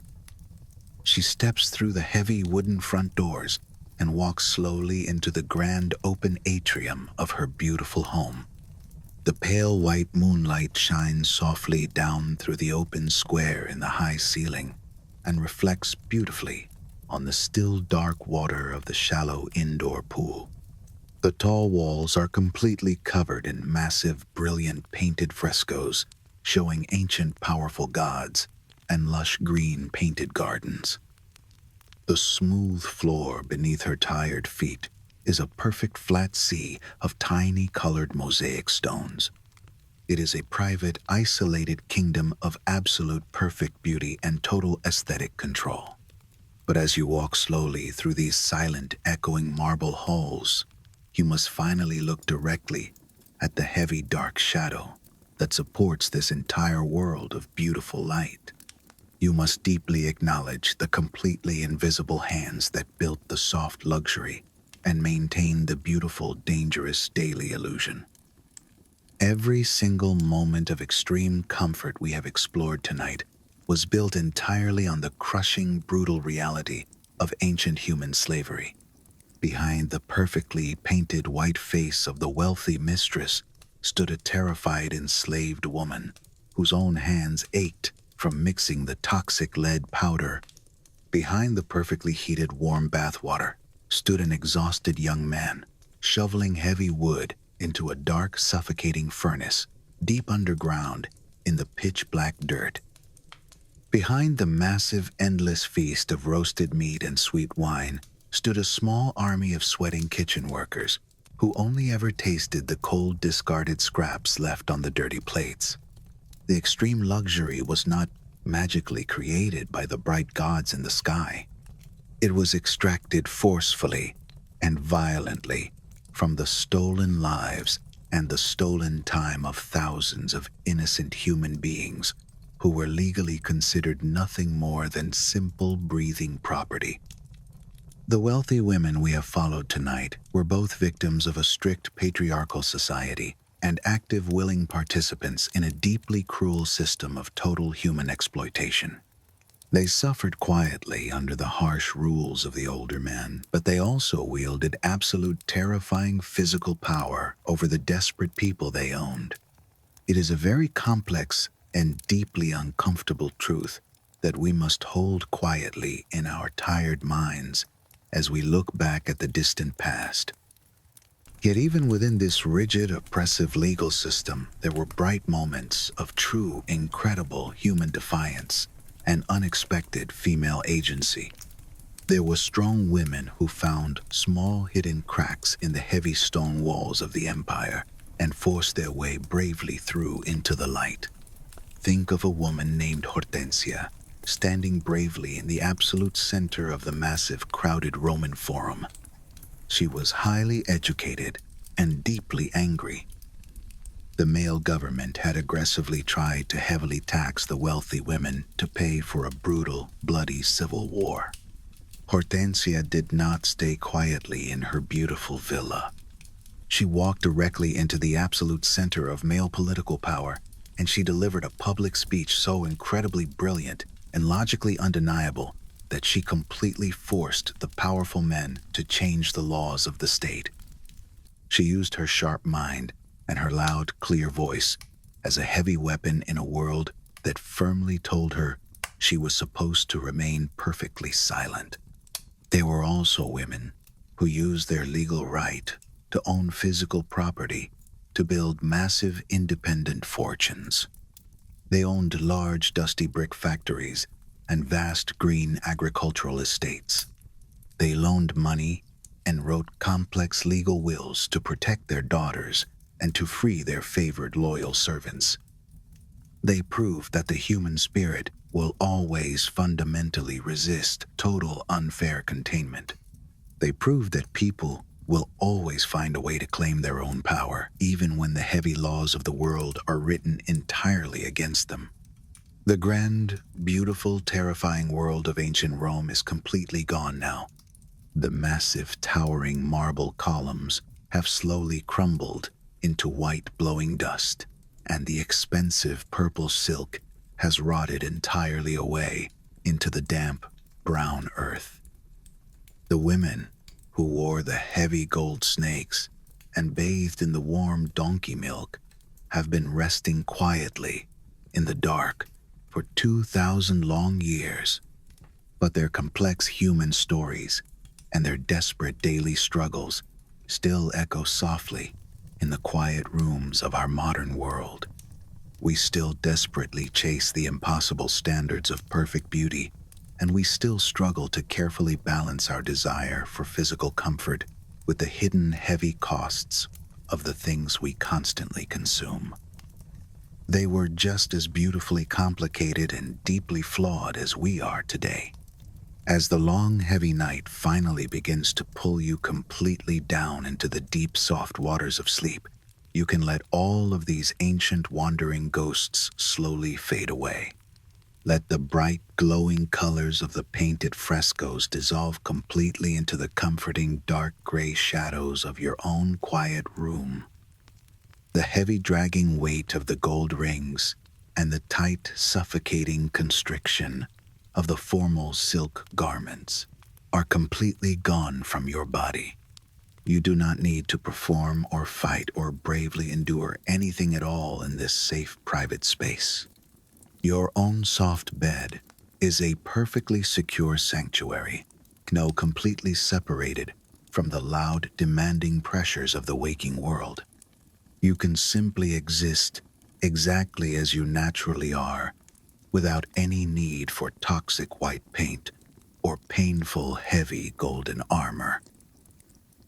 She steps through the heavy wooden front doors and walks slowly into the grand open atrium of her beautiful home. The pale white moonlight shines softly down through the open square in the high ceiling and reflects beautifully on the still dark water of the shallow indoor pool. The tall walls are completely covered in massive, brilliant painted frescoes showing ancient, powerful gods and lush green painted gardens. The smooth floor beneath her tired feet is a perfect flat sea of tiny colored mosaic stones. It is a private, isolated kingdom of absolute perfect beauty and total aesthetic control. But as you walk slowly through these silent, echoing marble halls, you must finally look directly at the heavy, dark shadow that supports this entire world of beautiful light. You must deeply acknowledge the completely invisible hands that built the soft luxury and maintained the beautiful, dangerous daily illusion. Every single moment of extreme comfort we have explored tonight was built entirely on the crushing, brutal reality of ancient human slavery. Behind the perfectly painted white face of the wealthy mistress stood a terrified, enslaved woman whose own hands ached from mixing the toxic lead powder. Behind the perfectly heated warm bathwater stood an exhausted young man, shoveling heavy wood into a dark, suffocating furnace deep underground in the pitch-black dirt. Behind the massive, endless feast of roasted meat and sweet wine stood a small army of sweating kitchen workers who only ever tasted the cold, discarded scraps left on the dirty plates. The extreme luxury was not magically created by the bright gods in the sky. It was extracted forcefully and violently from the stolen lives and the stolen time of thousands of innocent human beings who were legally considered nothing more than simple breathing property. The wealthy women we have followed tonight were both victims of a strict patriarchal society and active, willing participants in a deeply cruel system of total human exploitation. They suffered quietly under the harsh rules of the older men, but they also wielded absolute terrifying physical power over the desperate people they owned. It is a very complex and deeply uncomfortable truth that we must hold quietly in our tired minds as we look back at the distant past. Yet even within this rigid, oppressive legal system, there were bright moments of true, incredible human defiance and unexpected female agency. There were strong women who found small hidden cracks in the heavy stone walls of the empire and forced their way bravely through into the light. Think of a woman named Hortensia, standing bravely in the absolute center of the massive, crowded Roman Forum. She was highly educated and deeply angry. The male government had aggressively tried to heavily tax the wealthy women to pay for a brutal, bloody civil war. Hortensia did not stay quietly in her beautiful villa. She walked directly into the absolute center of male political power, and she delivered a public speech so incredibly brilliant and logically undeniable that she completely forced the powerful men to change the laws of the state. She used her sharp mind and her loud, clear voice as a heavy weapon in a world that firmly told her she was supposed to remain perfectly silent. There were also women who used their legal right to own physical property to build massive independent fortunes. They owned large dusty brick factories and vast green agricultural estates. They loaned money and wrote complex legal wills to protect their daughters and to free their favored loyal servants. They proved that the human spirit will always fundamentally resist total unfair containment. They proved that people will always find a way to claim their own power, even when the heavy laws of the world are written entirely against them. The grand, beautiful, terrifying world of ancient Rome is completely gone now. The massive, towering marble columns have slowly crumbled into white, blowing dust, and the expensive purple silk has rotted entirely away into the damp, brown earth. The women who wore the heavy gold snakes and bathed in the warm donkey milk have been resting quietly in the dark for 2,000 long years, but their complex human stories and their desperate daily struggles still echo softly in the quiet rooms of our modern world. We still desperately chase the impossible standards of perfect beauty, and we still struggle to carefully balance our desire for physical comfort with the hidden heavy costs of the things we constantly consume. They were just as beautifully complicated and deeply flawed as we are today. As the long, heavy night finally begins to pull you completely down into the deep, soft waters of sleep, you can let all of these ancient, wandering ghosts slowly fade away. Let the bright, glowing colors of the painted frescoes dissolve completely into the comforting, dark gray shadows of your own quiet room. The heavy, dragging weight of the gold rings and the tight, suffocating constriction of the formal silk garments are completely gone from your body. You do not need to perform or fight or bravely endure anything at all in this safe, private space. Your own soft bed is a perfectly secure sanctuary, completely separated from the loud, demanding pressures of the waking world. You can simply exist exactly as you naturally are, without any need for toxic white paint or painful, heavy golden armor.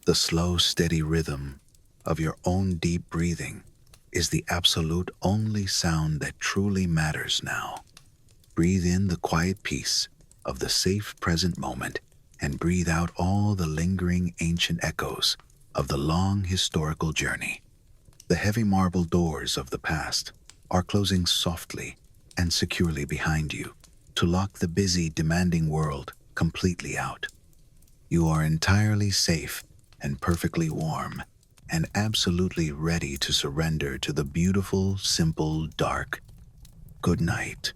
The slow, steady rhythm of your own deep breathing is the absolute only sound that truly matters now. Breathe in the quiet peace of the safe present moment and breathe out all the lingering ancient echoes of the long historical journey. The heavy marble doors of the past are closing softly and securely behind you to lock the busy, demanding world completely out. You are entirely safe and perfectly warm and absolutely ready to surrender to the beautiful, simple, dark good night.